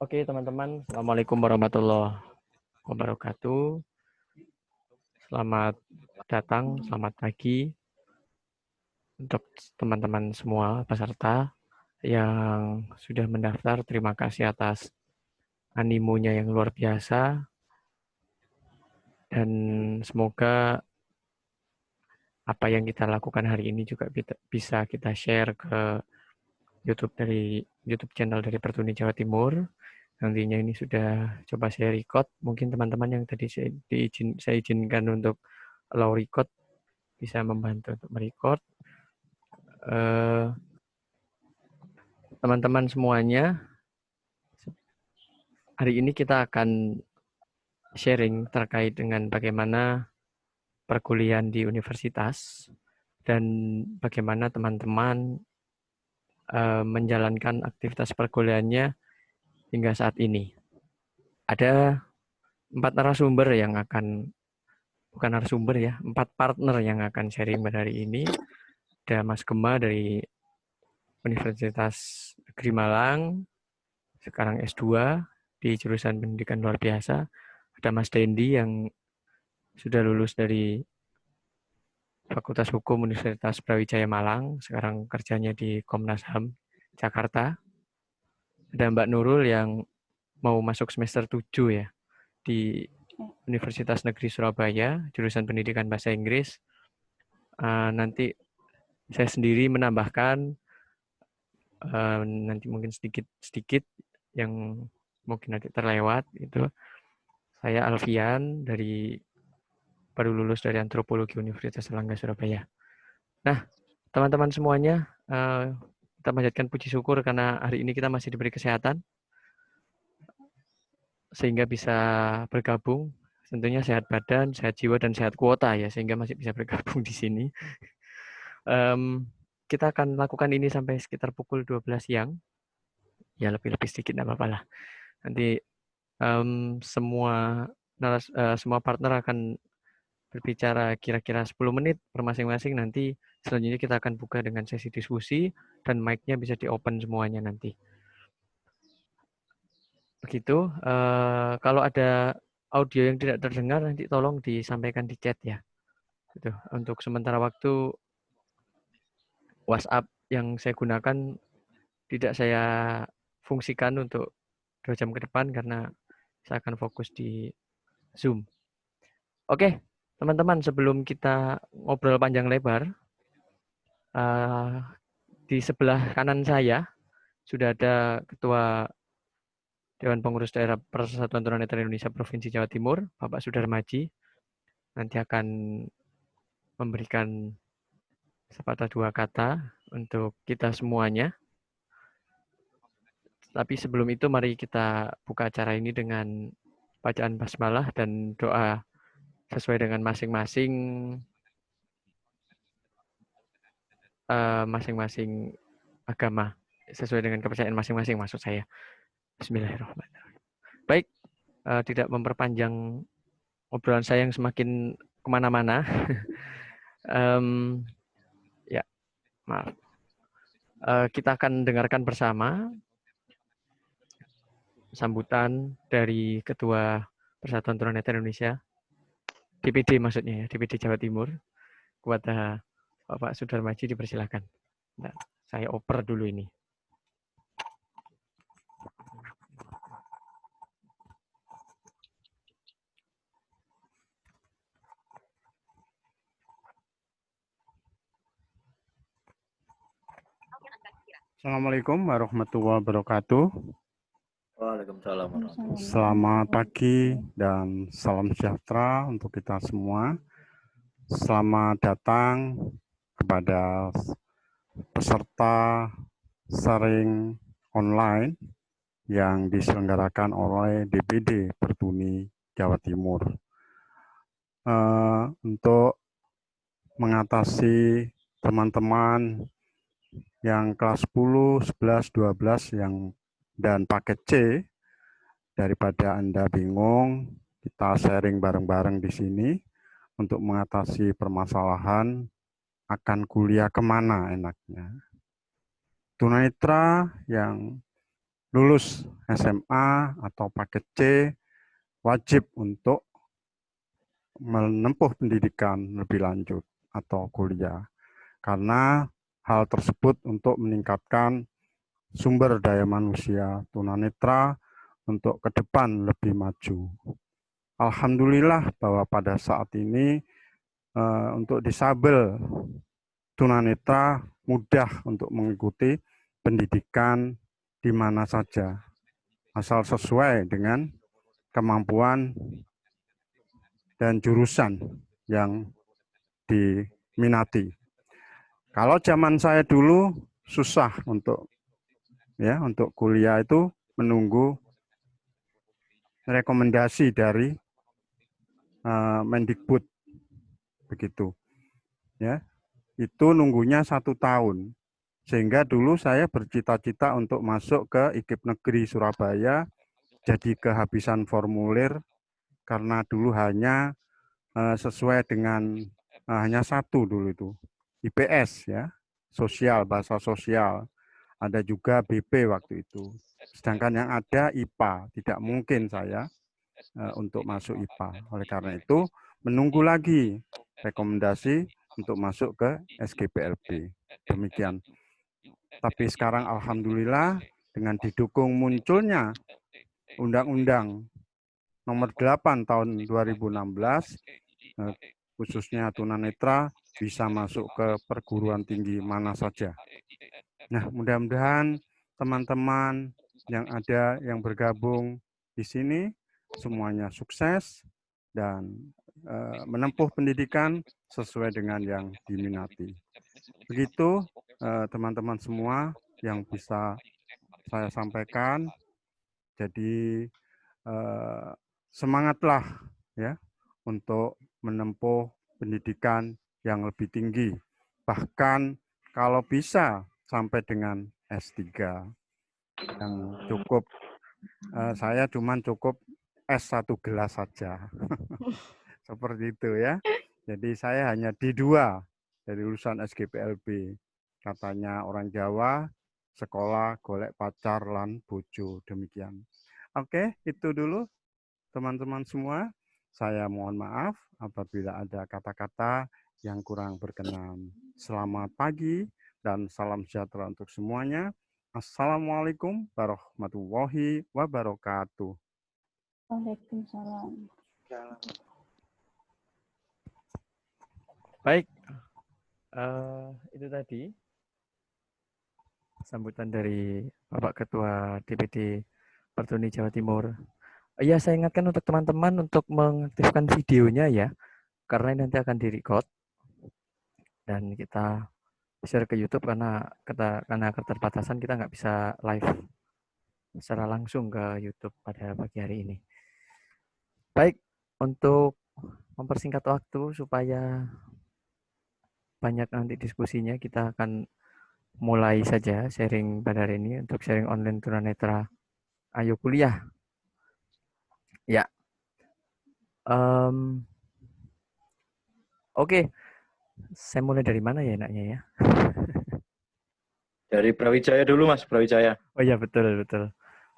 Oke teman-teman, Assalamualaikum warahmatullahi wabarakatuh. Selamat datang, selamat pagi untuk teman-teman semua peserta yang sudah mendaftar. Terima kasih atas animonya yang luar biasa dan semoga apa yang kita lakukan hari ini juga bisa kita share ke YouTube channel dari Pertuni Jawa Timur. Nantinya ini sudah coba saya record. Mungkin teman-teman yang tadi saya izinkan untuk allow record bisa membantu untuk merecord. Teman-teman semuanya, hari ini kita akan sharing terkait dengan bagaimana perkuliahan di universitas dan bagaimana teman-teman menjalankan aktivitas perkuliahannya hingga saat ini. Ada 4 narasumber yang akan, bukan narasumber ya, 4 partner yang akan sharing pada hari ini. Ada Mas Gema dari Universitas Negeri Malang, sekarang S2 di jurusan pendidikan luar biasa. Ada Mas Dendi yang sudah lulus dari Fakultas Hukum Universitas Brawijaya Malang, sekarang kerjanya di Komnas HAM Jakarta. Ada Mbak Nurul yang mau masuk semester 7 ya, di Universitas Negeri Surabaya, jurusan pendidikan bahasa Inggris. Nanti saya sendiri menambahkan nanti mungkin sedikit yang mungkin nanti terlewat itu. Saya Alfian baru lulus dari Antropologi Universitas Erlangga Surabaya. Nah, teman-teman semuanya, kita panjatkan puji syukur karena hari ini kita masih diberi kesehatan sehingga bisa bergabung. Tentunya sehat badan, sehat jiwa, dan sehat kuota ya, sehingga masih bisa bergabung di sini. Kita akan lakukan ini sampai sekitar pukul 12 siang. Ya lebih-lebih sedikit nggak apa-apa lah. Nanti semua partner akan berbicara kira-kira 10 menit per masing-masing. Nanti selanjutnya kita akan buka dengan sesi diskusi dan mic-nya bisa di-open semuanya nanti. Begitu. Kalau ada audio yang tidak terdengar nanti tolong disampaikan di chat ya. Gitu. Untuk sementara waktu WhatsApp yang saya gunakan tidak saya fungsikan untuk 2 jam ke depan karena saya akan fokus di Zoom. Oke, teman-teman, sebelum kita ngobrol panjang lebar, di sebelah kanan saya sudah ada Ketua Dewan Pengurus Daerah Persatuan Tunanetra Indonesia Provinsi Jawa Timur, Bapak Sudarmaji. Nanti akan memberikan sepatah dua kata untuk kita semuanya. Tapi sebelum itu mari kita buka acara ini dengan bacaan basmalah dan doa sesuai dengan masing-masing agama, sesuai dengan kepercayaan masing-masing maksud saya. Bismillahirrahmanirrahim. Baik, tidak memperpanjang obrolan saya yang semakin kemana-mana. Ya, maaf. Kita akan dengarkan bersama sambutan dari Ketua Persatuan Tunanetra Indonesia, DPD maksudnya ya, DPD Jawa Timur, kepada Bapak Sudarmaji, dipersilakan. Nah, saya oper dulu ini. Assalamualaikum warahmatullahi wabarakatuh. Waalaikumsalam warahmatullahi wabarakatuh. Selamat pagi dan salam sejahtera untuk kita semua. Selamat datang kepada peserta sharing online yang diselenggarakan oleh DPD Pertuni Jawa Timur. Untuk mengatasi teman-teman yang kelas 10, 11, 12 dan paket C, daripada Anda bingung, kita sharing bareng-bareng di sini untuk mengatasi permasalahan akan kuliah kemana enaknya. Tunanetra yang lulus SMA atau paket C wajib untuk menempuh pendidikan lebih lanjut atau kuliah. Karena hal tersebut untuk meningkatkan sumber daya manusia tunanetra untuk ke depan lebih maju. Alhamdulillah bahwa pada saat ini untuk disabel tunanetra mudah untuk mengikuti pendidikan di mana saja, asal sesuai dengan kemampuan dan jurusan yang diminati. Kalau zaman saya dulu susah untuk kuliah itu menunggu rekomendasi dari Mendikbud begitu, ya. Itu nunggunya 1 tahun. Sehingga dulu saya bercita-cita untuk masuk ke IKIP Negeri Surabaya, jadi kehabisan formulir karena dulu hanya sesuai dengan hanya satu dulu itu, IPS ya, sosial, bahasa sosial. Ada juga BP waktu itu. Sedangkan yang ada IPA, tidak mungkin saya untuk masuk IPA. Oleh karena itu, menunggu lagi rekomendasi untuk masuk ke SGPLB. Demikian. Tapi sekarang alhamdulillah dengan didukung munculnya Undang-Undang Nomor 8 tahun 2016, khususnya tunanetra bisa masuk ke perguruan tinggi mana saja. Nah, mudah-mudahan teman-teman yang ada yang bergabung di sini semuanya sukses dan menempuh pendidikan sesuai dengan yang diminati. Begitu teman-teman semua yang bisa saya sampaikan. Jadi semangatlah ya untuk menempuh pendidikan yang lebih tinggi. Bahkan kalau bisa sampai dengan S3 yang cukup, saya cuman cukup S1 gelas saja. Seperti itu ya. Jadi saya hanya D2 dari lulusan SGPLB. Katanya orang Jawa, sekolah golek pacar lan bojo, demikian. Oke, itu dulu teman-teman semua. Saya mohon maaf apabila ada kata-kata yang kurang berkenan. Selamat pagi dan salam sejahtera untuk semuanya. Assalamualaikum warahmatullahi wabarakatuh. Waalaikumsalam. Baik, itu tadi sambutan dari Bapak Ketua DPD Pertuni Jawa Timur. Ya, saya ingatkan untuk teman-teman untuk mengaktifkan videonya ya, karena ini nanti akan direcord dan kita share ke YouTube karena keterbatasan kita nggak bisa live secara langsung ke YouTube pada pagi hari ini. Baik, untuk mempersingkat waktu supaya banyak nanti diskusinya, kita akan mulai saja sharing pada hari ini untuk sharing online tunanetra Ayo Kuliah. Ya. Oke. Saya mulai dari mana ya enaknya ya? Dari Brawijaya dulu, Mas, Brawijaya. Oh iya, betul.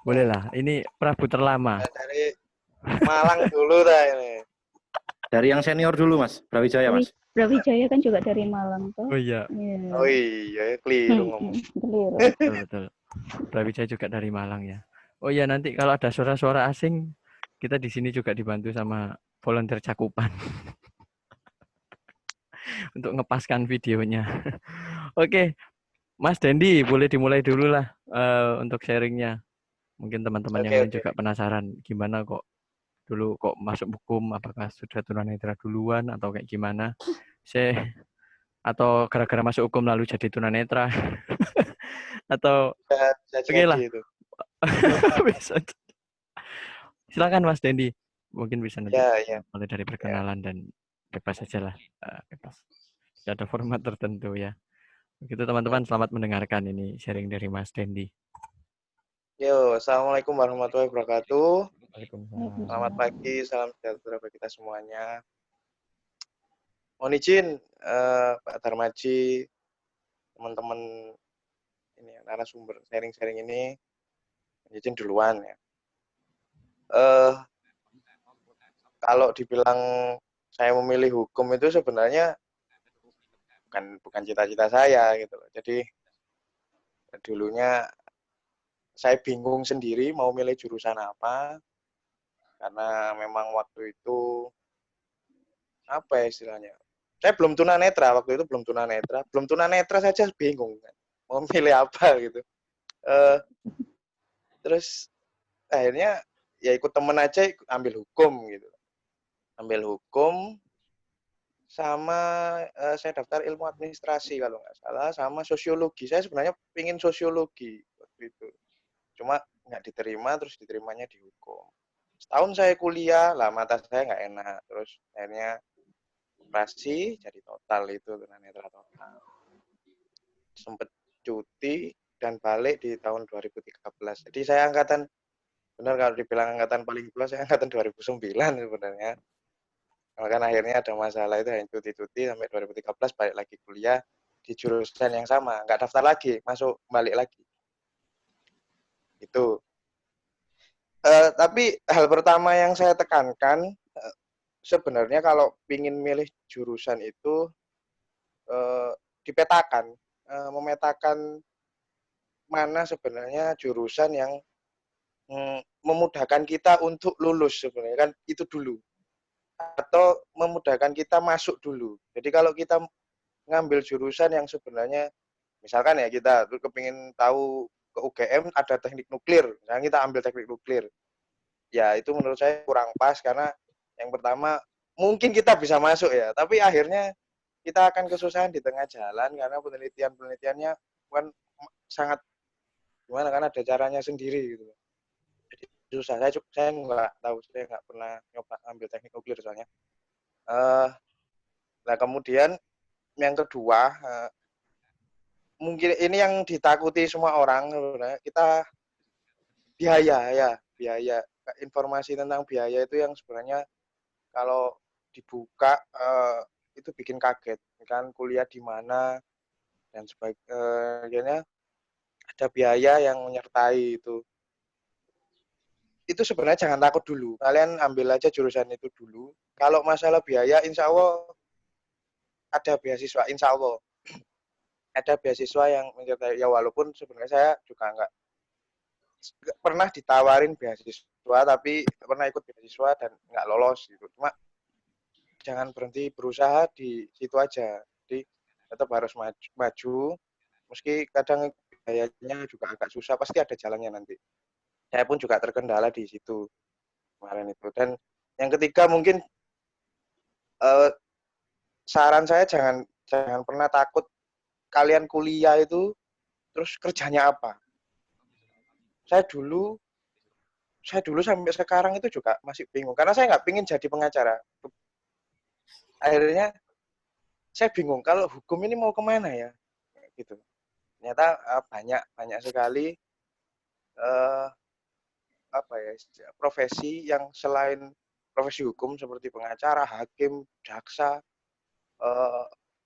Bolehlah. Ini Prabu terlama. Dari Malang dulu dah ini. Dari yang senior dulu, Mas, Brawijaya, Mas. Brawijaya kan juga dari Malang toh. Oh iya. Yeah. Oh iya, keliru ngomong. Keliru. Betul. Brawijaya juga dari Malang ya. Oh iya, nanti kalau ada suara-suara asing, kita di sini juga dibantu sama volunteer cakupan. Untuk ngepaskan videonya. Oke, Mas Dendi, boleh dimulai dulu lah untuk sharingnya. Mungkin teman-teman yang lain juga penasaran gimana kok dulu kok masuk hukum, apakah sudah tunanetra duluan atau kayak gimana? Atau gara-gara masuk hukum lalu jadi tunanetra? Atau oke lah. Bisa. Silakan Mas Dendi, mungkin bisa nanti mulai dari perkenalan dan bebas saja lah, bebas. Tidak ada format tertentu ya. Begitu teman-teman, selamat mendengarkan ini sharing dari Mas Dendi. Yo, assalamualaikum warahmatullahi wabarakatuh. Waalaikumsalam. Selamat pagi, salam sejahtera bagi kita semuanya. Mohon izin Pak Darmaji, teman-teman ini narasumber sharing-sharing ini. izin duluan ya. Eh, kalau dibilang saya memilih hukum itu sebenarnya bukan cita-cita saya gitu loh. Jadi dulunya saya bingung sendiri mau milih jurusan apa karena memang waktu itu apa ya istilahnya. Saya belum tunanetra waktu itu, belum tunanetra saja bingung kan mau milih apa gitu. Eh, terus akhirnya ya ikut temen aja ambil hukum gitu. Ambil hukum sama saya daftar ilmu administrasi kalau nggak salah, sama sosiologi. Saya sebenarnya pingin sosiologi waktu itu. Cuma nggak diterima, terus diterimanya di hukum. Setahun saya kuliah, lah mata saya nggak enak. Terus akhirnya operasi, jadi total itu, tunanetra total. Sempet cuti dan balik di tahun 2013. Jadi saya angkatan, benar kalau dibilang angkatan paling tua, saya angkatan 2009 sebenarnya. Kan akhirnya ada masalah itu yang cuti-cuti sampai 2013 balik lagi kuliah di jurusan yang sama, nggak daftar lagi, masuk balik lagi. Itu. Tapi hal pertama yang saya tekankan sebenarnya kalau ingin milih jurusan itu dipetakan, memetakan mana sebenarnya jurusan yang memudahkan kita untuk lulus sebenarnya kan itu dulu. Atau memudahkan kita masuk dulu. Jadi kalau kita ngambil jurusan yang sebenarnya, misalkan ya kita kepingin tahu ke UGM ada teknik nuklir, misalnya kita ambil teknik nuklir. Ya itu menurut saya kurang pas karena yang pertama mungkin kita bisa masuk ya, tapi akhirnya kita akan kesusahan di tengah jalan karena penelitiannya kan sangat gimana kan ada caranya sendiri gitu. Jadi susah. Saya nggak tahu, saya nggak pernah nyoba ambil teknik nuklir soalnya. Nah kemudian yang kedua, mungkin ini yang ditakuti semua orang sebenarnya, kita biaya. Informasi tentang biaya itu yang sebenarnya kalau dibuka itu bikin kaget, kan kuliah di mana dan sebagainya ada biaya yang menyertai itu. Itu sebenarnya jangan takut dulu, kalian ambil aja jurusan itu dulu. Kalau masalah biaya, insya Allah ada beasiswa, insya Allah ada beasiswa yang menyertai. Ya walaupun sebenarnya saya juga nggak pernah ditawarin beasiswa, tapi pernah ikut beasiswa dan nggak lolos gitu. Cuma jangan berhenti berusaha di situ aja. Jadi tetap harus maju, meski kadang biayanya juga agak susah, pasti ada jalannya nanti. Saya pun juga terkendala di situ kemarin itu. Dan yang ketiga mungkin saran saya jangan pernah takut kalian kuliah itu terus kerjanya apa. Saya dulu sampai sekarang itu juga masih bingung karena saya nggak pingin jadi pengacara. Akhirnya saya bingung kalau hukum ini mau kemana ya, gitu. Ternyata banyak sekali profesi yang selain profesi hukum seperti pengacara, hakim, jaksa,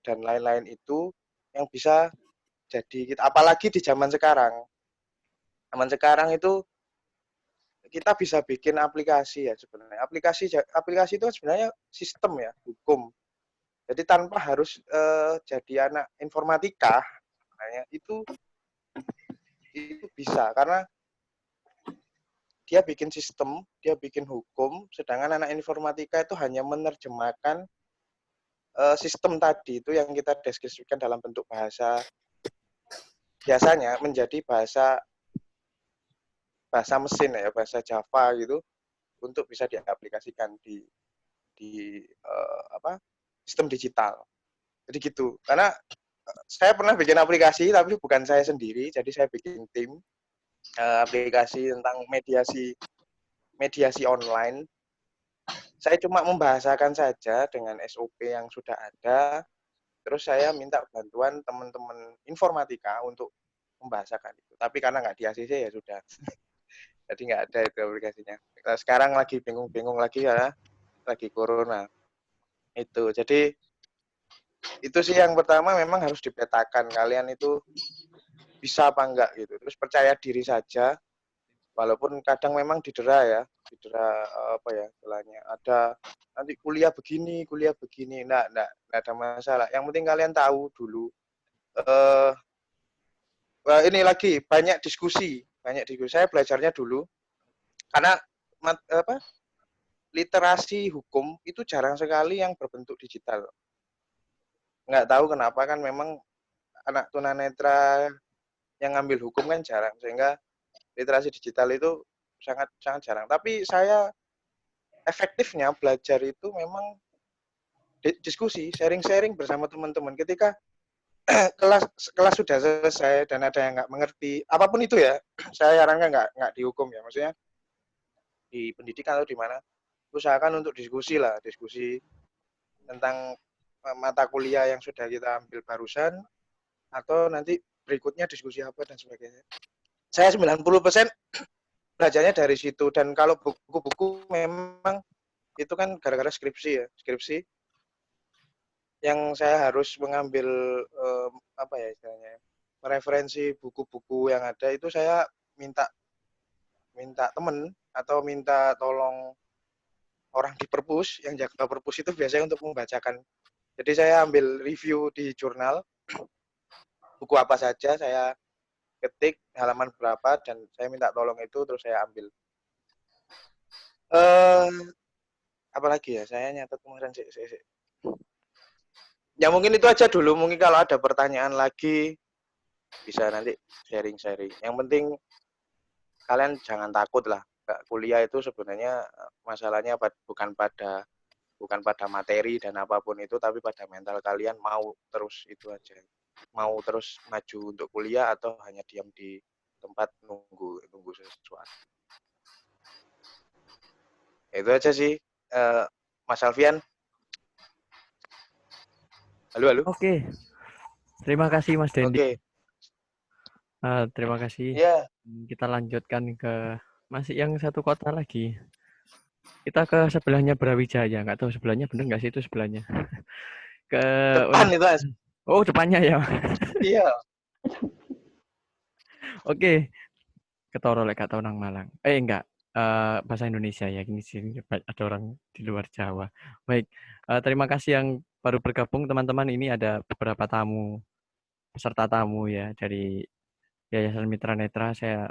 dan lain-lain itu yang bisa jadi kita, apalagi di zaman sekarang. Zaman sekarang itu kita bisa bikin aplikasi ya sebenarnya. Aplikasi itu sebenarnya sistem ya, hukum. Jadi tanpa harus jadi anak informatika, sebenarnya itu bisa karena dia bikin sistem, dia bikin hukum, sedangkan anak informatika itu hanya menerjemahkan sistem tadi itu yang kita deskripsikan dalam bentuk bahasa biasanya menjadi bahasa mesin ya, bahasa Java gitu untuk bisa diaplikasikan di sistem digital. Jadi gitu. Karena saya pernah bikin aplikasi tapi bukan saya sendiri, jadi saya bikin tim aplikasi tentang mediasi online. Saya cuma membahasakan saja dengan SOP yang sudah ada. Terus saya minta bantuan teman-teman informatika untuk membahasakan itu. Tapi karena nggak di ACC ya sudah. Jadi nggak ada itu aplikasinya. Sekarang lagi bingung-bingung lagi ya, lagi corona. Itu. Jadi itu sih yang pertama memang harus dipetakan kalian itu bisa apa enggak gitu. Terus percaya diri saja walaupun kadang memang didera ya, didera apa ya istilahnya, ada nanti kuliah begini, enggak ada masalah. Yang penting kalian tahu dulu. Ini lagi banyak diskusi. Saya belajarnya dulu karena literasi hukum itu jarang sekali yang berbentuk digital. Nggak tahu kenapa kan memang anak tunanetra yang ngambil hukum kan jarang, sehingga literasi digital itu sangat jarang. Tapi saya efektifnya belajar itu memang diskusi, sharing bersama teman-teman. Ketika kelas sudah selesai dan ada yang nggak mengerti, apapun itu ya, saya sarankan nggak dihukum ya, maksudnya di pendidikan atau di mana, usahakan untuk diskusi tentang mata kuliah yang sudah kita ambil barusan, atau nanti berikutnya diskusi apa dan sebagainya. Saya 90% belajarnya dari situ, dan kalau buku-buku memang itu kan gara-gara skripsi ya, skripsi yang saya harus mengambil apa ya istilahnya, referensi buku-buku yang ada itu saya minta teman atau minta tolong orang di perpus yang jaga perpus itu biasanya untuk membacakan. Jadi saya ambil review di jurnal buku apa saja, saya ketik halaman berapa dan saya minta tolong itu terus saya ambil. Apalagi ya, saya nyatet kemarin sih. Ya mungkin itu aja dulu, mungkin kalau ada pertanyaan lagi bisa nanti sharing-sharing. Yang penting kalian jangan takut lah. Kuliah itu sebenarnya masalahnya bukan pada materi dan apapun itu, tapi pada mental kalian mau terus itu aja. Mau terus maju untuk kuliah atau hanya diam di tempat nunggu sesuatu. Itu aja sih, Mas Alfian. Halo. Oke. Terima kasih Mas Dendi. Oke. Terima kasih. Ya. Kita lanjutkan ke masih yang satu kota lagi. Kita ke sebelahnya Brawijaya. Nggak tahu sebelahnya bener nggak sih itu sebelahnya. Ke Depan itu, Mas. Oh, depannya ya. Iya. Oke. Ketoro lek gak tau nang Malang. Enggak. Bahasa Indonesia ya. Ini sih ada orang di luar Jawa. Baik. Terima kasih yang baru bergabung teman-teman. Ini ada beberapa peserta tamu ya dari Yayasan Mitra Netra. Saya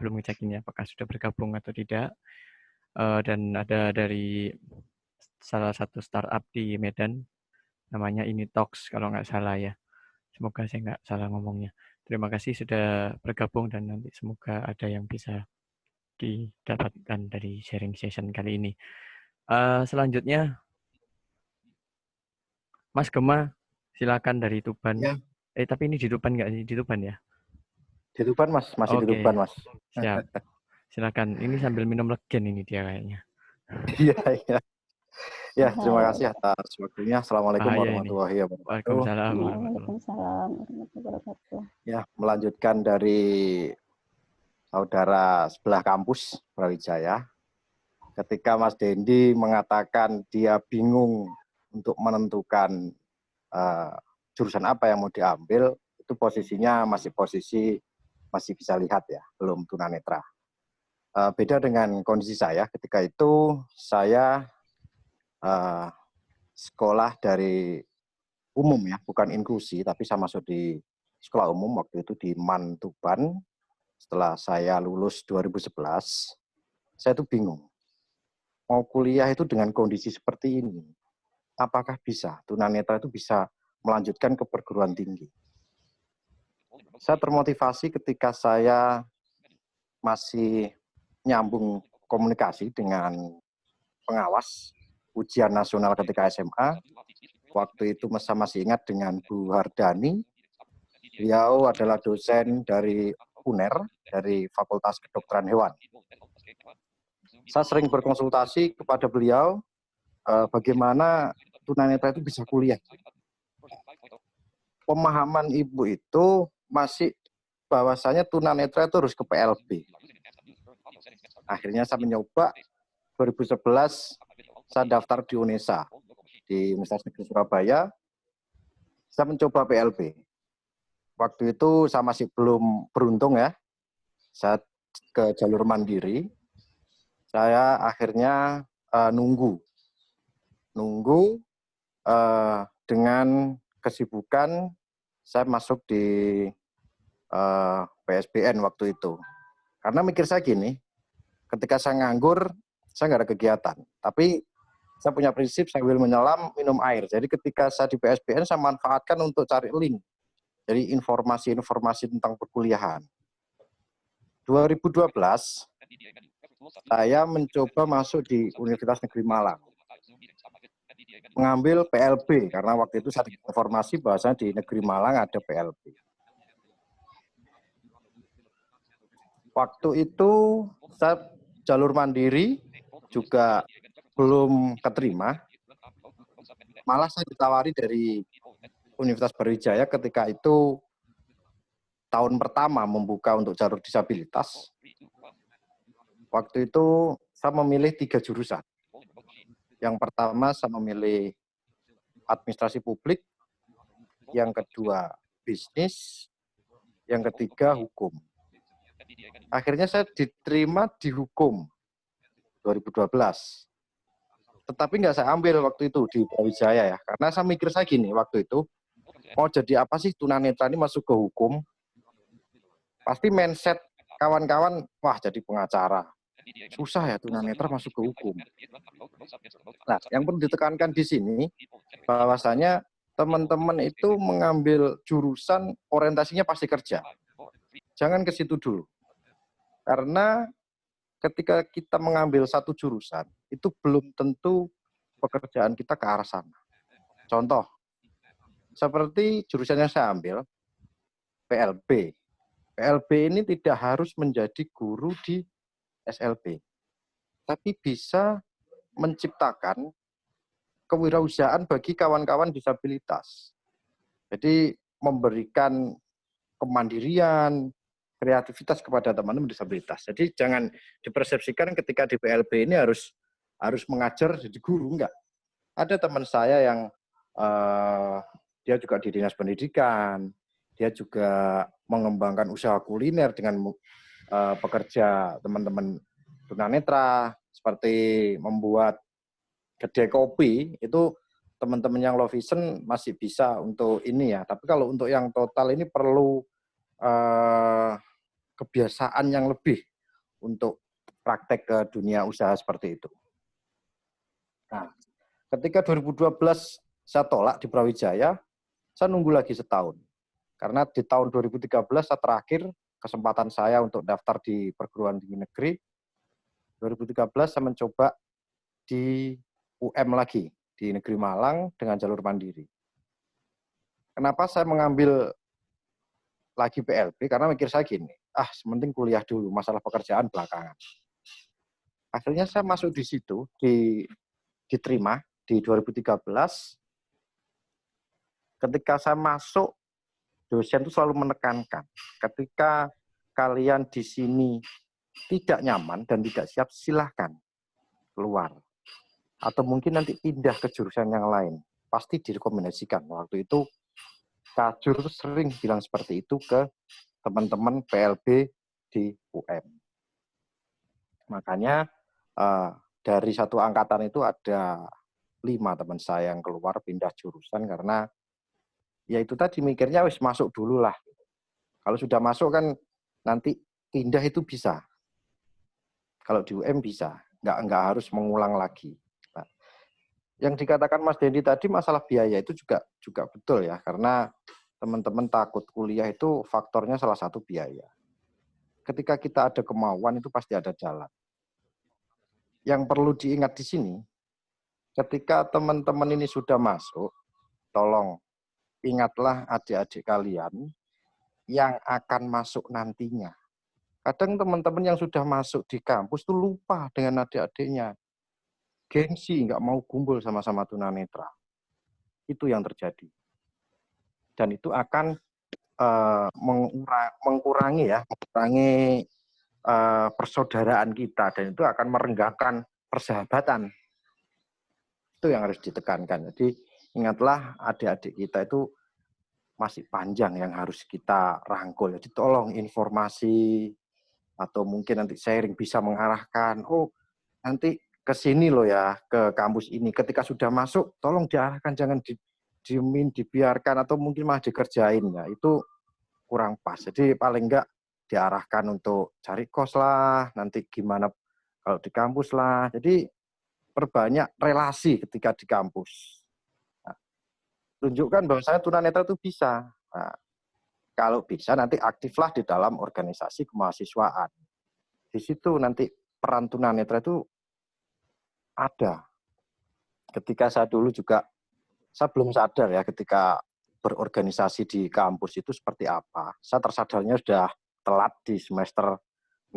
belum ngecek ini apakah sudah bergabung atau tidak. Dan ada dari salah satu startup di Medan, namanya Initox kalau nggak salah ya. Semoga saya nggak salah ngomongnya. Terima kasih sudah bergabung dan nanti semoga ada yang bisa didapatkan dari sharing session kali ini. Selanjutnya, Mas Gema, silakan dari Tuban. Ya. Tapi ini di Tuban nggak sih? Di Tuban ya? Di Tuban, Mas. Masih di Tuban, Mas. Siap. Silakan. Ini sambil minum legen ini dia kayaknya. Iya, iya. Ya, terima kasih atas waktunya. Assalamualaikum warahmatullahi wabarakatuh. Waalaikumsalam. Waalaikumsalam warahmatullahi wabarakatuh. Ya, melanjutkan dari saudara sebelah kampus Brawijaya. Ketika Mas Dendi mengatakan dia bingung untuk menentukan jurusan apa yang mau diambil, itu posisinya masih bisa lihat ya, belum tunanetra. Beda dengan kondisi saya, ketika itu saya sekolah dari umum ya, bukan inklusi, tapi saya masuk di sekolah umum waktu itu di MAN Tuban. Setelah saya lulus 2011, saya tuh bingung. Mau kuliah itu dengan kondisi seperti ini, apakah bisa tunanetra itu bisa melanjutkan ke perguruan tinggi? Saya termotivasi ketika saya masih nyambung komunikasi dengan pengawas ujian nasional ketika SMA. Waktu itu saya masih ingat dengan Bu Hardani. Beliau adalah dosen dari UNER, dari Fakultas Kedokteran Hewan. Saya sering berkonsultasi kepada beliau bagaimana tunanetra itu bisa kuliah. Pemahaman Ibu itu masih bahwasanya tunanetra itu harus ke PLB. Akhirnya saya mencoba, 2011 saya daftar di UNESA, di Universitas Negeri Surabaya. Saya mencoba PLB. Waktu itu saya masih belum beruntung ya. Saya ke jalur mandiri, saya akhirnya nunggu dengan kesibukan. Saya masuk di PSBN waktu itu. Karena mikir saya gini, ketika saya nganggur, saya nggak ada kegiatan. Tapi saya punya prinsip sambil menyelam, minum air. Jadi ketika saya di PSBN, saya manfaatkan untuk cari link. Jadi informasi-informasi tentang perkuliahan. 2012, saya mencoba masuk di Universitas Negeri Malang. Mengambil PLB, karena waktu itu saya informasi bahwasanya di Negeri Malang ada PLB. Waktu itu saya jalur mandiri juga belum keterima. Malah saya ditawari dari Universitas Brawijaya ketika itu tahun pertama membuka untuk jalur disabilitas. Waktu itu saya memilih 3 jurusan. Yang pertama saya memilih administrasi publik, yang kedua bisnis, yang ketiga hukum. Akhirnya saya diterima di hukum 2012. Tetapi nggak saya ambil waktu itu di Brawijaya ya, karena saya mikir saya gini waktu itu, mau jadi apa sih tunanetra ini masuk ke hukum? Pasti mindset kawan-kawan, wah jadi pengacara. Susah ya tunanetra masuk ke hukum. Nah, yang perlu ditekankan di sini, bahwasanya teman-teman itu mengambil jurusan orientasinya pasti kerja. Jangan ke situ dulu. Karena ketika kita mengambil satu jurusan, itu belum tentu pekerjaan kita ke arah sana. Contoh, seperti jurusan yang saya ambil, PLB. PLB ini tidak harus menjadi guru di SLB, tapi bisa menciptakan kewirausahaan bagi kawan-kawan disabilitas. Jadi memberikan kemandirian, kreativitas kepada teman-teman disabilitas. Jadi jangan dipersepsikan ketika di PLB ini harus mengajar jadi guru, enggak. Ada teman saya yang dia juga di Dinas Pendidikan, dia juga mengembangkan usaha kuliner dengan pekerja teman-teman tunanetra, seperti membuat kedai kopi, itu teman-teman yang low vision masih bisa untuk ini ya. Tapi kalau untuk yang total ini perlu kebiasaan yang lebih untuk praktek ke dunia usaha seperti itu. Nah, ketika 2012 saya tolak di Brawijaya, saya nunggu lagi setahun. Karena di tahun 2013 saya terakhir kesempatan saya untuk daftar di perguruan tinggi negeri. 2013 saya mencoba di UM lagi, di Negeri Malang dengan jalur mandiri. Kenapa saya mengambil lagi PLB? Karena mikir saya gini, sementing kuliah dulu, masalah pekerjaan belakangan. Akhirnya saya masuk di situ, diterima di 2013. Ketika saya masuk, dosen itu selalu menekankan, ketika kalian di sini tidak nyaman dan tidak siap, silahkan keluar. Atau mungkin nanti pindah ke jurusan yang lain. Pasti direkomendasikan. Waktu itu, Kajur sering bilang seperti itu ke teman-teman PLB di UM. Makanya dari satu angkatan itu ada 5 teman saya yang keluar pindah jurusan karena ya itu tadi mikirnya wis masuk dulu lah. Kalau sudah masuk kan nanti pindah itu bisa. Kalau di UM bisa, nggak harus mengulang lagi. Nah, yang dikatakan Mas Dendi tadi masalah biaya itu juga betul ya, karena teman-teman takut kuliah itu faktornya salah satu biaya. Ketika kita ada kemauan itu pasti ada jalan. Yang perlu diingat di sini, ketika teman-teman ini sudah masuk, tolong ingatlah adik-adik kalian yang akan masuk nantinya. Kadang teman-teman yang sudah masuk di kampus itu lupa dengan adik-adiknya. Gengsi, nggak mau kumpul sama-sama tunanetra. Itu yang terjadi. Dan itu akan mengurangi persaudaraan kita. Dan itu akan merenggahkan persahabatan. Itu yang harus ditekankan. Jadi ingatlah adik-adik kita itu masih panjang yang harus kita rangkul. Jadi tolong informasi atau mungkin nanti sharing bisa mengarahkan, oh nanti ke sini loh ya, ke kampus ini. Ketika sudah masuk, tolong diarahkan, jangan diemin, dibiarkan, atau mungkin malah dikerjain ya. Itu kurang pas. Jadi paling enggak diarahkan untuk cari kos lah, nanti gimana kalau di kampus lah. Jadi perbanyak relasi ketika di kampus. Nah, tunjukkan bahwa saya tunanetra itu bisa. Nah, kalau bisa nanti aktiflah di dalam organisasi kemahasiswaan. Di situ nanti peran tunanetra itu ada. Ketika saya dulu juga, saya belum sadar ya ketika berorganisasi di kampus itu seperti apa. Saya tersadarnya sudah telat di semester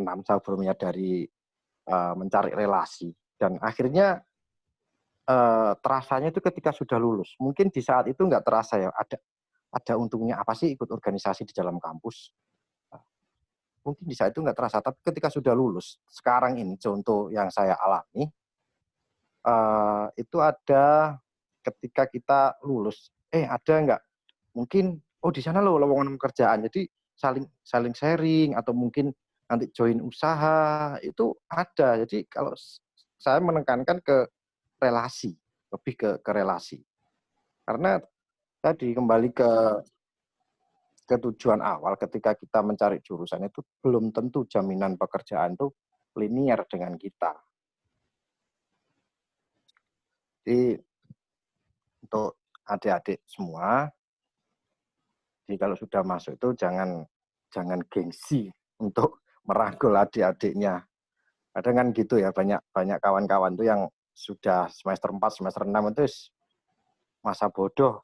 6, saya baru menyadari mencari relasi. Dan akhirnya terasanya itu ketika sudah lulus. Mungkin di saat itu nggak terasa ya, ada untungnya apa sih ikut organisasi di dalam kampus. Mungkin di saat itu nggak terasa, tapi ketika sudah lulus, sekarang ini contoh yang saya alami, itu ada ketika kita lulus, ada nggak? Mungkin, oh di sana loh lowongan pekerjaan, jadi saling sharing, atau mungkin nanti join usaha, itu ada. Jadi kalau saya menekankan ke relasi, lebih ke relasi. Karena tadi kembali ke tujuan awal ketika kita mencari jurusan itu belum tentu jaminan pekerjaan itu linear dengan kita. Jadi untuk adik-adik semua, jadi kalau sudah masuk itu jangan gengsi untuk merangkul adik-adiknya. Kadang kan gitu ya, banyak kawan-kawan tuh yang sudah semester 4, semester 6 itu masa bodoh.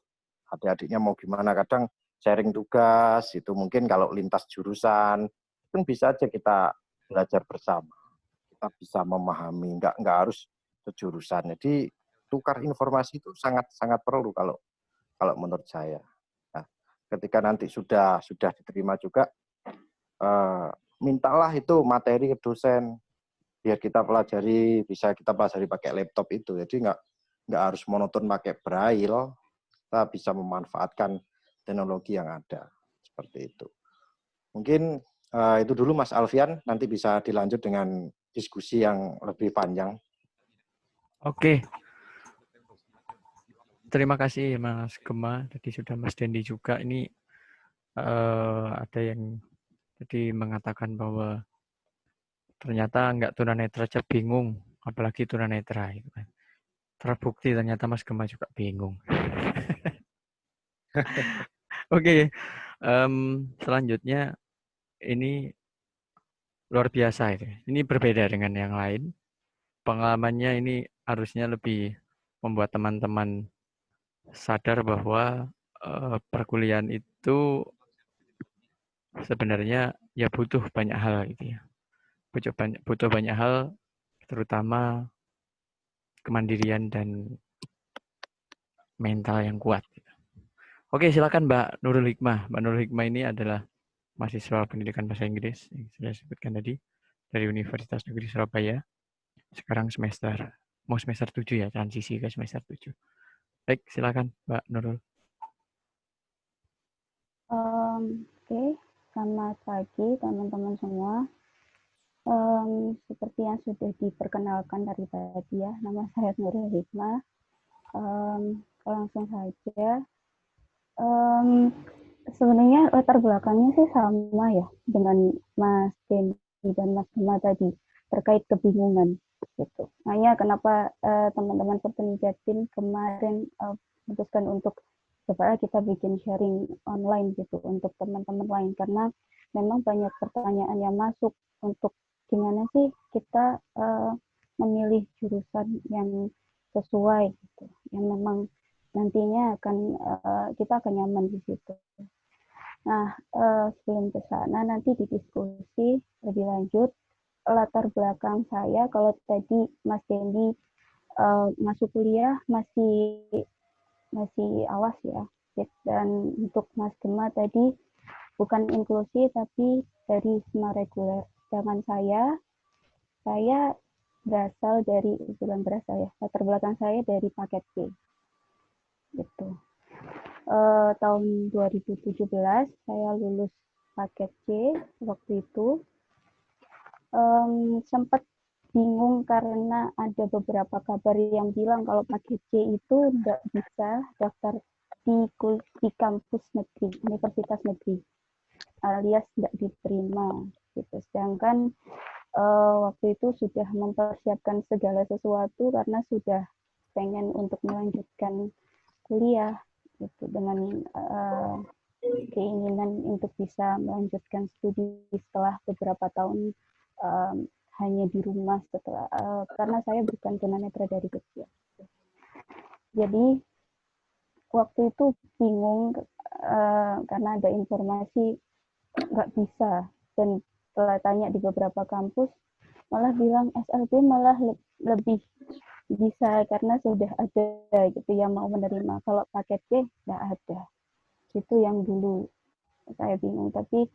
Adik-adiknya mau gimana, kadang sharing tugas, itu mungkin kalau lintas jurusan, kan bisa aja kita belajar bersama. Kita bisa memahami, nggak harus sejurusan. Jadi tukar informasi itu sangat perlu kalau menurut saya. Nah, ketika nanti sudah diterima juga, mintalah itu materi ke dosen, biar kita pelajari, bisa kita pelajari pakai laptop itu. Jadi nggak harus monoton pakai braille, kita bisa memanfaatkan teknologi yang ada. Seperti itu. Mungkin itu dulu Mas Alfian, nanti bisa dilanjut dengan diskusi yang lebih panjang. Oke. Terima kasih Mas Gema, tadi sudah Mas Dendi juga. Ini ada yang tadi mengatakan bahwa ternyata nggak tunanetra aja bingung, apalagi tunanetra. Gitu kan. Terbukti ternyata Mas Gema juga bingung. Oke, selanjutnya ini luar biasa itu. Ini berbeda dengan yang lain. Pengalamannya ini harusnya lebih membuat teman-teman sadar bahwa perkuliahan itu sebenarnya ya butuh banyak hal gitu ya. Butuh banyak hal, terutama kemandirian dan mental yang kuat. Oke, silakan Mbak Nurul Hikmah. Mbak Nurul Hikmah ini adalah mahasiswa pendidikan bahasa Inggris yang sudah disebutkan tadi dari Universitas Negeri Surabaya. Sekarang mau semester 7 ya, transisi ke semester 7. Baik, silakan Mbak Nurul. Oke, selamat pagi teman-teman semua. Seperti yang sudah diperkenalkan dari tadi ya, nama saya Nurul Hikmah. Langsung saja. Sebenarnya latar belakangnya sih sama ya dengan Mas Dendi dan Mas Gema tadi terkait kebingungan gitu. Makanya kenapa teman-teman Perteni Jatim kemarin memutuskan untuk coba kita bikin sharing online gitu untuk teman-teman lain, karena memang banyak pertanyaan yang masuk untuk gimana sih kita memilih jurusan yang sesuai gitu, yang memang nantinya kita akan nyaman di situ. Nah, sebelum ke sana nanti didiskusi lebih lanjut latar belakang saya. Kalau tadi Mas Dendi masuk kuliah masih awas ya. Dan untuk Mas Gema tadi bukan inklusi tapi dari SMA reguler. Sedangkan saya berasal dari, latar belakang saya dari paket C. Gitu. Tahun 2017 saya lulus paket C waktu itu. sempat bingung karena ada beberapa kabar yang bilang kalau paket C itu nggak bisa daftar di kampus negeri, universitas negeri, alias nggak diterima gitu. Sedangkan waktu itu sudah mempersiapkan segala sesuatu karena sudah pengen untuk melanjutkan kuliah gitu dengan keinginan untuk bisa melanjutkan studi setelah beberapa tahun hanya di rumah setelah karena saya bukan tunanetra dari kecil. Jadi waktu itu bingung karena ada informasi nggak bisa, dan setelah tanya di beberapa kampus malah bilang SLB malah lebih bisa karena sudah ada gitu yang mau menerima. Kalau paket C nggak ada. Itu yang dulu saya bingung. Tapi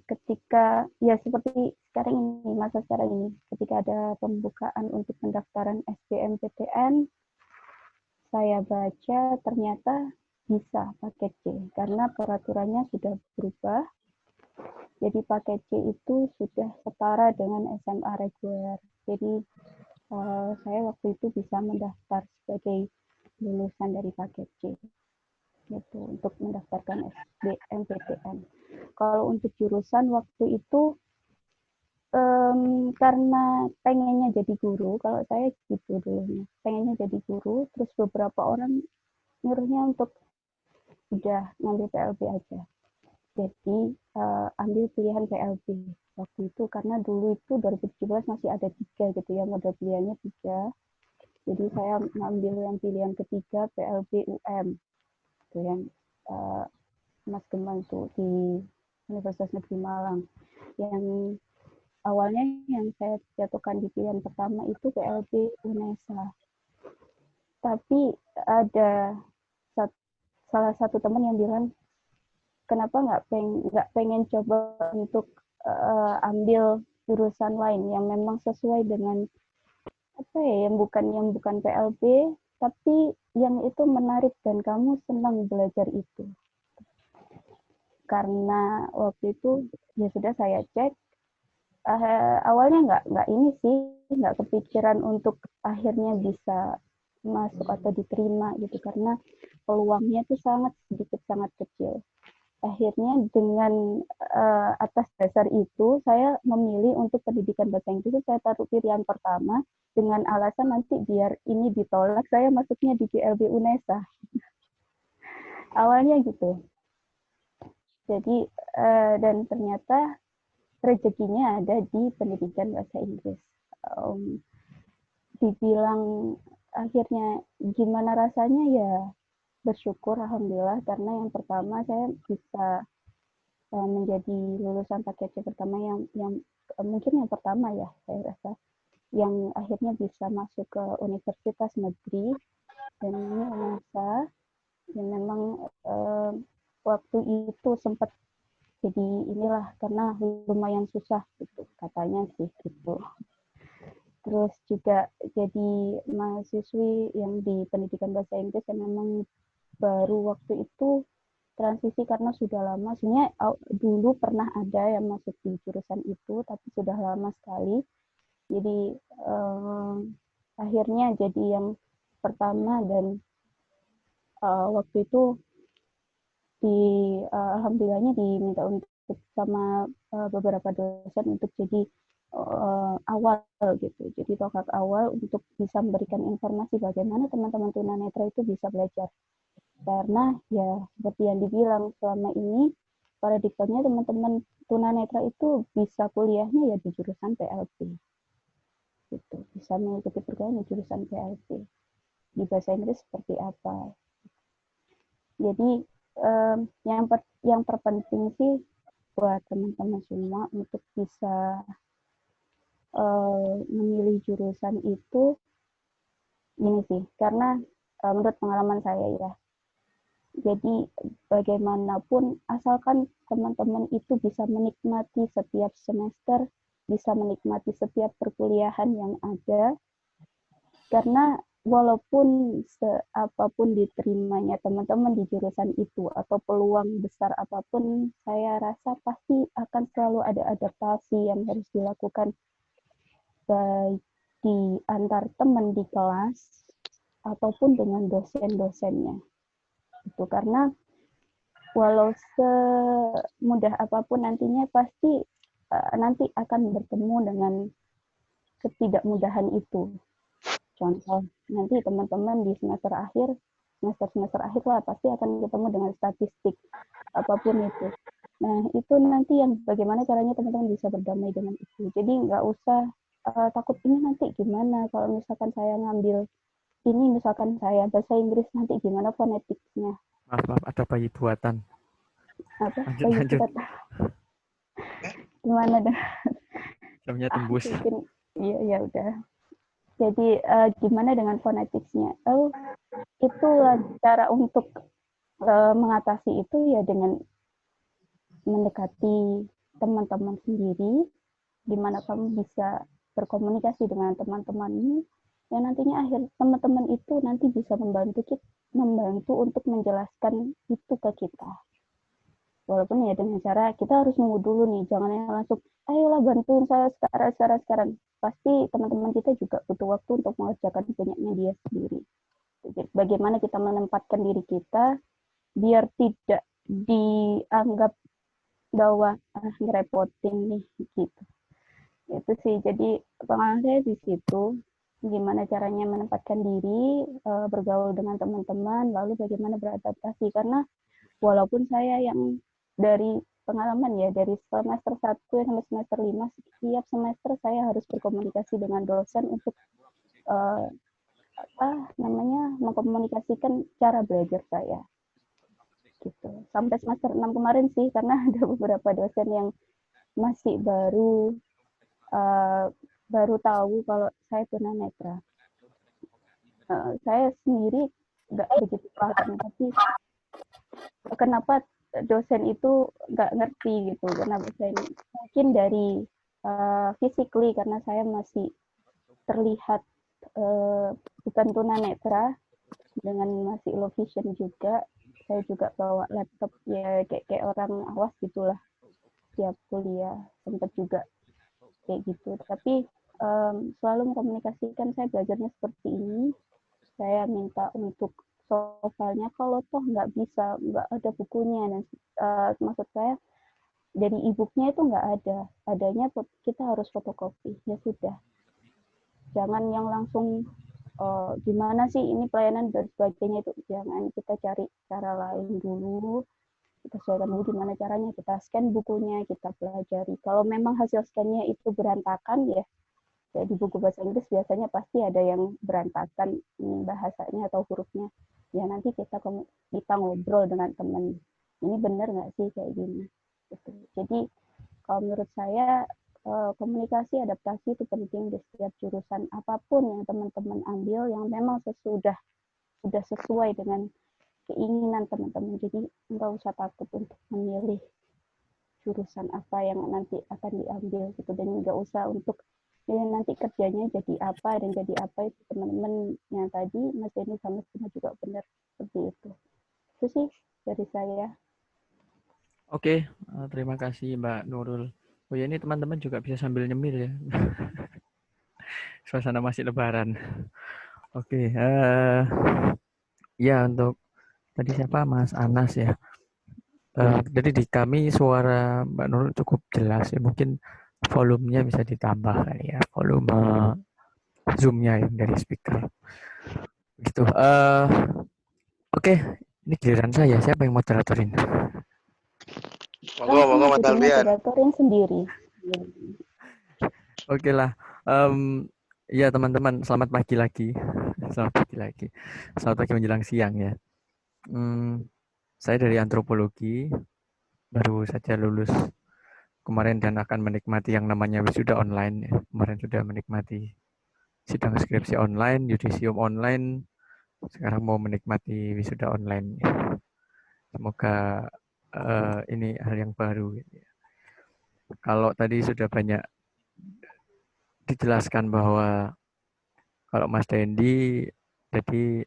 ketika ya seperti sekarang ini, masa sekarang ini, ketika ada pembukaan untuk pendaftaran SBMPTN, saya baca ternyata bisa paket C karena peraturannya sudah berubah. Jadi paket C itu sudah setara dengan SMA reguler. Jadi saya waktu itu bisa mendaftar sebagai lulusan dari paket C gitu untuk mendaftarkan SBMPTN. Kalau untuk jurusan waktu itu karena pengennya jadi guru, kalau saya gitu dulunya, pengennya jadi guru, terus beberapa orang nyuruhnya untuk udah ngambil PLB aja. Jadi ambil pilihan PLB waktu itu karena dulu itu 2017 masih ada 3 gitu ya, model pilihannya 3. Jadi saya ngambil yang pilihan ketiga PLB UM, itu yang Mas Gemang tuh di Universitas Negeri Malang. Yang awalnya yang saya jatuhkan di pilihan pertama itu PLB UNESA. Tapi ada salah satu teman yang bilang, kenapa nggak pengen coba untuk ambil jurusan lain yang memang sesuai dengan apa ya, yang bukan PLB, tapi yang itu menarik dan kamu senang belajar itu. Karena waktu itu ya sudah saya cek, awalnya nggak ini sih, nggak kepikiran untuk akhirnya bisa masuk atau diterima gitu, karena peluangnya itu sangat sedikit, sangat kecil. Akhirnya dengan atas dasar itu saya memilih untuk pendidikan bahasa Inggris. Saya taruh pilihan pertama dengan alasan nanti biar ini ditolak saya masuknya di PLB UNESA. Awalnya gitu. Jadi dan ternyata rezekinya ada di pendidikan bahasa Inggris. Dibilang akhirnya gimana rasanya, ya bersyukur alhamdulillah, karena yang pertama saya bisa menjadi lulusan paket C pertama yang mungkin yang pertama ya saya rasa yang akhirnya bisa masuk ke universitas negeri, dan ini UNESA yang memang waktu itu sempat jadi inilah karena lumayan susah gitu katanya sih gitu. Terus juga jadi mahasiswi yang di pendidikan bahasa Inggris yang memang baru waktu itu transisi karena sudah lama. Sebenarnya dulu pernah ada yang masuk di jurusan itu, tapi sudah lama sekali. Jadi akhirnya jadi yang pertama, dan waktu itu alhamdulillahnya diminta untuk sama beberapa dosen untuk jadi awal gitu. Jadi tokak awal untuk bisa memberikan informasi bagaimana teman-teman tunanetra itu bisa belajar. Karena ya seperti yang dibilang selama ini paradigmanya teman-teman tunanetra itu bisa kuliahnya ya di jurusan PLB gitu, bisa mengikuti perguruan di jurusan PLB. Di bahasa Inggris seperti apa. Jadi yang terpenting sih buat teman-teman semua untuk bisa memilih jurusan itu ini sih, karena menurut pengalaman saya ya, jadi bagaimanapun asalkan teman-teman itu bisa menikmati setiap semester, bisa menikmati setiap perkuliahan yang ada, karena walaupun apapun diterimanya teman-teman di jurusan itu atau peluang besar apapun, saya rasa pasti akan selalu ada adaptasi yang harus dilakukan baik di antar teman di kelas ataupun dengan dosen-dosennya. Itu karena walau semudah apapun nantinya pasti nanti akan bertemu dengan ketidakmudahan itu. Contoh, nanti teman-teman di semester akhir lah pasti akan ketemu dengan statistik apapun itu. Nah, itu nanti yang bagaimana caranya teman-teman bisa berdamai dengan itu. Jadi nggak usah takut ini nanti gimana kalau misalkan saya ngambil ini, misalkan saya bahasa Inggris nanti gimana fonetiknya. Maaf, ada bayi buatan. Apa? Lanjut. Gimana dah? Jamnya tembus. Mungkin, iya, ya udah. Jadi gimana dengan fonetiknya? Itulah cara untuk mengatasi itu ya dengan mendekati teman-teman sendiri, di mana kamu bisa berkomunikasi dengan teman-temanmu, yang nantinya akhir teman-teman itu nanti bisa membantu untuk menjelaskan itu ke kita. Walaupun ya dengan cara kita harus nunggu dulu nih, jangan yang langsung, ayolah bantuin saya sekarang. Pasti teman-teman kita juga butuh waktu untuk mengerjakan punyanya dia sendiri. Jadi, bagaimana kita menempatkan diri kita biar tidak dianggap bahwa ngerepotin nih gitu. Itu sih, jadi pengalaman saya di situ, gimana caranya menempatkan diri, bergaul dengan teman-teman, lalu bagaimana beradaptasi. Karena walaupun saya yang dari pengalaman ya, dari semester 1 sampai semester 5, setiap semester saya harus berkomunikasi dengan dosen untuk mengkomunikasikan cara belajar saya. Gitu. Sampai semester 6 kemarin sih, karena ada beberapa dosen yang masih baru tahu kalau saya tunanetra. Saya sendiri nggak begitu paham, tapi kenapa dosen itu nggak ngerti gitu, kenapa saya ini mungkin dari physically karena saya masih terlihat bukan tunanetra dengan masih low vision juga. Saya juga bawa laptop ya kayak orang awas gitulah tiap kuliah, sempat juga kayak gitu. Tapi selalu mengkomunikasikan saya belajarnya seperti ini. Saya minta untuk soalnya kalau toh nggak bisa, nggak ada bukunya, dan maksud saya dari e-booknya itu nggak ada, adanya kita harus fotokopi, ya sudah. Jangan yang langsung gimana sih ini pelayanan dan sebagainya, itu jangan, kita cari cara lain dulu, kita sesuaikan dulu gimana caranya, kita scan bukunya, kita pelajari. Kalau memang hasil scan-nya itu berantakan ya di buku bahasa Inggris biasanya pasti ada yang berantakan bahasanya atau hurufnya, ya nanti kita ngobrol dengan teman, ini benar nggak sih kayak gini gitu. Jadi kalau menurut saya komunikasi adaptasi itu penting di setiap jurusan apapun yang teman-teman ambil, yang memang sudah sesuai dengan keinginan teman-teman. Jadi nggak usah takut untuk memilih jurusan apa yang nanti akan diambil gitu, dan nggak usah untuk nanti kerjanya jadi apa dan jadi apa. Itu teman-teman yang tadi Mas Denny sama juga benar seperti itu. Itu sih dari saya. Oke, terima kasih Mbak Nurul. Oh ya, ini teman-teman juga bisa sambil nyemil ya. Suasana masih lebaran. Oke, ya untuk tadi siapa, Mas Anas ya. Jadi di kami suara Mbak Nurul cukup jelas ya. Mungkin volumenya bisa ditambah kali ya, volume Zoom-nya yang dari speaker. Gitu. Oke, ini giliran saya. Siapa yang moderatorin? Monggo Mas Alfian. Moderatorin sendiri. Oke lah. Ya teman-teman, selamat pagi lagi. Selamat pagi menjelang siang ya. Saya dari antropologi, baru saja lulus kemarin dan akan menikmati yang namanya wisuda online. Ya. Kemarin sudah menikmati sidang skripsi online, yudisium online, sekarang mau menikmati wisuda online. Ya. Semoga ini hal yang baru. Gitu ya. Kalau tadi sudah banyak dijelaskan bahwa kalau Mas Dendi Jadi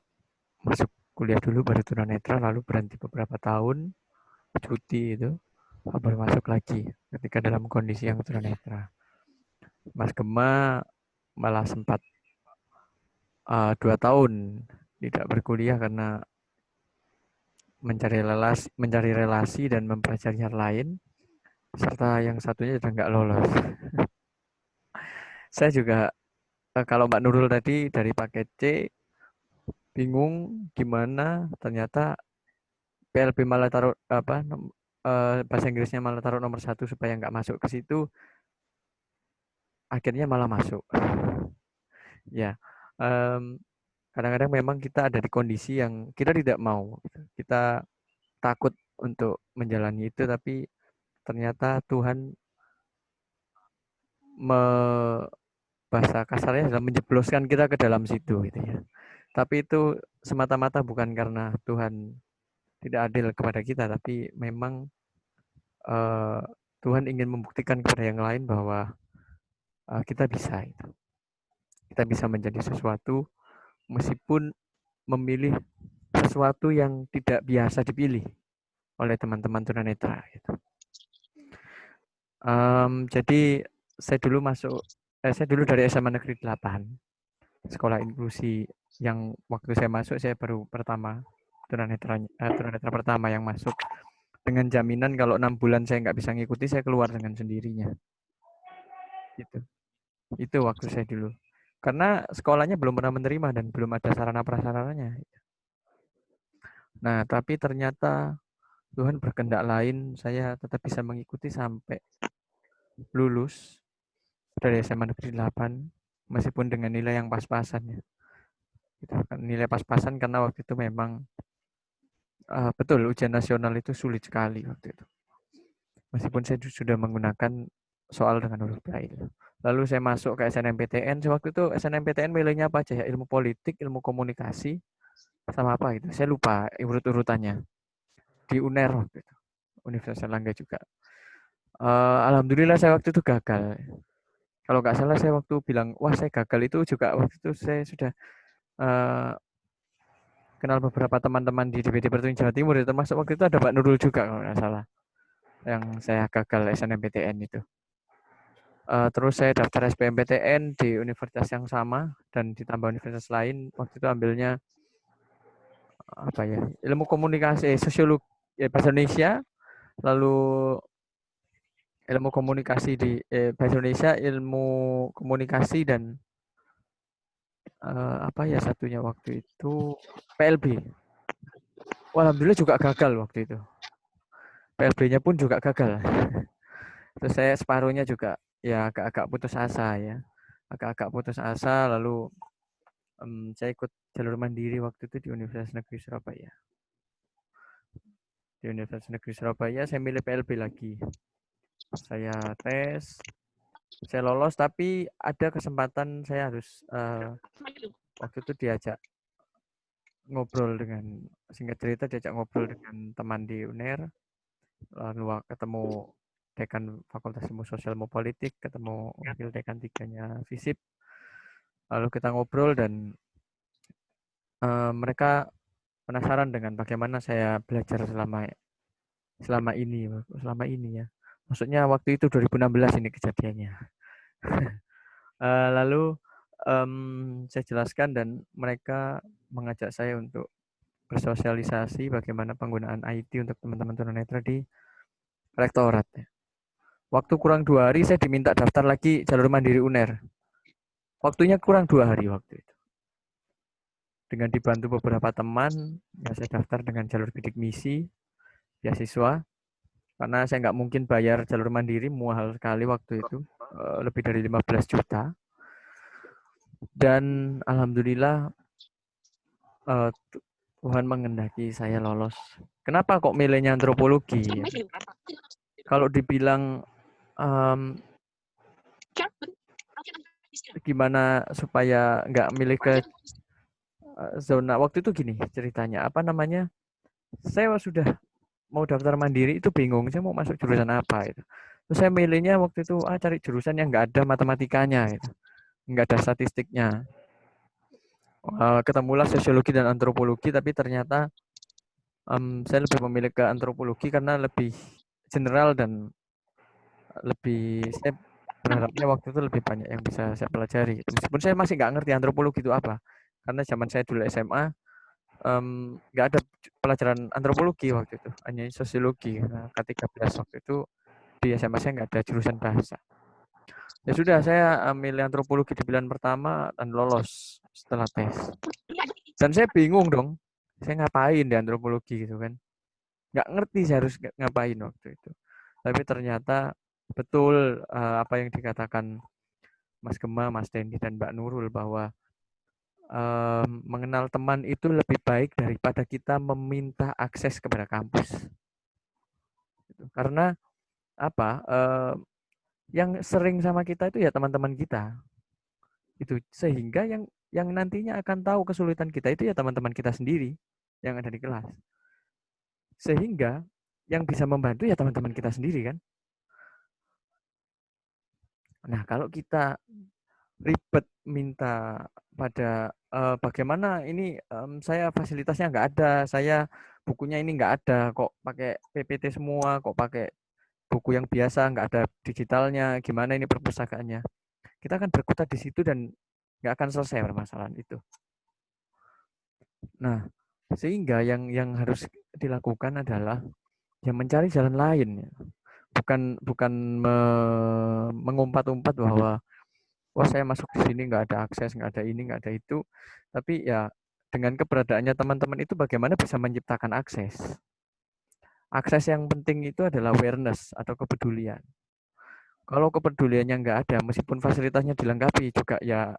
masuk kuliah dulu baru tunanetra, lalu berhenti beberapa tahun, cuti itu, baru masuk lagi ketika dalam kondisi yang tunanetra. Mas Gema malah sempat 2 tahun tidak berkuliah karena mencari relasi dan mempelajari hal lain, serta yang satunya sudah nggak lolos. Saya juga, kalau Mbak Nurul tadi dari paket C, bingung gimana ternyata PLB malah taruh bahasa Inggrisnya malah taruh nomor 1 supaya nggak masuk ke situ, akhirnya malah masuk. Ya, kadang-kadang memang kita ada di kondisi yang kita tidak mau. Kita takut untuk menjalani itu, tapi ternyata Tuhan bahasa kasarnya adalah menjebloskan kita ke dalam situ gitu ya. Tapi itu semata-mata bukan karena Tuhan tidak adil kepada kita, tapi memang Tuhan ingin membuktikan kepada yang lain bahwa kita bisa itu. Kita bisa menjadi sesuatu meskipun memilih sesuatu yang tidak biasa dipilih oleh teman-teman tunanetra gitu. Jadi saya dulu dari SMA Negeri 8, sekolah inklusi yang waktu saya masuk saya baru pertama tunanetra pertama yang masuk, dengan jaminan kalau 6 bulan saya nggak bisa ngikuti, saya keluar dengan sendirinya. Gitu. Itu waktu saya dulu. Karena sekolahnya belum pernah menerima dan belum ada sarana prasarananya. Nah, tapi ternyata Tuhan berkehendak lain, saya tetap bisa mengikuti sampai lulus dari SMA Negeri 8, meskipun dengan nilai yang pas-pasan ya. Nilai pas-pasan karena waktu itu memang betul ujian nasional itu sulit sekali waktu itu. Meskipun saya sudah menggunakan soal dengan huruf Braille. Lalu saya masuk ke SNMPTN. Waktu itu SNMPTN milihnya apa aja ya? Ilmu politik, ilmu komunikasi, sama apa gitu. Saya lupa urut-urutannya. Di UNER waktu itu. Universitas Erlangga juga. Alhamdulillah saya waktu itu gagal. Kalau nggak salah saya waktu bilang, wah saya gagal itu juga waktu itu saya sudah kenal beberapa teman-teman di DPD Pertuning Jawa Timur, termasuk waktu itu ada Pak Nurul juga kalau nggak salah, yang saya gagal SNMPTN itu. Terus saya daftar SBMPTN di universitas yang sama dan ditambah universitas lain. Waktu itu ambilnya apa ya, ilmu komunikasi, sosiologi, bahasa Indonesia, lalu ilmu komunikasi di bahasa Indonesia, ilmu komunikasi dan apa ya satunya waktu itu PLB. Alhamdulillah juga gagal waktu itu. PLB-nya pun juga gagal. Terus saya separuhnya juga ya agak-agak putus asa ya. Agak-agak putus asa, lalu saya ikut jalur mandiri waktu itu di Universitas Negeri Surabaya. Di Universitas Negeri Surabaya saya milih PLB lagi. Saya tes, saya lolos, tapi ada kesempatan saya harus waktu itu diajak ngobrol dengan, singkat cerita diajak ngobrol dengan teman di UNER, lalu ketemu dekan Fakultas Ilmu Sosial Ilmu Politik, ketemu wakil dekan 3-nya FISIP, lalu kita ngobrol dan mereka penasaran dengan bagaimana saya belajar selama ini ya. Maksudnya waktu itu 2016 ini kejadiannya. Lalu saya jelaskan dan mereka mengajak saya untuk bersosialisasi bagaimana penggunaan IT untuk teman-teman tunanetra di rektorat. Waktu kurang 2 hari saya diminta daftar lagi jalur mandiri UNER. Waktunya kurang 2 hari waktu itu. Dengan dibantu beberapa teman, ya saya daftar dengan jalur bidik misi, beasiswa. Karena saya nggak mungkin bayar jalur mandiri, mahal sekali waktu itu, lebih dari 15 juta. Dan alhamdulillah Tuhan menghendaki saya lolos. Kenapa kok milihnya antropologi? Kalau dibilang gimana supaya nggak milih ke zona, waktu itu gini ceritanya, apa namanya, saya sudah mau daftar mandiri itu bingung, saya mau masuk jurusan apa itu. Terus saya milihnya waktu itu cari jurusan yang nggak ada matematikanya, itu nggak ada statistiknya. ketemulah sosiologi dan antropologi, tapi ternyata saya lebih memilih ke antropologi karena lebih general dan lebih, saya berharapnya waktu itu lebih banyak yang bisa saya pelajari. Meskipun saya masih nggak ngerti antropologi itu apa, karena zaman saya dulu SMA nggak ada pelajaran antropologi waktu itu, hanya sosiologi. Nah, K13 waktu itu di SMA saya nggak ada jurusan bahasa. Ya sudah, saya ambil antropologi di pilihan pertama dan lolos setelah tes. Dan saya bingung dong, saya ngapain di antropologi gitu kan. Nggak ngerti saya harus ngapain waktu itu. Tapi ternyata betul apa yang dikatakan Mas Gema, Mas Dendi, dan Mbak Nurul bahwa mengenal teman itu lebih baik daripada kita meminta akses kepada kampus. Karena apa? Yang sering sama kita itu ya teman-teman kita. Itu sehingga yang nantinya akan tahu kesulitan kita itu ya teman-teman kita sendiri yang ada di kelas. Sehingga yang bisa membantu ya teman-teman kita sendiri kan. Nah, kalau kita ribet minta pada bagaimana ini saya fasilitasnya nggak ada, saya bukunya ini nggak ada, kok pakai PPT semua, kok pakai buku yang biasa, nggak ada digitalnya, gimana ini perpustakaannya. Kita akan berkutat di situ dan nggak akan selesai permasalahan itu. Nah, sehingga yang harus dilakukan adalah yang mencari jalan lain, bukan mengumpat-umpat bahwa wah saya masuk di sini nggak ada akses, nggak ada ini, nggak ada itu. Tapi ya dengan keberadaannya teman-teman itu bagaimana bisa menciptakan akses. Akses yang penting itu adalah awareness atau kepedulian. Kalau kepeduliannya nggak ada, meskipun fasilitasnya dilengkapi juga ya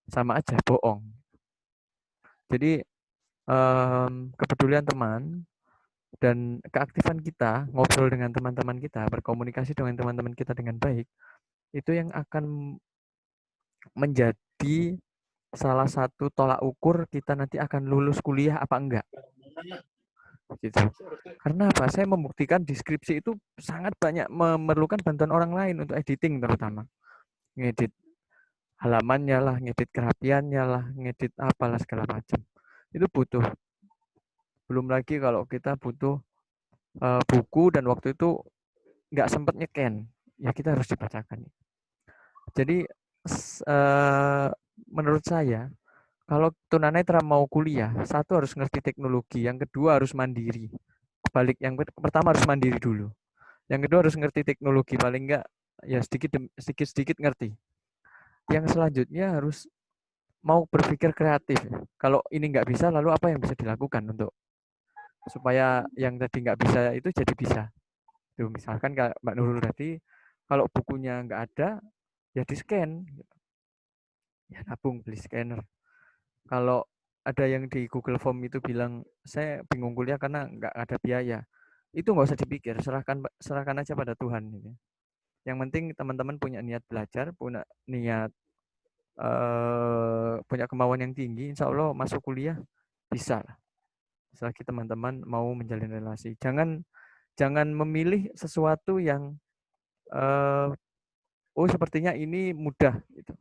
sama aja, bohong. Jadi kepedulian teman dan keaktifan kita, ngobrol dengan teman-teman kita, berkomunikasi dengan teman-teman kita dengan baik, itu yang akan menjadi salah satu tolak ukur kita nanti akan lulus kuliah apa enggak. Gitu. Karena apa? Saya membuktikan deskripsi itu sangat banyak memerlukan bantuan orang lain untuk editing terutama. Ngedit halamannya lah, ngedit kerapiannya lah, ngedit apalah segala macam. Itu butuh. Belum lagi kalau kita butuh buku dan waktu itu nggak sempat nyecan, ya kita harus dibacakan. Jadi menurut saya kalau tunanetra mau kuliah, satu harus ngerti teknologi, yang kedua harus mandiri. Balik yang pertama harus mandiri dulu. Yang kedua harus ngerti teknologi, paling enggak ya sedikit ngerti. Yang selanjutnya harus mau berpikir kreatif. Kalau ini nggak bisa, lalu apa yang bisa dilakukan untuk supaya yang tadi nggak bisa itu jadi bisa. Tuh, misalkan kayak Mbak Nurul tadi, kalau bukunya nggak ada, ya di-scan. Ya nabung, beli scanner. Kalau ada yang di Google Form itu bilang, saya bingung kuliah karena nggak ada biaya. Itu nggak usah dipikir, serahkan aja pada Tuhan. Gitu. Yang penting teman-teman punya niat belajar, punya niat, punya kemauan yang tinggi, insya Allah masuk kuliah bisa lah. Selagi teman-teman mau menjalin relasi. Jangan memilih sesuatu yang, oh sepertinya ini mudah. Gitu.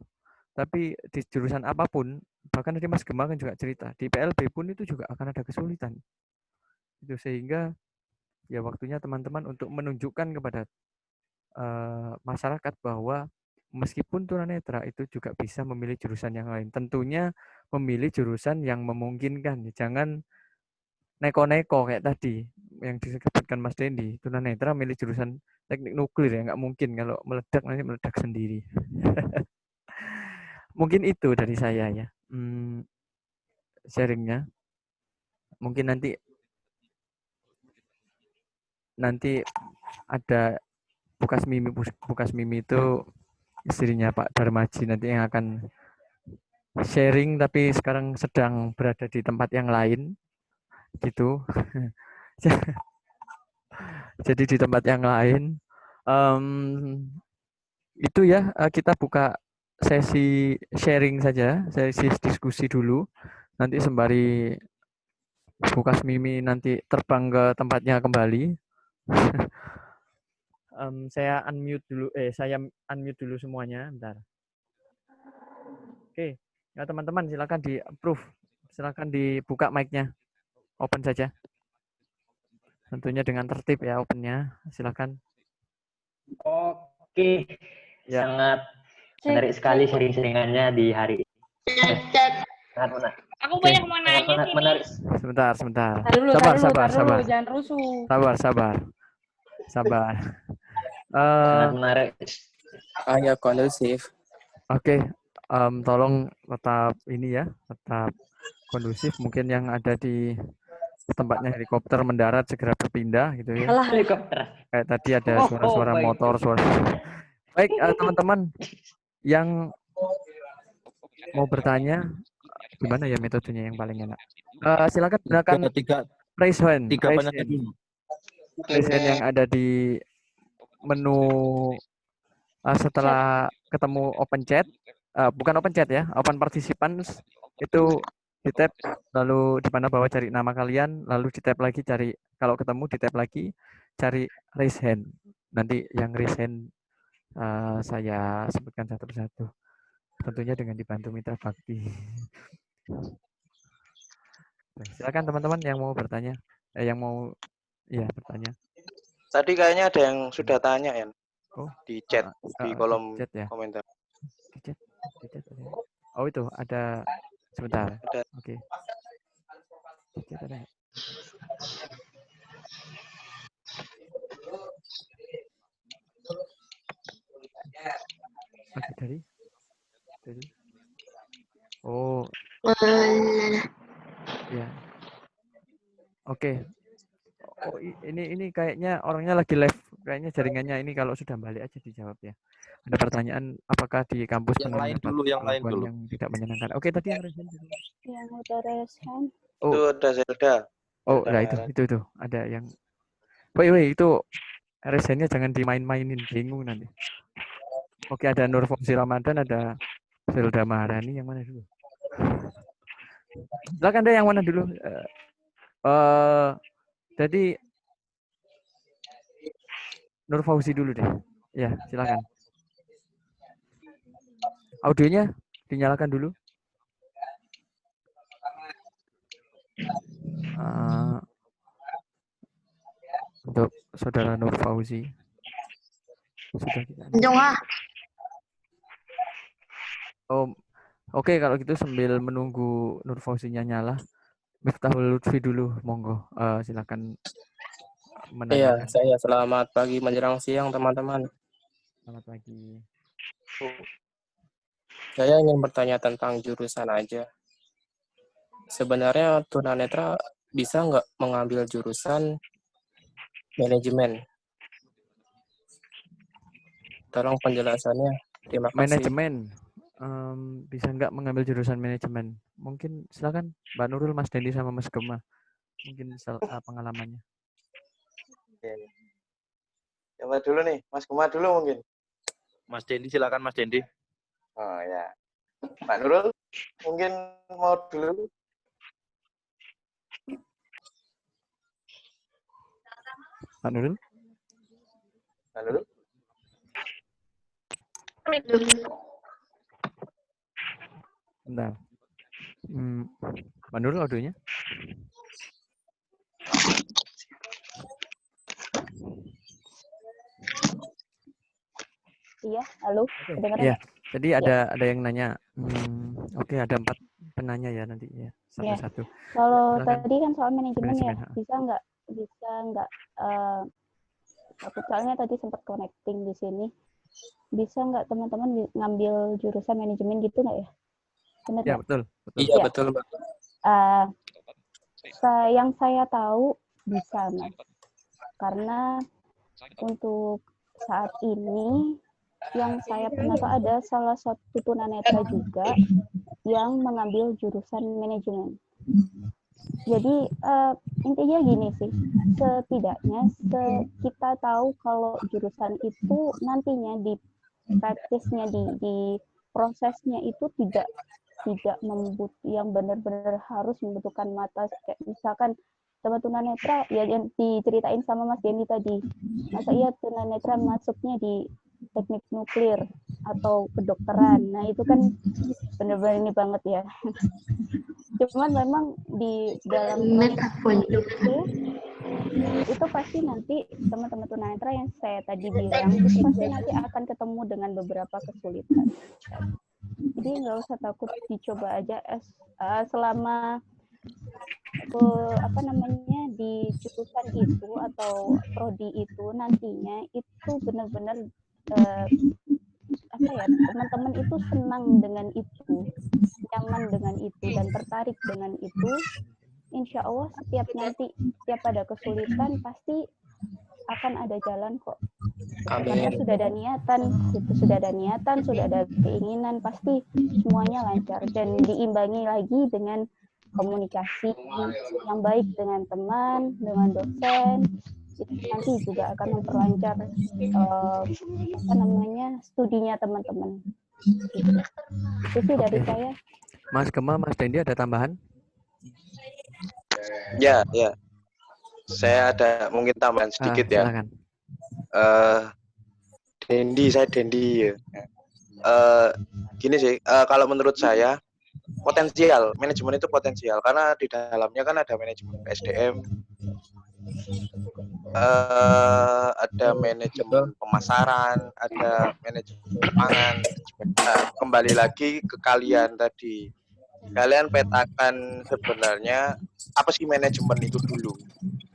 Tapi di jurusan apapun, bahkan tadi Mas Gema kan juga cerita, di PLB pun itu juga akan ada kesulitan. Itu sehingga ya waktunya teman-teman untuk menunjukkan kepada masyarakat bahwa meskipun tunanetra itu juga bisa memilih jurusan yang lain. Tentunya memilih jurusan yang memungkinkan. Jangan neko-neko kayak tadi yang disebutkan Mas Dendi. Tunanetra milih jurusan teknik nuklir ya nggak mungkin, kalau meledak nanti meledak sendiri. Mungkin itu dari saya ya. Sharingnya. Mungkin nanti ada Bukas Mimi itu istrinya Pak Darmaji nanti yang akan sharing, tapi sekarang sedang berada di tempat yang lain gitu. Jadi di tempat yang lain itu ya, kita buka sesi sharing saja, sesi diskusi dulu. Nanti sembari Bukas Mimi nanti terbang ke tempatnya kembali. Saya unmute dulu semuanya, bentar. Oke. Ya teman-teman silakan di approve, silakan dibuka mic-nya, open saja. Tentunya dengan tertib ya opennya, silakan. Oke, Ya. sangat menarik sekali sharing-sharingannya di hari ini. Sangat menarik. Aku Oke. banyak mau nanya sih. Menarik. Sebentar. Tar dulu, jangan rusuh. Sabar. Sangat menarik. Hanya kondusif. Oke, tolong tetap ini ya, tetap kondusif. Mungkin yang ada di tempatnya helikopter mendarat segera berpindah gitu ya. Alah, Helikopter. Kayak tadi ada suara-suara baik. motor, suara. Baik, teman-teman yang mau bertanya, gimana ya metodenya yang paling enak? Silakan gunakan raise hand. Raise hand yang ada di menu setelah ketemu open chat, bukan open chat ya, open participants itu di tab, lalu di mana bawah cari nama kalian, lalu di tab lagi cari, kalau ketemu di tab lagi cari raise hand. Nanti yang raise hand saya sebutkan satu persatu. Tentunya dengan dibantu mitra bakti. Silakan teman-teman yang mau bertanya, bertanya. Tadi kayaknya ada yang sudah tanya ya. Oh, di chat, di kolom chat ya? komentar. Di chat ada. Oh itu ada, sebentar. Ada. Oke. Di chat ada. Oke, dari. Oh. Ya. Oke. Oh, ini kayaknya orangnya lagi live, kayaknya jaringannya ini, kalau sudah balik aja dijawab ya. Ada pertanyaan, apakah di kampus yang lain dulu yang tidak menyenangkan? Oke, tadi yang raise hand. Yang udah raise hand. Oh. Itu ada Zelda. Oh, nah itu ada yang. Woi, itu raise hand-nya jangan dimain-mainin, bingung nanti. Oke, ada Nur Fauzi Ramadan, ada Zelda Maharani, yang mana dulu? Silakan deh, yang mana dulu? Jadi Nur Fauzi dulu deh. Ya, silakan. Audionya dinyalakan dulu. Untuk saudara Nur Fauzi. Sudah tidak. Oh, oke, kalau gitu sambil menunggu Nur Fauzinya nyala, Miftahul Lutfi dulu, monggo. Silakan menanyakan. Iya, saya selamat pagi menjelang siang teman-teman. Selamat pagi. Saya ingin bertanya tentang jurusan aja. Sebenarnya tunanetra bisa nggak mengambil jurusan manajemen? Tolong penjelasannya. Terima kasih. Manajemen. Bisa nggak mengambil jurusan manajemen? Mungkin silakan Mbak Nurul, Mas Dendi sama Mas Gema. Mungkin pengalamannya. Coba dulu nih, Mas Gema dulu mungkin. Mas Dendi, silakan Mas Dendi. Oh ya. Mbak Nurul mungkin mau dulu. Mbak Nurul? Bentar. Mbak Nurul audionya? Iya, halo. Iya. Jadi ada yang nanya. Oke, ada 4 penanya ya nanti ya, satu-satu. Kalau Silakan. tadi kan soal manajemen ya, bisa nggak aku soalnya tadi sempat connecting di sini. Bisa nggak teman-teman ngambil jurusan manajemen gitu nggak ya? Benar ya, nggak? betul. Iya, betul, Mbak. Yang saya tahu bisa, Mas. Karena untuk saat ini yang saya pernah tahu ada salah satu tunanetra juga yang mengambil jurusan manajemen. Jadi intinya gini sih, setidaknya kita tahu kalau jurusan itu nantinya di praktisnya, di prosesnya itu tidak yang benar-benar harus membutuhkan mata, kayak misalkan teman tunanetra ya yang diceritain sama Mas Dendi tadi, masa iya tunanetra masuknya di teknik nuklir, atau kedokteran. Nah itu kan benar-benar ini banget ya. Cuman memang di dalam itu pasti nanti teman-teman tunanetra yang saya tadi bilang itu pasti nanti akan ketemu dengan beberapa kesulitan. Jadi nggak usah takut, dicoba aja selama di jurusan itu atau prodi itu nantinya itu benar-benar teman-teman itu senang dengan itu, nyaman dengan itu dan tertarik dengan itu. Insya Allah setiap ada kesulitan pasti akan ada jalan kok. Karena sudah ada niatan, sudah ada keinginan, pasti semuanya lancar dan diimbangi lagi dengan komunikasi yang baik dengan teman, dengan dosen. Itu nanti juga akan memperlancar studinya teman-teman. Itu sih dari saya. Mas Gema, Mas Dendi ada tambahan? Ya. Saya ada mungkin tambahan sedikit ya. Silakan. Saya Dendi ya. Gini sih, kalau menurut saya potensial, manajemen itu potensial karena di dalamnya kan ada manajemen SDM, ada manajemen pemasaran, ada manajemen pangan. Kembali lagi ke kalian tadi. Kalian petakan sebenarnya apa sih manajemen itu dulu,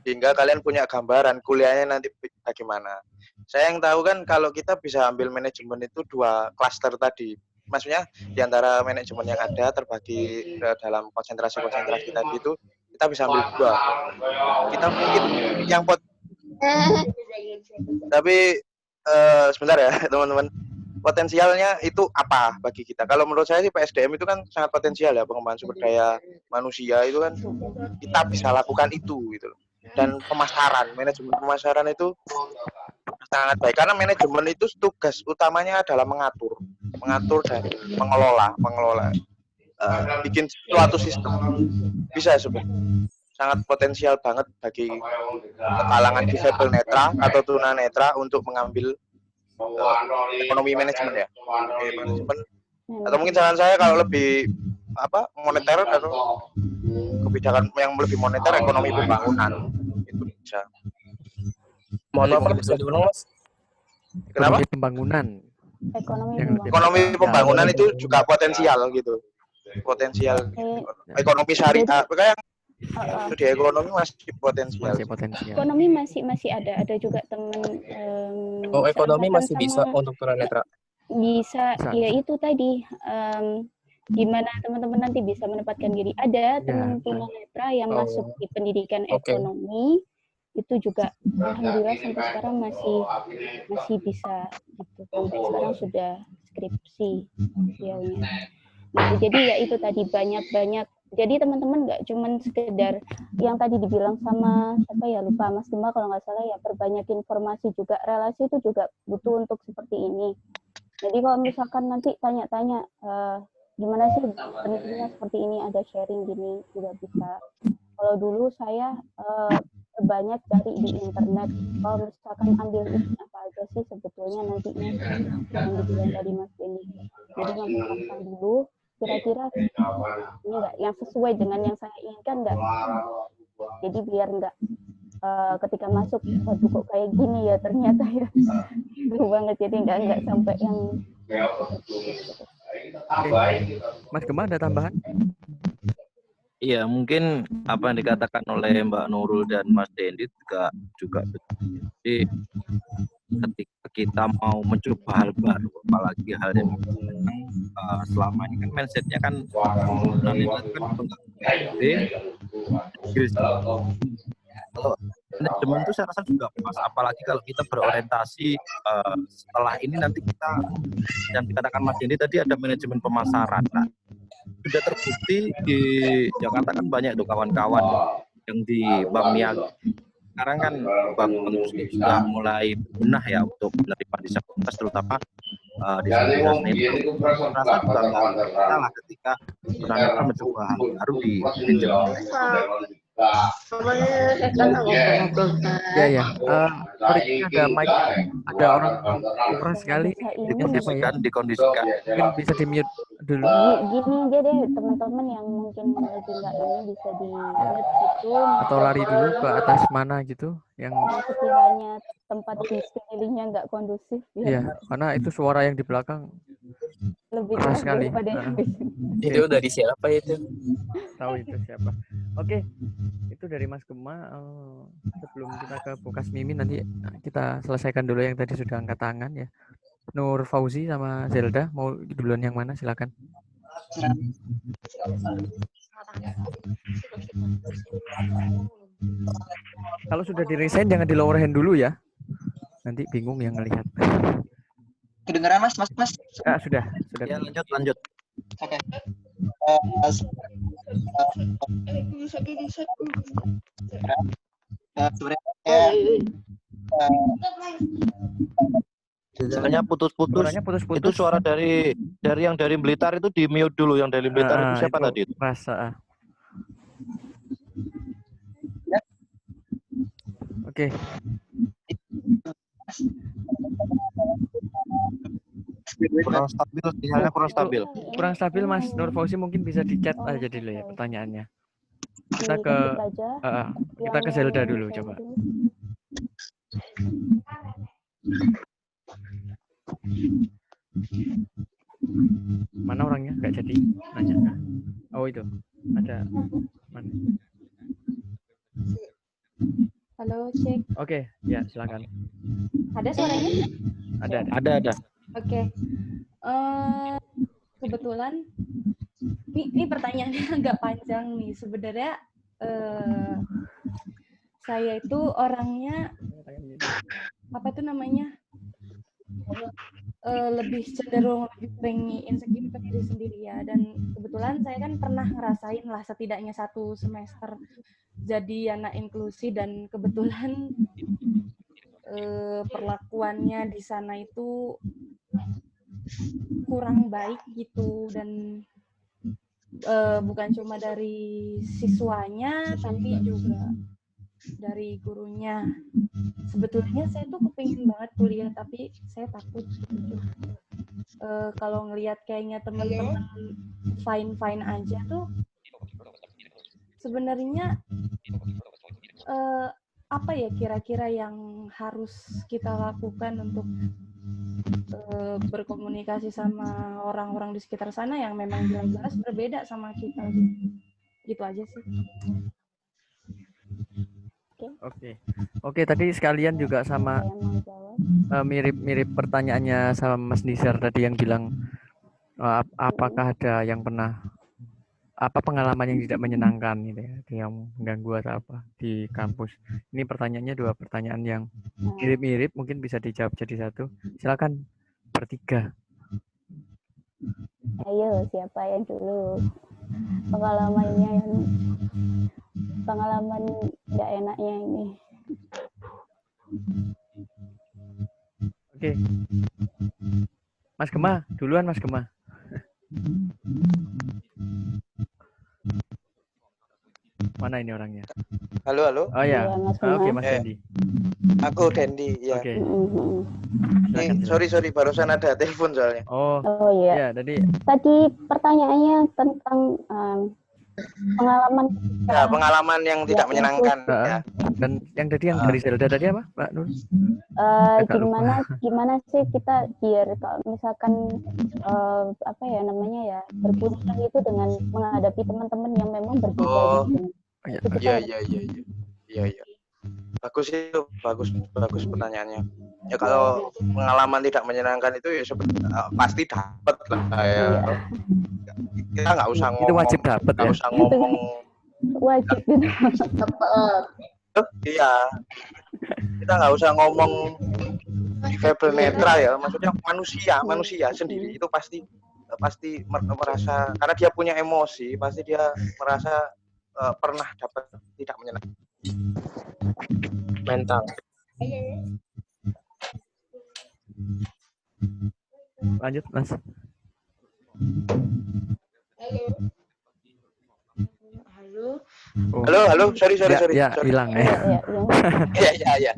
sehingga kalian punya gambaran kuliahnya nanti bagaimana. Saya yang tahu kan kalau kita bisa ambil manajemen itu 2 klaster tadi, maksudnya di antara manajemen yang ada terbagi dalam konsentrasi tadi itu kita bisa ambil 2. Kita mungkin yang tapi sebentar ya teman-teman. Potensialnya itu apa bagi kita? Kalau menurut saya sih PSDM itu kan sangat potensial ya, pengembangan sumber daya manusia itu kan kita bisa lakukan itu gitu loh. Dan manajemen pemasaran itu sangat baik karena manajemen itu tugas utamanya adalah mengatur dan mengelola bikin suatu sistem. Bisa sebenarnya sangat potensial banget bagi kalangan disabel netra atau tunanetra untuk mengambil ekonomi manajemen ya, manajemen atau mungkin saran saya kalau lebih moneter atau kebijakan yang lebih moneter, ekonomi pembangunan itu bisa. Mohon maaf, bisa diulang Mas? Kenapa? Ekonomi pembangunan itu juga potensial gitu, potensial ekonomi syariah kayak di ekonomi masih potensial. Ekonomi masih ada juga teman. Ekonomi masih bisa untuk tunanetra. Bisa, ya itu tadi. Gimana teman-teman nanti bisa menempatkan diri. Ada teman tunanetra yang masuk di pendidikan ekonomi itu juga alhamdulillah sampai sekarang masih bisa gitu. Sampai sekarang sudah skripsi beliaunya. Gitu. Jadi ya itu tadi banyak. Jadi teman-teman nggak cuma sekedar yang tadi dibilang sama lupa Mas Gema kalau nggak salah ya, perbanyak informasi juga, relasi itu juga butuh untuk seperti ini. Jadi kalau misalkan nanti tanya-tanya gimana sih pendidikannya seperti ini, ada sharing gini juga bisa. Kalau dulu saya banyak cari di internet, kalau misalkan ambil apa aja sih sebetulnya nantinya yang dibilang tadi Mas Dendi. Jadi memperhatikan dulu kira-kira ini enggak yang sesuai dengan yang saya inginkan enggak. Jadi biar enggak ketika masuk waduh kok kayak gini ya ternyata ya. Dulu banget, jadi enggak sampai yang Mas Gema ada tambahan? Iya, mungkin apa yang dikatakan oleh Mbak Nurul dan Mas Dendi juga betul. Jadi ketika kita mau mencoba hal baru, apalagi hal yang selama ini kan mindsetnya kan kalau manajemen itu saya rasa juga pas, apalagi kalau kita berorientasi setelah ini nanti kita yang dikatakan Mas Dendi tadi ada manajemen pemasaran. Nah, sudah terbukti di Jakarta kan banyak tuh kawan-kawan yang di Bank Niaga. Sekarang kan Bank sudah mulai benah ya untuk menerima disabilitas, terutama disabilitas itu. Rasa juga nggak salah ketika tunanetra mencoba hal baru di manajemen. Ya ya. Sorry, ini ada mic, ada orang kurang sekali. Bisa Ini ini siapa ya? Dikondisikan. Mungkin bisa di mute dulu. gini aja deh teman-teman yang mungkin lagi nggak ini bisa di mute gitu. Atau lari dulu ke atas mana gitu yang Sekiranya tempat di sekelilingnya nggak kondusif iya, biar karena itu suara yang di belakang lebih keras sekali. daripada yang di sini. Itu dari siapa itu? Tahu itu siapa. Oke, itu dari Mas Gema. Sebelum kita ke Bukas Mimin, nanti kita selesaikan dulu yang tadi sudah angkat tangan ya. Nur Fauzi sama Zelda, mau duluan yang mana? Silakan. Kalau sudah di resign jangan di lower hand dulu ya. Nanti bingung yang ngelihat. Kedengeran Mas? Sudah. Ya, lanjut. Oke. Sebenarnya putus-putus. Suaranya putus-putus. Itu suara dari yang dari Blitar itu di mute dulu. Yang dari Blitar itu siapa itu tadi? Rasa. Oke. Kurang stabil, sinyalnya kurang stabil. Kurang stabil Mas Nur Fauzi, mungkin bisa di chat aja dulu ya pertanyaannya. Kita ke Zelda dulu coba. Mana orangnya? Nggak jadi nanya. Oh itu ada. Mana? Halo, cek. Oke, ya silakan. Ada suaranya? Ada. Oke. Kebetulan ini pertanyaannya agak panjang nih. Sebenarnya saya itu orangnya apa itu namanya? Lebih cenderung lebih sering insecure ke diri sendiri ya, dan kebetulan saya kan pernah ngerasain lah setidaknya 1 semester jadi anak inklusi, dan kebetulan perlakuannya di sana itu kurang baik gitu, dan bukan cuma dari siswanya tapi juga dari gurunya. Sebetulnya saya tuh kepingin banget kuliah tapi saya takut gitu. Kalau ngelihat kayaknya teman-teman fine aja tuh sebenarnya apa ya kira-kira yang harus kita lakukan untuk berkomunikasi sama orang-orang di sekitar sana yang memang jelas-jelas berbeda sama kita gitu aja sih. Oke, tadi sekalian juga sama mirip pertanyaannya sama Mas Nizar tadi yang bilang apakah ada yang pernah pengalaman yang tidak menyenangkan gitu ya, yang mengganggu atau apa di kampus. Ini pertanyaannya 2 pertanyaan yang mirip-mirip, mungkin bisa dijawab jadi satu. Silakan bertiga. Ayo, siapa yang dulu? Pengalaman nggak enaknya ini. Oke. Mas Gema, duluan Mas Gema. Mana ini orangnya? Halo. Oh ya. Oke, Mas Dendi. Aku Dendi, ya. Oke. Sorry, barusan ada telepon soalnya. Oh iya. Ya, tadi pertanyaannya tentang pengalaman. Ya, pengalaman yang tidak menyenangkan. Ya. Dan yang tadi yang dari Zelda tadi apa, Mbak Nur? Gimana sih kita biar kalau misalkan berkuliah itu dengan menghadapi teman-teman yang memang berbeda gitu. Iya. Bagus itu, bagus pertanyaannya. Ya kalau pengalaman tidak menyenangkan itu ya pasti dapat lah ya. Kita nggak usah ngomong. Itu wajib dapat ya. Nggak usah ngomong. Wajib dapat. Iya. Kita nggak usah ngomong difabel netral ya. Maksudnya manusia sendiri itu pasti merasa, karena dia punya emosi, pasti dia merasa pernah dapat tidak menyenangkan. Mental. Lanjut, Mas. Halo, Oh. Halo, sorry. Ya, hilang ya. Iya.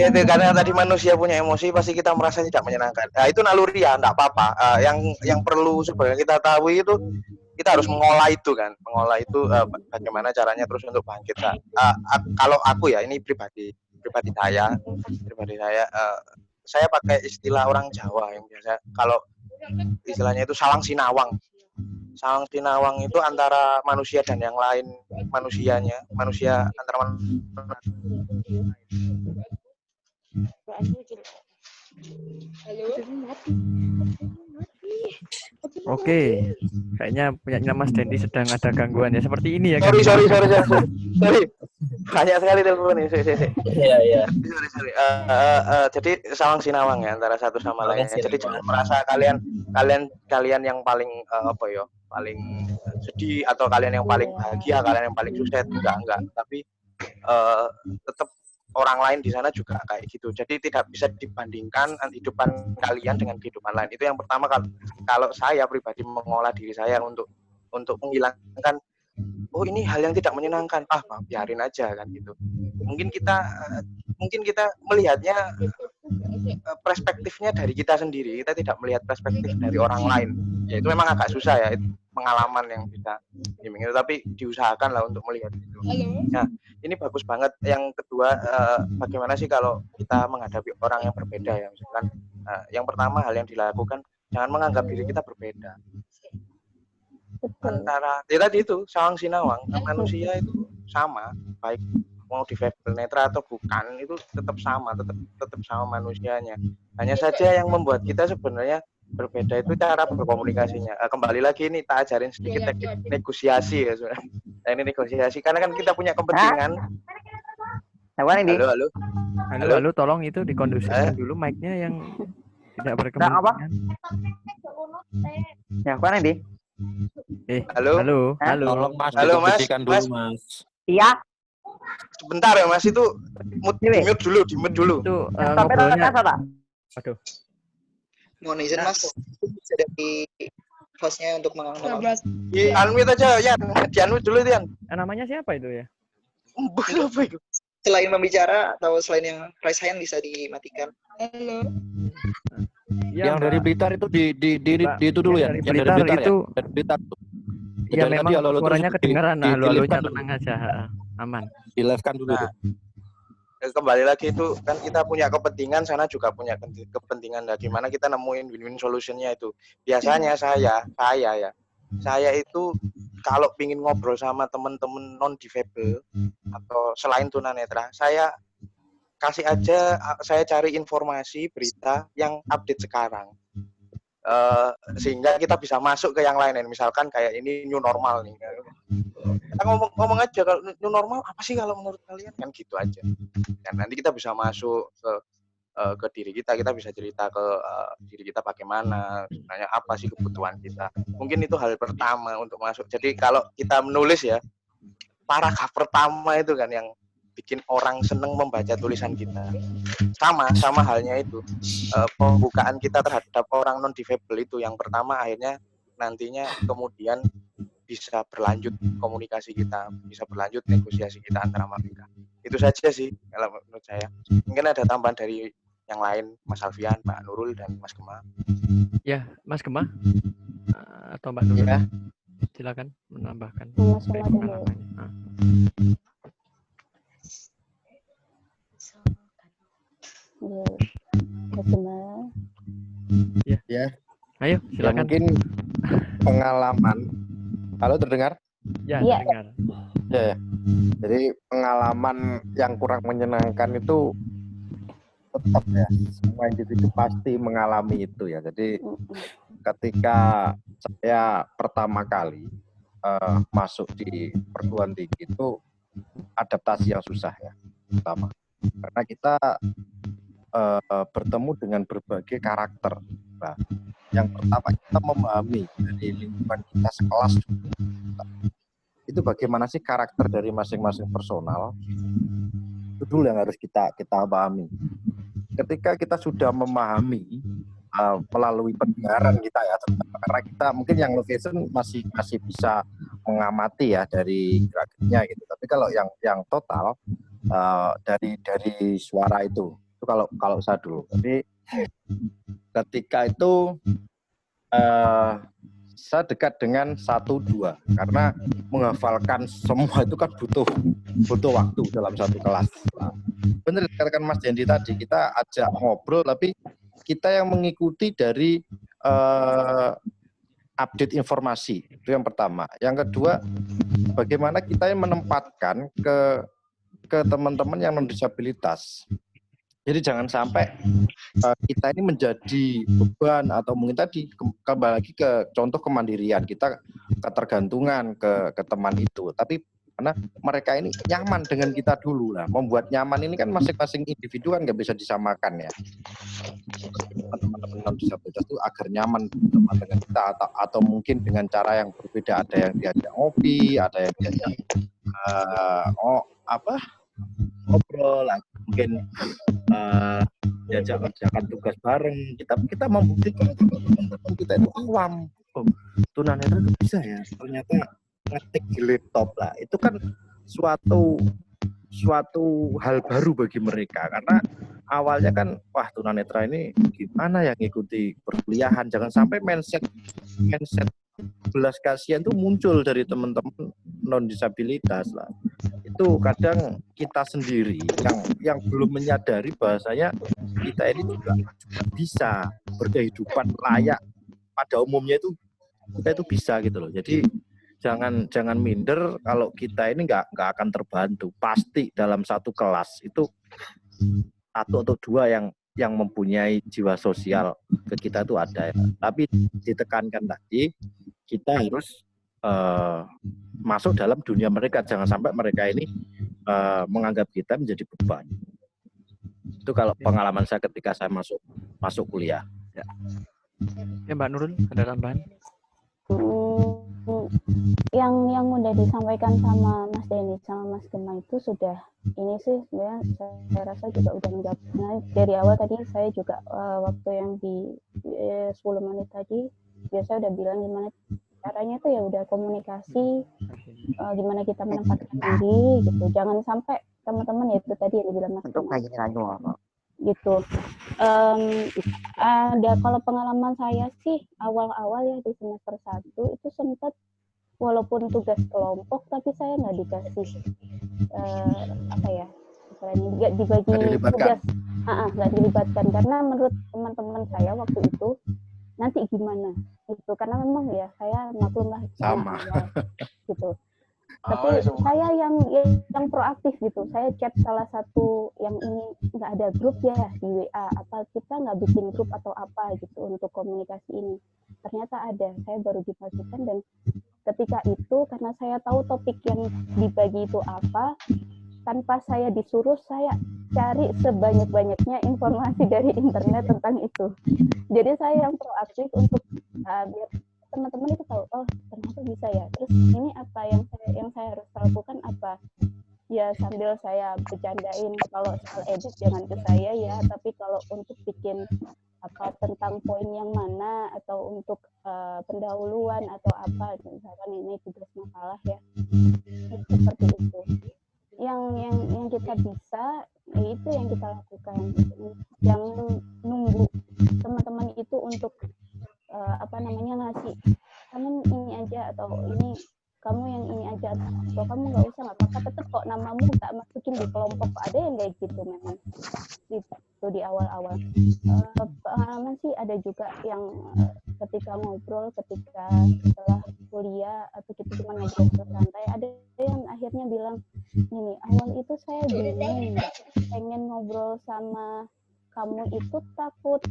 Itu karena tadi manusia punya emosi, pasti kita merasa tidak menyenangkan. Nah, itu naluri ya, enggak apa-apa. Yang perlu sebenarnya kita tahu itu kita harus mengolah itu kan, bagaimana caranya terus untuk bangkit. Kalau aku ya, ini pribadi saya pakai istilah orang Jawa yang biasa, kalau istilahnya itu salang sinawang. Salang sinawang itu antara manusia dan yang lain manusia antara Oke, kayaknya punyanya Mas Dendi sedang ada gangguan ya, seperti ini ya. Sorry. Banyak sekali telepon ini. Iya. Sorry. Jadi salang sinawang ya antara satu sama lain. Jadi jangan merasa kalian yang paling paling sedih atau kalian yang paling bahagia, kalian yang paling sukses, enggak. Tapi tetap orang lain di sana juga kayak gitu. Jadi tidak bisa dibandingkan kehidupan kalian dengan kehidupan lain. Itu yang pertama, kalau saya pribadi mengolah diri saya untuk menghilangkan ini hal yang tidak menyenangkan. Biarin aja kan gitu. Mungkin kita melihatnya perspektifnya dari kita sendiri. Kita tidak melihat perspektif dari orang lain. Ya itu memang agak susah ya, itu pengalaman yang bisa dimiliki, tapi diusahakan lah untuk melihat itu. Nah, ini bagus banget. Yang kedua, bagaimana sih kalau kita menghadapi orang yang berbeda ya, misalkan yang pertama hal yang dilakukan, jangan menganggap diri kita berbeda. Antara tadi itu salang sinawang, manusia itu sama, baik mau difabel netra atau bukan, itu tetap sama manusianya. Hanya saja yang membuat kita sebenarnya berbeda itu cara berkomunikasinya. Kembali lagi ini tak ajarin sedikit teknik negosiasi ya sebenarnya. Nah, ini negosiasi karena kan kita punya kepentingan. Halo, tolong itu dikondusifkan dulu mic-nya yang tidak berkepentingan. Ya, apa nih? Halo. Tolong Mas, Halo Mas. dulu Mas. Iya. Sebentar ya Mas, itu di mute dulu. Itu ngobrolnya. Aduh. Mohon izin Mas, bisa dari hostnya untuk mengambil. Di unmute aja ya, di unmute dulu Tian. Namanya siapa itu ya? Apa itu? Selain membicara atau selain yang raise hand bisa dimatikan. Halo. Yang dari Blitar itu di itu dulu ya. Yang dari Blitar itu dari Blitar tuh. Ya memang suaranya kedengaran. Halo-halonya tenang aja, aman. Di live-kan dulu tuh. Kembali lagi itu kan kita punya kepentingan, sana juga punya kepentingan. Nah, gimana kita nemuin win-win solutionnya itu? Biasanya saya itu kalau pingin ngobrol sama teman-teman non difabel atau selain tunanetra, saya cari informasi berita yang update sekarang. Sehingga kita bisa masuk ke yang lain. Misalkan kayak ini new normal nih. Kita ngomong aja, kalau new normal apa sih kalau menurut kalian, kan gitu aja. Dan nanti kita bisa masuk ke diri kita bisa cerita ke diri kita bagaimana, sebenarnya apa sih kebutuhan kita. Mungkin itu hal pertama untuk masuk. Jadi kalau kita menulis ya, paragraf pertama itu kan yang bikin orang seneng membaca tulisan kita. Sama halnya itu pembukaan kita terhadap orang non difabel itu yang pertama, akhirnya nantinya kemudian bisa berlanjut komunikasi kita, bisa berlanjut negosiasi kita antara mereka. Itu saja sih kalau menurut saya. Mungkin ada tambahan dari yang lain, Mas Alfian, Pak Nurul, dan Mas Gema. Ya, Mas Gema atau Mbak Nurul, ya. Silakan menambahkan pengalamannya. Ya. Ayo, silakan. Mungkin pengalaman. Halo, terdengar? Ya, terdengar. Ya. Jadi pengalaman yang kurang menyenangkan itu tetap ya, semua individu pasti mengalami itu ya. Jadi ketika saya pertama kali masuk di perguruan tinggi itu adaptasi yang susah ya, pertama. Karena kita bertemu dengan berbagai karakter. Nah, yang pertama kita memahami dari lingkungan kita sekelas itu bagaimana sih karakter dari masing-masing personal. Itu dulu yang harus kita pahami. Ketika kita sudah memahami melalui pendengaran kita ya, karena kita mungkin yang location masih bisa mengamati ya dari gerak-geriknya gitu. Tapi kalau yang total dari suara itu kalau saya dulu. Jadi ketika itu saya dekat dengan 1-2 karena menghafalkan semua itu kan butuh waktu dalam satu kelas. Nah, benar dikatakan Mas Dendi tadi, kita ajak ngobrol tapi kita yang mengikuti dari update informasi, itu yang pertama. Yang kedua, bagaimana kita yang menempatkan ke teman-teman yang non-disabilitas. Jadi jangan sampai kita ini menjadi beban atau mungkin tadi kembali lagi ke contoh kemandirian, kita ketergantungan ke teman itu. Tapi karena mereka ini nyaman dengan kita dulu lah. Membuat nyaman ini kan masing-masing individu kan nggak bisa disamakan ya. Teman-teman non disabilitas itu agar nyaman teman dengan kita atau mungkin dengan cara yang berbeda. Ada yang diajak ngopi, ada yang diajak ngobrol, mungkin diajak kerjakan tugas bareng. Kita membuktikan teman-teman kita itu awam. Tunanetra itu bisa ya. Ternyata ngetik di laptop lah. Itu kan suatu hal baru bagi mereka karena awalnya kan wah tunanetra ini gimana ya ngikuti perkuliahan. Jangan sampai mindset belas kasihan itu muncul dari teman-teman non disabilitas lah. Itu kadang kita sendiri yang belum menyadari bahasanya kita ini juga bisa berkehidupan layak pada umumnya, itu kita itu bisa gitu loh. Jadi jangan minder kalau kita ini nggak akan terbantu. Pasti dalam satu kelas itu 1 atau 2 yang mempunyai jiwa sosial ke kita itu ada ya. Tapi ditekankan tadi kita harus masuk dalam dunia mereka, jangan sampai mereka ini menganggap kita menjadi beban. Itu kalau pengalaman saya ketika saya masuk kuliah. Ya Mbak Nurul, ada tambahan? Yang udah disampaikan sama Mas Denny sama Mas Gema itu sudah ini sih sebenarnya saya rasa juga udah menjawab. Nah, dari awal tadi saya juga waktu yang di 10 menit tadi biasa udah bilang gimana caranya tuh ya udah komunikasi, gimana kita menempatkan diri gitu. Jangan sampai teman-teman ya itu tadi yang dibilang Mas Gema gitu. Ada kalau pengalaman saya sih awal-awal ya di semester 1 itu sempat walaupun tugas kelompok tapi saya nggak dikasih nggak dibagi tugas, nggak dilibatkan karena menurut teman-teman saya waktu itu nanti gimana itu karena memang ya saya maklum lah sama gitu. Tapi saya yang proaktif gitu. Saya chat salah satu yang ini nggak ada grup ya di WA. Apa kita nggak bikin grup atau apa gitu untuk komunikasi ini. Ternyata ada. Saya baru dimasukkan dan ketika itu karena saya tahu topik yang dibagi itu apa, tanpa saya disuruh saya cari sebanyak-banyaknya informasi dari internet tentang itu. Jadi saya yang proaktif untuk biar teman-teman itu tahu, oh ternyata bisa ya. Terus ini apa yang saya harus lakukan apa? Ya sambil saya bercandain kalau soal edit jangan ke saya ya, tapi kalau untuk bikin apa tentang poin yang mana atau untuk pendahuluan atau apa, misalkan ini tugas makalah ya, seperti itu. Yang kita bisa itu yang kita lakukan. Yang nunggu teman-teman itu untuk ngasih kamu ini aja atau ini kamu yang ini aja atau kamu nggak usah nggak apa-apa, tetap kok namamu tak masukin di kelompok. Ada yang kayak gitu memang itu di awal-awal. Pengalaman sih ada juga yang ketika ngobrol ketika setelah kuliah atau kita cuma ngobrol santai, ada yang akhirnya bilang gini, awal itu saya bingung pengen ngobrol sama kamu itu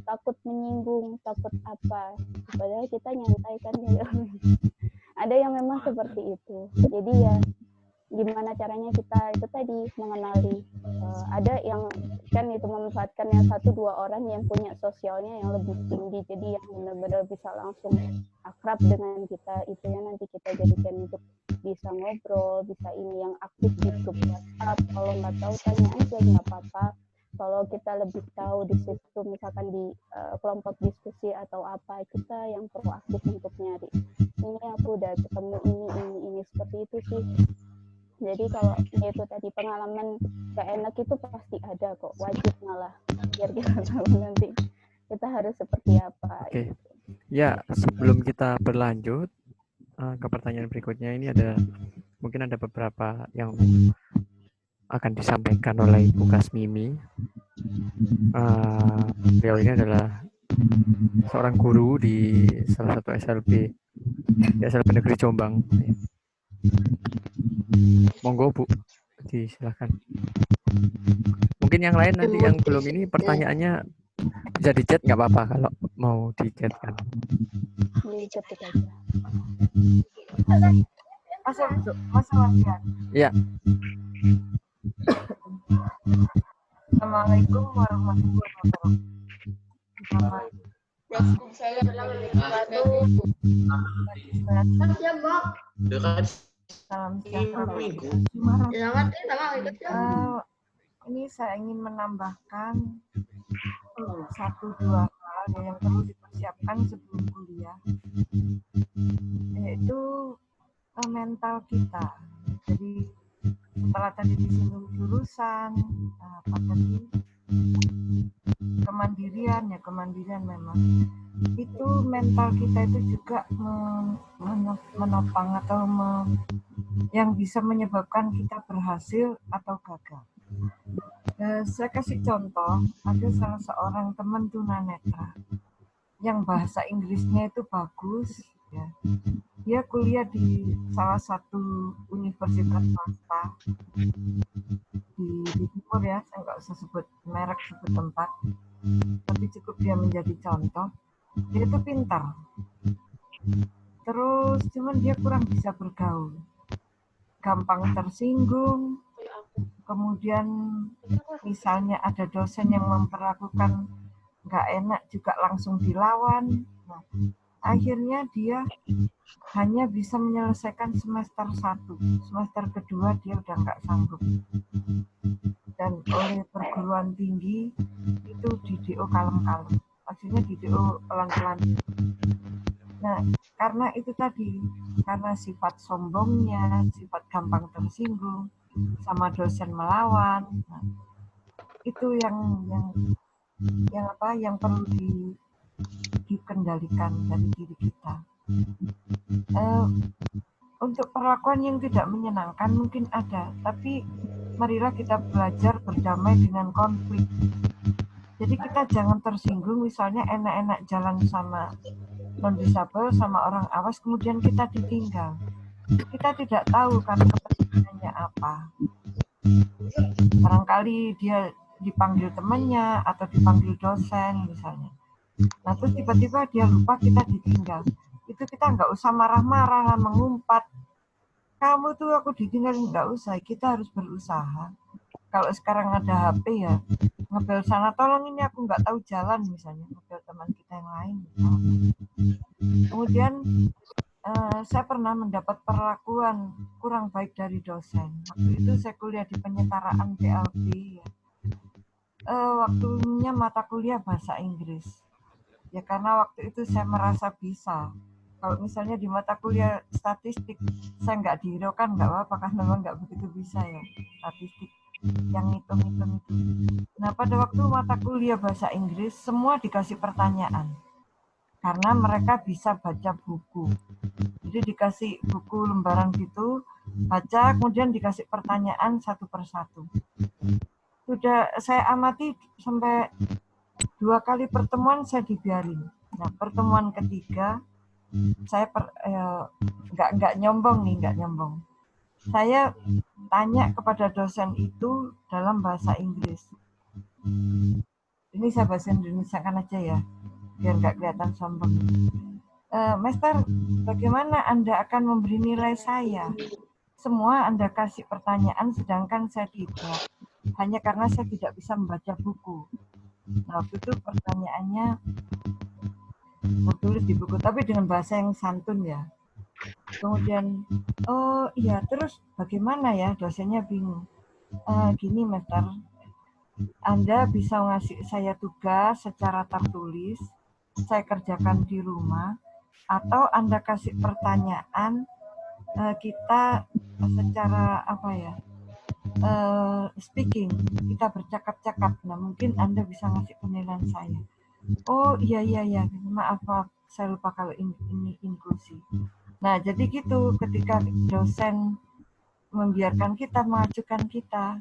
takut menyinggung, takut apa, padahal kita nyantai kan ya. Ada yang memang seperti itu. Jadi ya gimana caranya kita itu tadi mengenali, ada yang kan itu memanfaatkan yang 1-2 orang yang punya sosialnya yang lebih tinggi, jadi yang benar-benar bisa langsung akrab dengan kita, itu yang nanti kita jadikan untuk bisa ngobrol, bisa ini yang aktif di grup WhatsApp, kalau nggak tahu tanya aja nggak apa-apa. Kalau kita lebih tahu di situ, misalkan di kelompok diskusi atau apa, kita yang proaktif untuk nyari. Ini aku udah ketemu ini seperti itu sih. Jadi kalau itu tadi pengalaman gak enak itu pasti ada kok, wajib malah, biar kita tahu nanti kita harus seperti apa. Oke. Ya, sebelum kita berlanjut ke pertanyaan berikutnya, ini mungkin ada beberapa yang akan disampaikan oleh Bu Kasmimi. Beliau ini adalah seorang guru di salah satu SLB Negeri Jombang. Monggo Bu, silakan. Mungkin yang lain nanti yang belum ini pertanyaannya bisa di chat, nggak apa-apa kalau mau di chat kan. Di chat aja. Mas Wafian. Ya. Assalamualaikum warahmatullahi wabarakatuh. Salam sejahtera. Ini saya ingin menambahkan 1-2 hal yang perlu dipersiapkan sebelum kuliah, yaitu mental kita. Jadi setelah tadi disinggung jurusan, apa tadi, kemandirian memang itu mental kita itu juga menopang atau yang bisa menyebabkan kita berhasil atau gagal. Saya kasih contoh, ada salah seorang teman tunanetra yang bahasa Inggrisnya itu bagus, ya. Dia kuliah di salah satu universitas swasta di timur ya, saya nggak usah sebut merek, sebut tempat, tapi cukup dia menjadi contoh. Dia itu pintar, terus cuman dia kurang bisa bergaul, gampang tersinggung, kemudian misalnya ada dosen yang memperlakukan nggak enak juga langsung dilawan. Nah, akhirnya dia hanya bisa menyelesaikan semester 1, semester kedua dia udah nggak sanggup. Dan oleh perguruan tinggi itu di DO kalem-kalem, maksudnya di DO pelan-pelan. Nah, karena itu tadi, karena sifat sombongnya, sifat gampang tersinggung, sama dosen melawan, nah, itu yang perlu dikendalikan dari diri kita. Untuk perlakuan yang tidak menyenangkan mungkin ada, tapi marilah kita belajar berdamai dengan konflik. Jadi kita jangan tersinggung, misalnya enak-enak jalan sama non-disable, sama orang awas, kemudian kita ditinggal. Kita tidak tahu kan kepentingannya apa. Barangkali dia dipanggil temannya atau dipanggil dosen misalnya. Nah terus tiba-tiba dia lupa kita ditinggal. Itu kita nggak usah marah-marah, mengumpat. Kamu tuh aku ditinggal, nggak usah. Kita harus berusaha. Kalau sekarang ada HP ya, ngebel sana, tolong ini aku nggak tahu jalan misalnya, ngebel teman kita yang lain. Kemudian saya pernah mendapat perlakuan kurang baik dari dosen. Waktu itu saya kuliah di penyetaraan PLB ya. Waktunya mata kuliah bahasa Inggris. Ya karena waktu itu saya merasa bisa. Kalau misalnya di mata kuliah statistik saya nggak dihiraukan nggak apa-apa, karena memang nggak begitu bisa ya statistik yang ngitung-ngitung itu. Nah pada waktu mata kuliah bahasa Inggris semua dikasih pertanyaan karena mereka bisa baca buku. Jadi dikasih buku lembaran gitu, baca, kemudian dikasih pertanyaan satu persatu. Sudah saya amati sampai 2 kali pertemuan saya dibiarin. Nah pertemuan ketiga saya nggak nyombong. Saya tanya kepada dosen itu dalam bahasa Inggris. Ini saya bahasa Indonesia kan aja ya, biar nggak kelihatan sombong. Master, bagaimana Anda akan memberi nilai saya? Semua Anda kasih pertanyaan, sedangkan saya tidak. Hanya karena saya tidak bisa membaca buku. Nah, itu pertanyaannya tertulis di buku, tapi dengan bahasa yang santun ya. Kemudian, oh iya, terus bagaimana ya? Dosennya bingung. Gini, Master, Anda bisa ngasih saya tugas secara tertulis, saya kerjakan di rumah, atau Anda kasih pertanyaan, kita secara apa ya, speaking, kita bercakap-cakap. Nah, mungkin Anda bisa ngasih penilaian saya. Oh iya, maaf, saya lupa kalau ini inklusi. Nah, jadi gitu, ketika dosen membiarkan kita mengajukan kita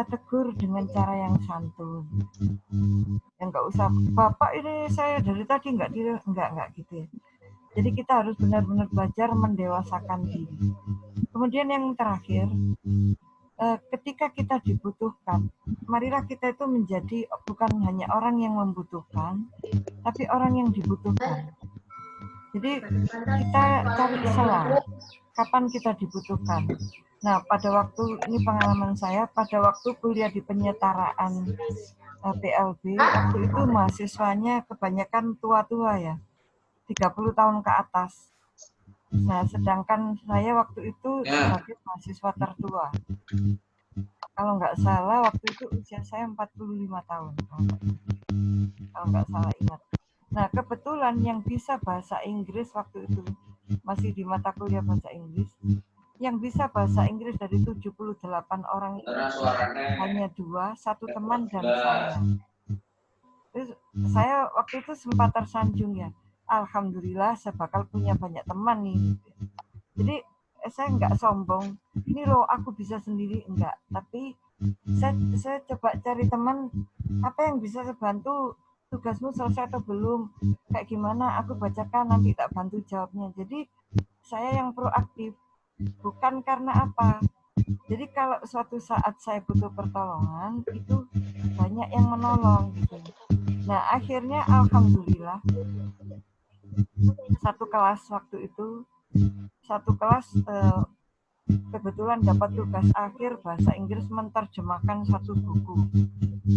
tegur dengan cara yang santun. Yang nggak usah, Bapak ini saya dari tadi nggak gitu ya. Jadi kita harus benar-benar belajar mendewasakan diri. Kemudian yang terakhir, ketika kita dibutuhkan, marilah kita itu menjadi bukan hanya orang yang membutuhkan, tapi orang yang dibutuhkan. Jadi kita cari celah kapan kita dibutuhkan. Nah, pada waktu ini pengalaman saya, pada waktu kuliah di penyetaraan PLB, waktu itu mahasiswanya kebanyakan tua-tua ya, 30 tahun ke atas. Nah, sedangkan saya waktu itu sebagai mahasiswa tertua. Kalau nggak salah, waktu itu usia saya 45 tahun. Kalau nggak salah ingat. Nah, kebetulan yang bisa bahasa Inggris waktu itu, masih di mata kuliah bahasa Inggris, yang bisa bahasa Inggris dari 78 orang itu hanya 2, 1 teman dan saya. Terus saya waktu itu sempat tersanjung ya, alhamdulillah saya bakal punya banyak teman nih. Jadi saya nggak sombong, ini loh aku bisa sendiri, enggak. Tapi saya coba cari teman, apa yang bisa saya bantu, tugasmu selesai atau belum, kayak gimana, aku bacakan nanti tak bantu jawabnya. Jadi saya yang proaktif. Bukan karena apa. Jadi kalau suatu saat saya butuh pertolongan, itu banyak yang menolong gitu. Nah, akhirnya alhamdulillah satu kelas waktu itu, kebetulan dapat tugas akhir bahasa Inggris menerjemahkan satu buku.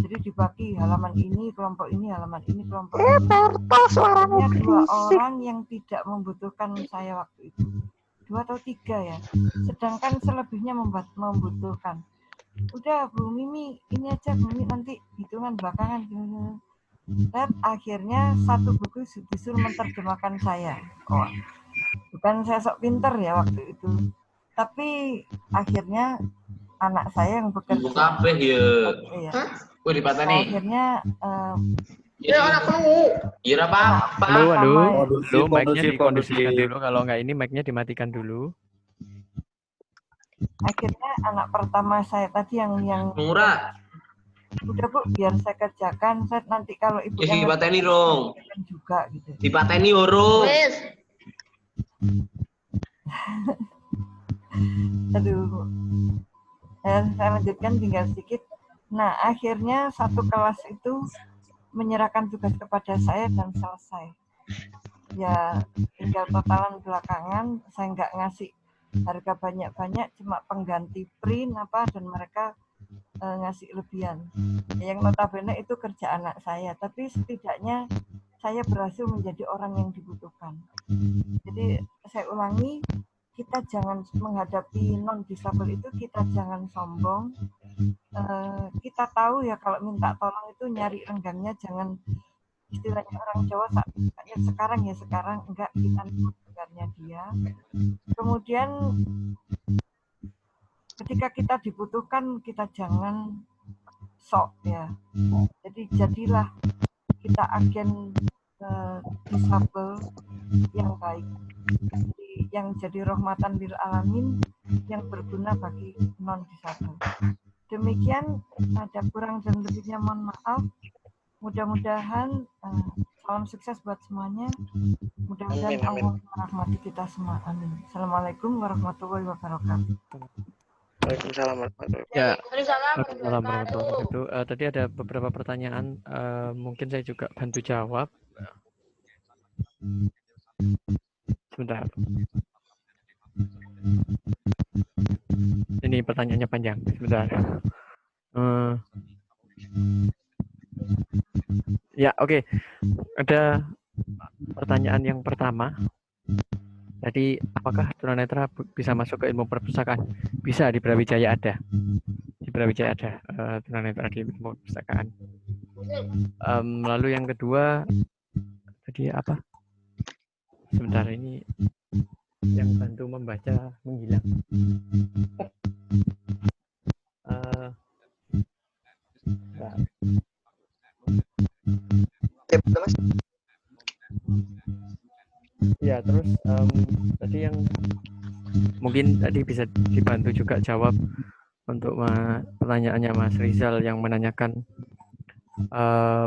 Jadi dibagi halaman ini, kelompok ini, halaman ini, kelompok ini. Hanya 2 orang yang tidak membutuhkan saya waktu itu. 2 atau 3 ya, sedangkan selebihnya membutuhkan. Udah Bu Mimi, ini aja Bu Mimi, nanti hitungan belakangan. Dan akhirnya satu buku disuruh menerjemahkan saya. Oh, bukan saya sok pinter ya waktu itu, tapi akhirnya anak saya yang bekerja. Buka apa ya? Gue dipatani. Akhirnya ya anakmu. Ya apa-apa. Aduh, mic-nya dikondisikan dulu. Kalau nggak ini mic-nya dimatikan dulu. Akhirnya anak pertama saya tadi yang murah. Udah Bu, biar saya kerjakan. Saya nanti kalau ibu yang dipateni rong. Juga gitu. Dipateni urung. Aduh. Saya lanjutkan tinggal sedikit. Nah, akhirnya satu kelas itu menyerahkan tugas kepada saya dan selesai. Ya, tinggal totalan belakangan, saya nggak ngasih harga banyak-banyak, cuma pengganti print apa, dan mereka ngasih lebihan. Yang notabene itu kerja anak saya, tapi setidaknya saya berhasil menjadi orang yang dibutuhkan. Jadi saya ulangi, kita jangan menghadapi non-disable itu, kita jangan sombong. Kita tahu ya kalau minta tolong itu nyari renggangnya, jangan istilahnya orang Jawa sekarang ya sekarang, enggak, kita dengarnya dia. Kemudian ketika kita dibutuhkan, kita jangan sok ya. Jadi jadilah kita agen disable yang baik, yang jadi rahmatan lil alamin, yang berguna bagi non disable. Demikian, ada kurang dan lebihnya mohon maaf. Mudah-mudahan salam sukses buat semuanya. Mudah-mudahan Allah merahmati kita semua. Amin. Assalamualaikum warahmatullahi wabarakatuh. Waalaikumsalam warahmatullahi wabarakatuh. Ya, Waalaikumsalam warahmatullahi wabarakatuh. Tadi ada beberapa pertanyaan, mungkin saya juga bantu jawab. Sebentar. Ini pertanyaannya panjang. Sebentar. Ya, oke. Ada pertanyaan yang pertama. Tadi, apakah tunanetra bisa masuk ke ilmu perpustakaan? Bisa, di Brawijaya ada. Di Brawijaya ada tunanetra di perpustakaan. Lalu yang kedua tadi apa? Sebentar, ini yang bantu membaca menghilang. Ya, terus tadi yang mungkin tadi bisa dibantu juga jawab untuk pertanyaannya Mas Rizal yang menanyakan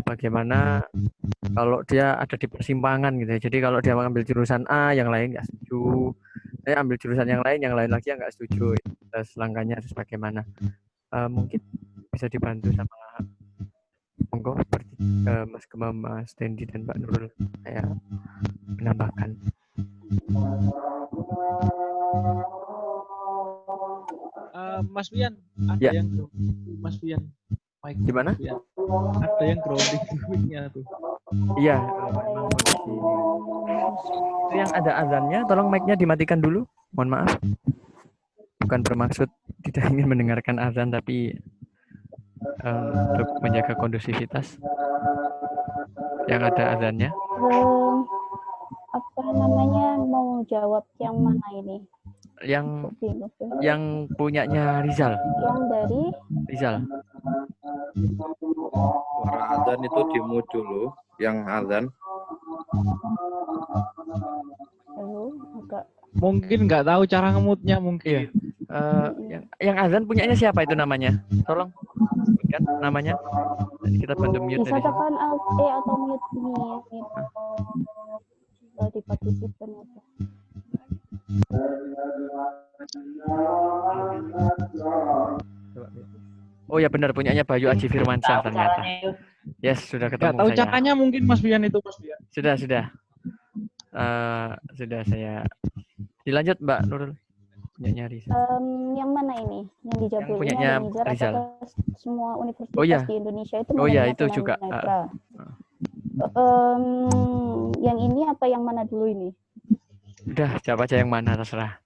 bagaimana kalau dia ada di persimpangan gitu ya. Jadi kalau dia mengambil jurusan A, yang lain nggak setuju. Saya ambil jurusan yang lain lagi yang nggak setuju. Terus langkahnya harus bagaimana? Mungkin bisa dibantu sama monggo seperti Mas Gema, Mas Dendi dan Mbak Nurul. Saya menambahkan. Mas Wian, ada Ya. yang Mas Wian. Mike, Gimana? Mas Wian. Ada yang grounding mic-nya tuh. Iya, memang kondisi ini. Itu yang ada azannya, tolong mic-nya dimatikan dulu. Mohon maaf. Bukan bermaksud tidak ingin mendengarkan azan, tapi untuk menjaga kondusivitas. Yang ada azannya. Apa namanya, mau jawab yang mana ini? Yang punyanya Rizal. Yang dari Rizal. Suara azan itu di-mute dulu, yang azan. Mungkin nggak tahu cara ngemutnya mungkin. Yang azan punyanya siapa itu namanya? Tolong sebutkan namanya. Kita bantu mute bisa dari sini. tekan Alt E atau mute nih. Di partisipan itu. Oh ya benar, punyanya Bayu Aji Firmansyah ternyata. Yes, sudah ketemu Nggak tahu saya. caranya mungkin Mas Wian itu, Mas Wian. Sudah. Sudah saya. Dilanjut Mbak Nurul. Punyanya Rizal. Yang mana ini? Yang dijawab Yang dulu punyanya ini Nizar, Rizal. apakah semua universitas Oh, iya. di Indonesia itu Oh, iya, menerima itu juga. tunanetra? Yang ini apa yang mana dulu ini? Udah, jawab aja yang mana terserah.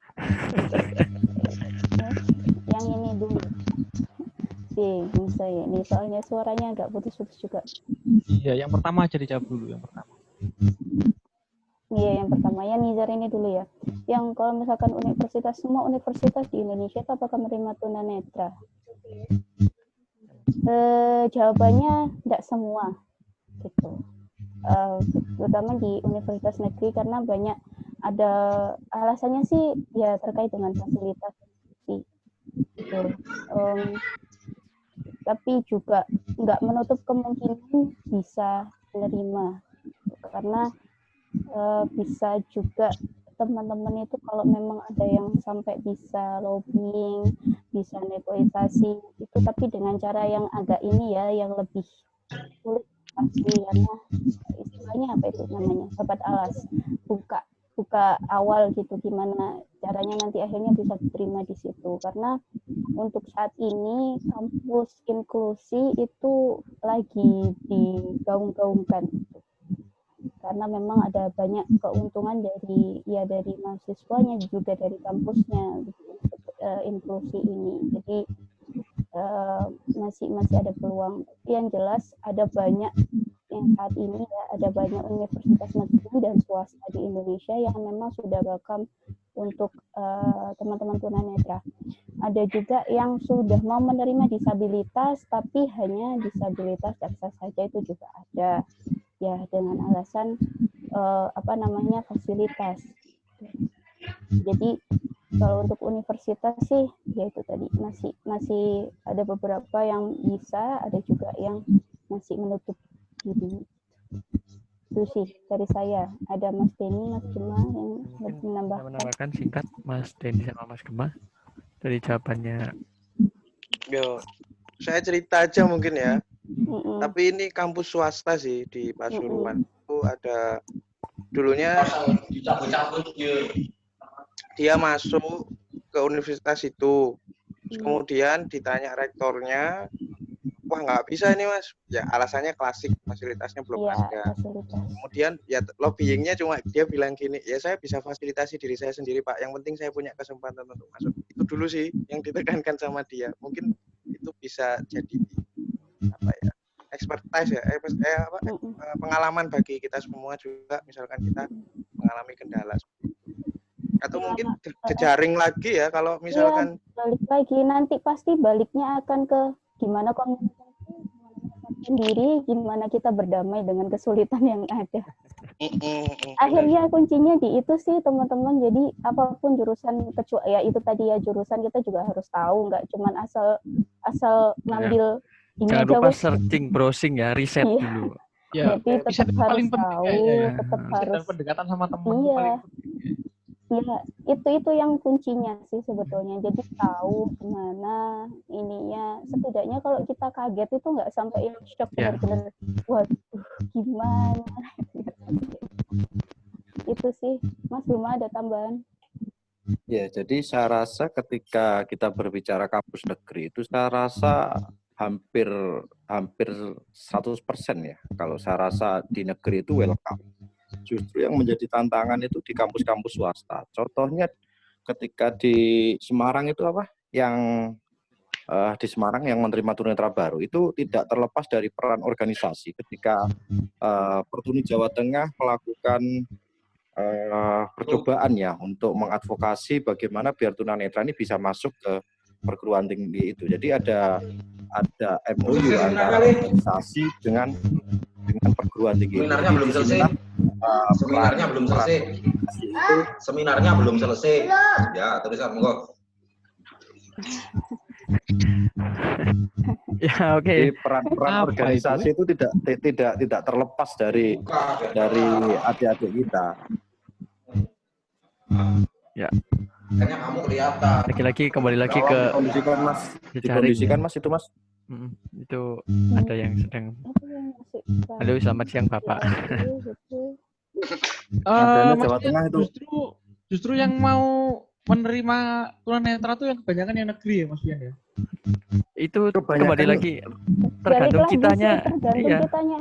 Yang ini dulu. Bisa ya. Ini soalnya suaranya agak putus-putus juga. Iya, yang pertama aja dijawab dulu, yang pertama. Iya, yang pertama ya Nizar ini dulu ya. Yang kalau misalkan semua universitas di Indonesia itu apakah menerima tunanetra? Jawabannya tidak semua, gitu. Terutama di universitas negeri karena banyak ada alasannya sih ya terkait dengan fasilitas sih. Tapi juga nggak menutup kemungkinan bisa menerima karena bisa juga teman-teman itu kalau memang ada yang sampai bisa lobbying, bisa negosiasi itu tapi dengan cara yang agak ini ya, yang lebih sulit pasti karena istilahnya apa itu namanya, dapat alas, buka awal gitu gimana caranya nanti akhirnya bisa diterima di situ karena untuk saat ini kampus inklusi itu lagi digaung-gaungkan karena memang ada banyak keuntungan dari mahasiswanya juga dari kampusnya inklusi ini jadi masih ada peluang yang jelas ada banyak yang saat ini ya ada banyak universitas negeri dan swasta di Indonesia yang memang sudah welcome untuk teman-teman tunanetra. Ada juga yang sudah mau menerima disabilitas tapi hanya disabilitas daksa saja itu juga ada ya dengan alasan fasilitas. Jadi kalau untuk universitas sih ya itu tadi masih ada beberapa yang bisa, ada juga yang masih menutup diri. Itu sih dari saya. Ada Mas Denny, Mas Gema yang lebih menambahkan singkat Mas Denny sama Mas Gema dari jawabannya. Yo, saya cerita aja mungkin ya. Tapi ini kampus swasta sih di Pasuruan. Itu ada dulunya dia masuk ke universitas itu. Terus kemudian ditanya rektornya, wah nggak bisa ini mas. Ya alasannya klasik, fasilitasnya belum ada. Kemudian ya lobbyingnya cuma dia bilang gini, ya saya bisa fasilitasi diri saya sendiri pak. Yang penting saya punya kesempatan untuk masuk. Itu dulu sih yang ditekankan sama dia. Mungkin itu itu bisa jadi apa ya, expertise ya, pengalaman bagi kita semua juga, misalkan kita mengalami kendala atau mungkin jejaring lagi ya kalau misalkan balik lagi nanti pasti baliknya akan ke gimana komunikasi, gimana sendiri, gimana kita berdamai dengan kesulitan yang ada. Akhirnya kuncinya di itu sih teman-teman. Jadi apapun jurusan, kecuali ya itu tadi ya, jurusan kita juga harus tahu, nggak cuman asal ngambil ini jangan aja lupa wes. searching, browsing ya, riset dulu. Ya, Jadi riset tetap itu harus paling penting tahu, kayaknya. tetap Riset harus dan pendekatan sama teman itu iya. paling penting. Ya, itu yang kuncinya sih sebetulnya. Jadi tahu gimana ininya. Setidaknya kalau kita kaget itu nggak sampai yang shock benar-benar, waduh gimana. Itu sih, Mas Bima ada tambahan? Ya, jadi saya rasa ketika kita berbicara kampus negeri itu saya rasa hampir 100% ya. Kalau saya rasa di negeri itu welcome. Justru yang menjadi tantangan itu di kampus-kampus swasta. Contohnya ketika di Semarang itu apa? Yang di Semarang yang menerima tunanetra baru itu tidak terlepas dari peran organisasi ketika Pertuni Jawa Tengah melakukan percobaan ya untuk mengadvokasi bagaimana biar tunanetra ini bisa masuk ke perguruan tinggi itu. Jadi ada MOU antara organisasi dengan perguruan tinggi. Seminarnya belum selesai. Seminarnya belum selesai. Seminarnya belum selesai. Ya, teruskan monggo. Ya, oke. Jadi peran organisasi itu tidak terlepas dari adik-adik kita. Ya. Kayaknya kamu kelihatan. Lagi-lagi kembali lagi ke dikondisikan Mas. Dikondisikan Mas itu Mas. Itu ada yang sedang. Halo, selamat siang Bapak. Jawa Tengah itu. Justru yang mau menerima tunanetra itu yang kebanyakan yang negeri ya Mas Bian ya. Itu kembali lagi tergantung kitanya.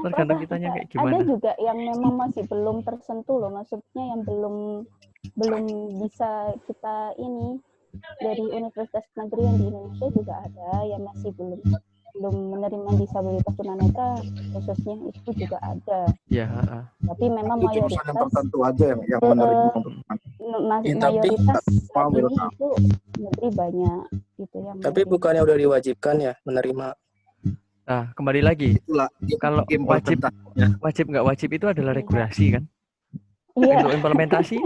Tergantung kitanya kayak gimana. Ada juga yang memang masih belum tersentuh loh, maksudnya yang belum bisa kita ini dari universitas negeri yang di Indonesia juga ada yang masih belum menerima disabilitas tunanetra khususnya, itu juga ada. Ya. Tapi memang itu mayoritas yang tertentu aja yang menerima mayoritas saat ini itu negeri banyak gitu yang. Tapi bukannya udah diwajibkan ya menerima? Nah, kembali lagi. Kalau wajib nggak wajib itu adalah regulasi kan? Iya. Untuk implementasi.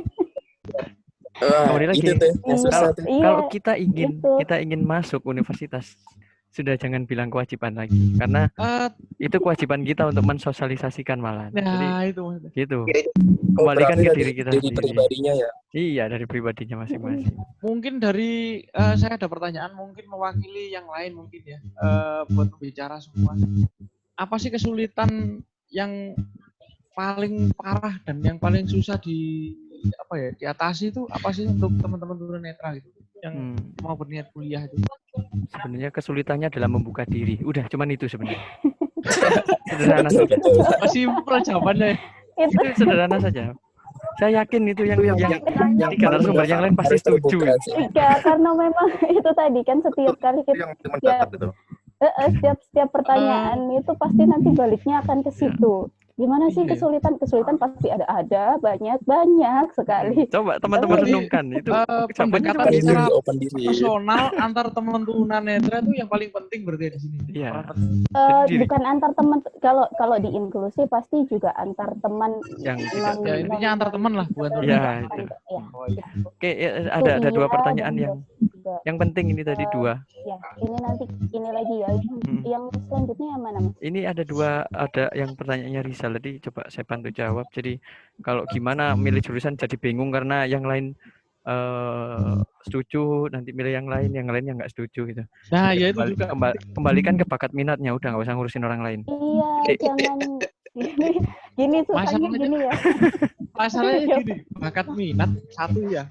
Kembali lagi. Kalau kita ingin masuk universitas, sudah jangan bilang kewajiban lagi, karena itu kewajiban kita untuk mensosialisasikan malah. Nah, jadi, itu gitu. Kembalikan ke diri kita dari sendiri. Pribadinya ya. Iya, dari pribadinya masing-masing. Mungkin dari saya ada pertanyaan, mungkin mewakili yang lain mungkin ya, buat bicara semua. Apa sih kesulitan yang paling parah dan yang paling susah diatasi itu apa sih untuk teman-teman tunanetra gitu yang mau berniat kuliah itu? Sebenarnya kesulitannya adalah membuka diri. Udah, cuman itu sebenarnya. Sederhana saja. Masih jawabannya. Itu sederhana saja. Saya yakin itu yang tiga narasumber yang lain pasti setuju. Iya, karena memang itu tadi kan setiap kali kita setiap pertanyaan itu pasti nanti baliknya akan ke situ. Gimana sih kesulitan pasti ada banyak sekali. Coba teman-teman renungkan itu pendekatan secara personal antar teman tunanetra itu yang paling penting berarti di sini. Iya. Bukan antar teman, kalau di inklusi pasti juga antar teman yang intinya antar teman lah bukan. Iya, itu. Oke, ada dua pertanyaan yang penting ini tadi dua. Ya, ini lagi ya. Yang selanjutnya yang mana, Mas? Ini ada yang pertanyaannya Rizal. Jadi coba saya bantu jawab. Jadi kalau gimana milih jurusan jadi bingung karena yang lain setuju, nanti milih yang lain yang nggak setuju gitu. Nah, ya itu juga kembalikan ke bakat minatnya, udah nggak usah ngurusin orang lain. Iya, jangan gini susahnya gini ya. Masalahnya gini, bakat minat satu ya.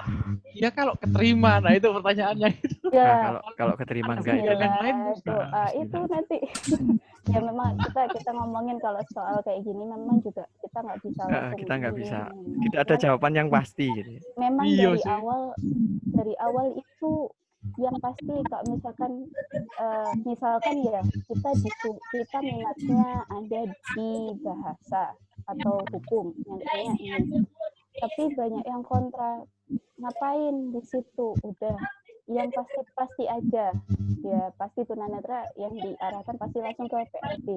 Ya kalau keterima, nah itu pertanyaannya itu. Ya. Nah, kalau keterima enggak itu kan lain. Itu nanti ya memang kita ngomongin kalau soal kayak gini memang juga kita nggak bisa kita nggak bisa. Tidak ada jawaban yang pasti gitu. Memang dari awal itu yang pasti kalau misalkan ya kita minatnya ada di bahasa atau hukum yang kayaknya ini, tapi banyak yang kontra, ngapain di situ, udah yang pasti aja ya, pasti tunanetra yang diarahkan pasti langsung ke PLB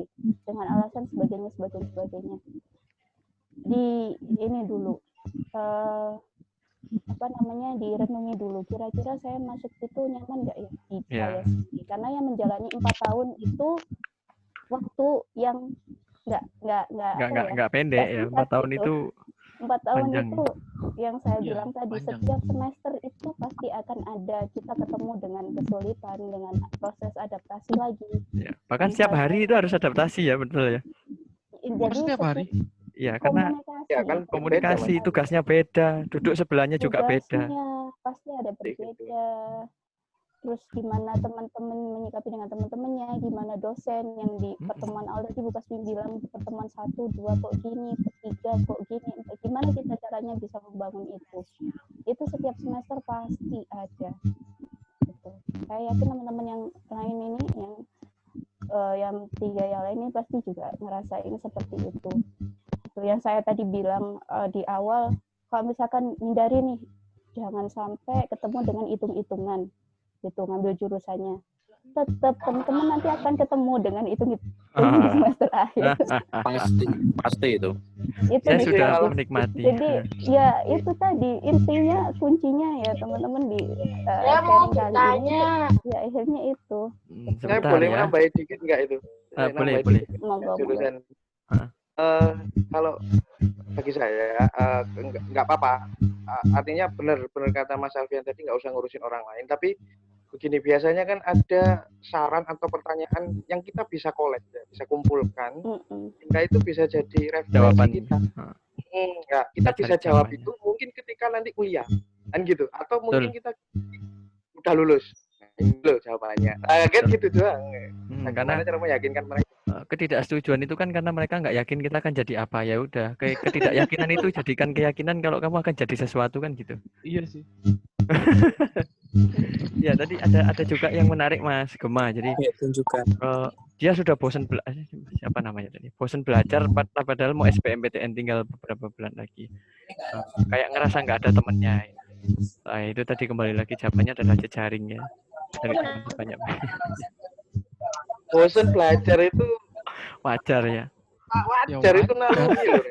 dengan alasan sebagainya. Di ini dulu direnungi dulu, kira-kira saya masuk itu nyaman nggak ya di saya sendiri, karena yang menjalani 4 tahun itu waktu yang nggak pendek ya, 4 tahun itu 4 tahun panjang. itu yang saya bilang tadi, panjang. setiap semester itu pasti akan ada kita ketemu dengan kesulitan, dengan proses adaptasi lagi. Ya, bahkan setiap hari itu harus adaptasi ya, betul ya. Jadi setiap hari? Iya, karena komunikasi tugasnya beda, duduk sebelahnya juga beda. Pasti ada berbeda. Terus gimana teman-teman menyikapi dengan teman-temannya, gimana dosen yang di pertemuan awal tadi Bu Kasmi bilang pertemuan 1, 2 kok gini, 3 kok gini, gimana kita caranya bisa membangun itu setiap semester pasti ada. Gitu. Saya yakin teman-teman yang lain ini, yang 3 yang lain ini pasti juga ngerasain seperti itu. Yang saya tadi bilang di awal, kalau misalkan hindari nih, jangan sampai ketemu dengan hitung-hitungan, gitu, ngambil jurusannya. Tetap teman-teman nanti akan ketemu dengan hitung-hitungan di semester akhir. Pasti itu. Itu saya sudah jadi, menikmati. Jadi ya itu tadi intinya, kuncinya ya teman-teman di sharing kali ini. Ya akhirnya itu. Saya boleh menambahin dikit nggak itu? Boleh. Jurusan. Kalau bagi saya nggak apa-apa. Artinya benar kata Mas Alfian tadi, nggak usah ngurusin orang lain. Tapi begini, biasanya kan ada saran atau pertanyaan yang kita bisa collect, ya, bisa kumpulkan, sehingga itu bisa jadi referensi kita. Ya, kita bisa jawab itu mungkin ketika nanti kuliah, kan gitu. Atau mungkin kita udah lulus. Loh jawabannya. Kan gitu doang. Karena cara meyakinkan mereka. Ketidaksetujuan itu kan karena mereka nggak yakin kita akan jadi apa, ya udah. Ketidakyakinan itu jadikan keyakinan kalau kamu akan jadi sesuatu, kan gitu. Iya sih. Ya tadi ada juga yang menarik Mas Gema. Jadi tunjukkan. Dia sudah bosan bosan belajar padahal mau SBMPTN tinggal beberapa bulan lagi. Kayak ngerasa nggak ada temennya. Nah, itu tadi kembali lagi jawabannya adalah jejaring ya. Dari banyak. Bosan belajar itu wajar ya. Wajar itu naluri loh.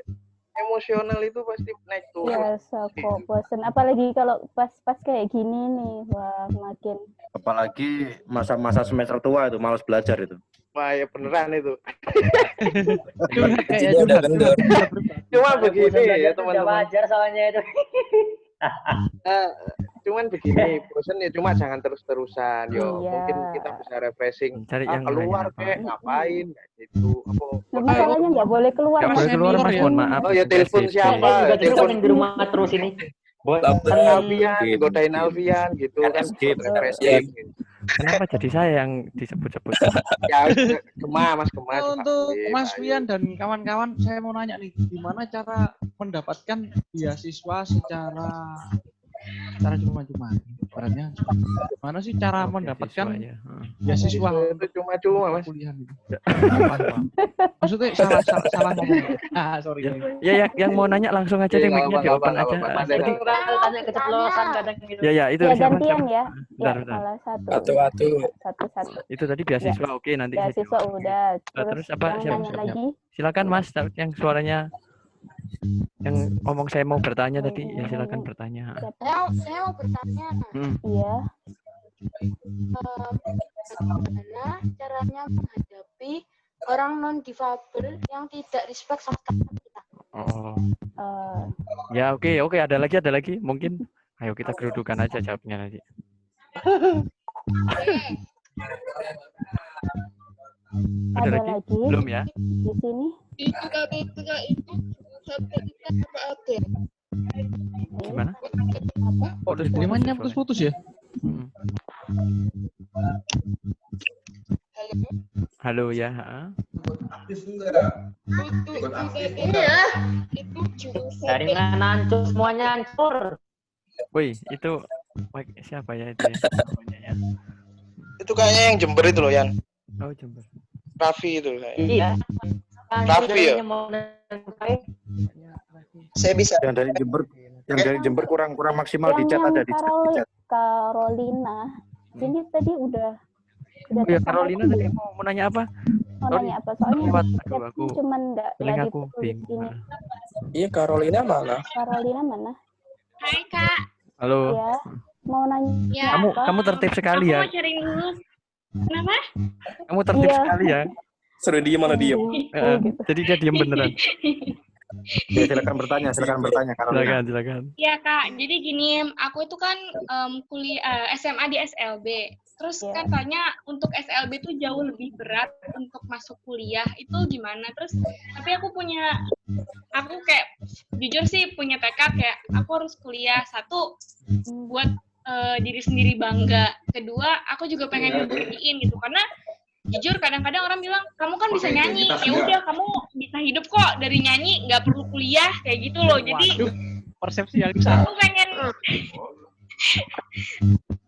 Emosional itu pasti naik turun. Biasa kok bosan, apalagi kalau pas kayak gini nih, wah makin. Apalagi masa-masa semester tua itu malas belajar itu. Wah ya beneran itu. Kayak Cuma begini ya teman-teman. Wajar soalnya itu. Cuman begini, bosan ya cuma jangan terus-terusan. Mungkin kita bisa refreshing. Cari yang keluar kayak ngapain kayak gitu. Masalahnya nggak boleh keluar. Nggak boleh keluar Mas, mohon maaf. Oh ya telepon siapa? Telepon di rumah terus ini. Alfian, godain Alfian gitu kan. Refreshing. Kenapa jadi saya yang disebut-sebut? Ya, Mas Gema. Untuk Mas Fian dan kawan-kawan, saya mau nanya nih, gimana cara mendapatkan beasiswa secara cuma-cuma? Ibaratnya, gimana sih cara mendapatkan beasiswa? Itu cuma-cuma, Mas. Kuliah gitu. Maksudnya salah ngomong. Sorry. Ya, yang mau nanya langsung aja deh, mic-nya di open aja. Jadi tanya keceplosan kadang gitu. Ya, itu ya, siapa? gantian ya. Bentar. Salah satu. Itu tadi beasiswa, oke, nanti. Beasiswa udah. Terus apa? Siapa lagi? Silakan Mas, yang suaranya yang ngomong saya mau bertanya tadi, ya silakan bertanya. Saya mau bertanya. Iya. Bagaimana caranya menghadapi orang non difabel yang tidak respect sama kita? Ya oke, ada lagi mungkin. Ayo kita kerudukan aja jawabnya nanti. Ada lagi? Belum ya? Di sini? Itu ketika itu sertifikat ada. Gimana? Oh, terimanya putus-putus ya? Halo ya. Jaringan hancur, semuanya hancur. Woi, itu Siapa ya itu ya? Namanya ya. Itu kayaknya yang Jember itu loh, Yan. Oh, Jember. Raffi itu kayaknya. Iya. Raffi ya? Saya bisa. Yang dari Jember kurang maksimal di chat, ada di chat. Carolina. Ini tadi udah Oh ya, Carolina tadi mau nanya apa? mau nanya apa? Soalnya Lewat aku cuman nggak link di aku ini. Iya, Carolina mana? Carolina mana? Hai Kak. Halo. Ya, mau nanya. Ya. Kamu tertib sekali Aku ya. mau sharing dulu. Kenapa? Kamu tertib Iya. sekali ya. Suruh diem mana diem. Jadi dia diam beneran. Ya, silakan bertanya Carolina. Silakan. Ya Kak, jadi gini, aku itu kan kuliah SMA di SLB. Terus katanya untuk SLB itu jauh lebih berat untuk masuk kuliah. Itu gimana? Terus tapi aku kayak jujur sih punya tekad kayak aku harus kuliah. Satu buat diri sendiri bangga. Kedua, aku juga pengen ngebuktiin gitu karena jujur kadang-kadang orang bilang kamu kan bisa nyanyi, ya udah kamu bisa hidup kok dari nyanyi, nggak perlu kuliah kayak gitu loh. Jadi persepsi yang salah. aku pengen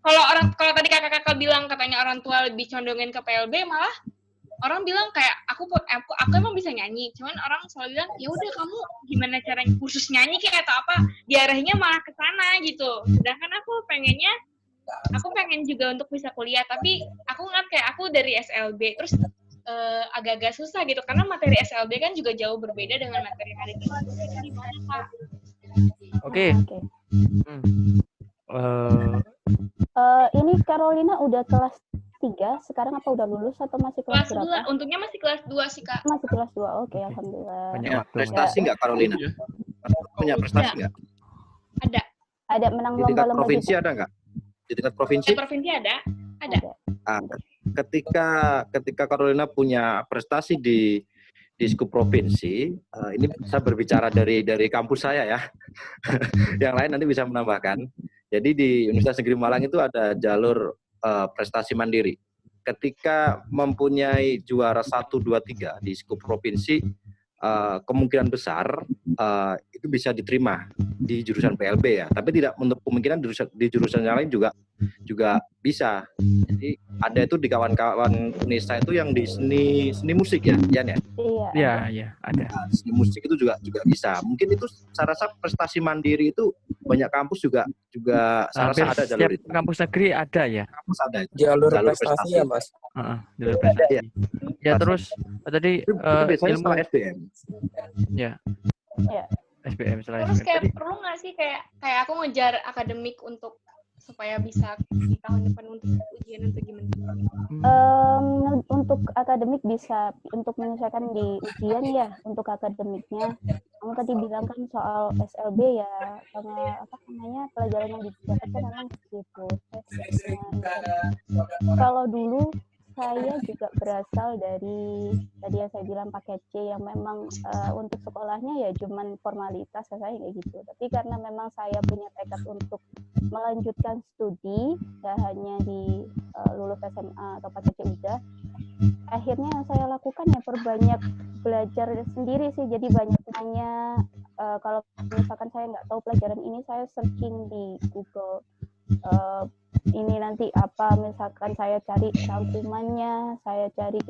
kalau tadi kakak-kakak bilang katanya orang tua lebih condongin ke PLB, malah orang bilang kayak aku emang bisa nyanyi, cuman orang selalu bilang ya udah kamu gimana caranya khusus nyanyi kayak atau apa, diarahinnya malah ke sana gitu. Sedangkan aku pengen juga untuk bisa kuliah, tapi aku ngeliat kayak aku dari SLB, terus agak-agak susah gitu, karena materi SLB kan juga jauh berbeda dengan materi hari ini. Jadi gimana Kak? Oke. Ini Carolina udah kelas 3 sekarang apa udah lulus atau masih kelas berapa? Untungnya masih kelas 2 sih Kak. Masih kelas 2, oke, alhamdulillah. Punya prestasi nggak Carolina? Punya prestasi nggak? Ada menang Di tingkat lomba-lomba provinsi gitu? ada nggak? Di tingkat provinsi? Di provinsi ada. Ketika Carolina punya prestasi di skup provinsi, ini bisa berbicara dari kampus saya ya. Yang lain nanti bisa menambahkan. Jadi di Universitas Negeri Malang itu ada jalur prestasi mandiri. Ketika mempunyai juara 1, 2, 3 di skup provinsi, kemungkinan besar itu bisa diterima di jurusan PLB ya. Tapi tidak untuk kemungkinan di jurusan yang lain juga bisa. Jadi ada itu di kawan-kawan Unesa itu yang di seni musik ya, Jan ya? Iya, ada. Nah, seni musik itu juga bisa. Mungkin itu saya rasa prestasi mandiri itu banyak kampus juga saya rasa ada jalur itu. Kampus negeri ada ya. Kampus ada itu. Jalur prestasi ya, Mas. Jalur prestasi. Ya terus tadi itu biasanya setelah SBM. Ya. SBM setelah Terus SBM. kayak perlu nggak sih kayak aku ngejar akademik untuk supaya bisa di tahun depan untuk ujian untuk gimana? Untuk akademik bisa untuk menyesuaikan di ujian ya. Untuk akademiknya, kamu tadi bilang kan soal SLB ya, sama apa namanya pelajaran yang didapatkan memang gitu. Kalau dulu saya juga berasal dari tadi yang saya bilang paket C yang memang untuk sekolahnya ya cuman formalitas saya kayak gitu. Tapi karena memang saya punya tekad untuk melanjutkan studi, gak hanya di lulus SMA atau paket C udah, akhirnya yang saya lakukan ya perbanyak belajar sendiri sih. Jadi banyak nanya, kalau misalkan saya nggak tahu pelajaran ini, saya searching di Google. Ini nanti apa, misalkan saya cari rangkumannya, saya cari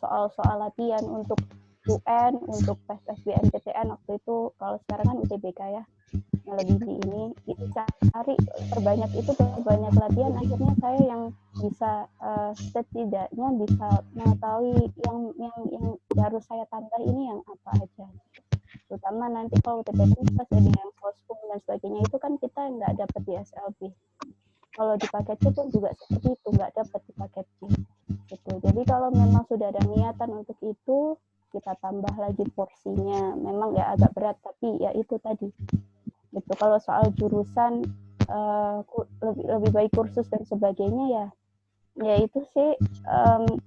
soal-soal latihan untuk UN, untuk tes SBMPTN waktu itu, kalau sekarang kan UTBK ya, yang lebih di ini, itu cari perbanyak latihan, akhirnya saya yang bisa setidaknya bisa mengetahui yang harus saya tambah ini yang apa aja. Terutama nanti kalau UTBK pas ada yang pospon dan sebagainya itu kan kita nggak dapat di SLB. Kalau di paket C pun juga seperti itu, nggak dapat di paket C. Gitu. Jadi kalau memang sudah ada niatan untuk itu, kita tambah lagi porsinya. Memang ya agak berat, tapi ya itu tadi. Gitu. Kalau soal jurusan lebih baik kursus dan sebagainya ya itu sih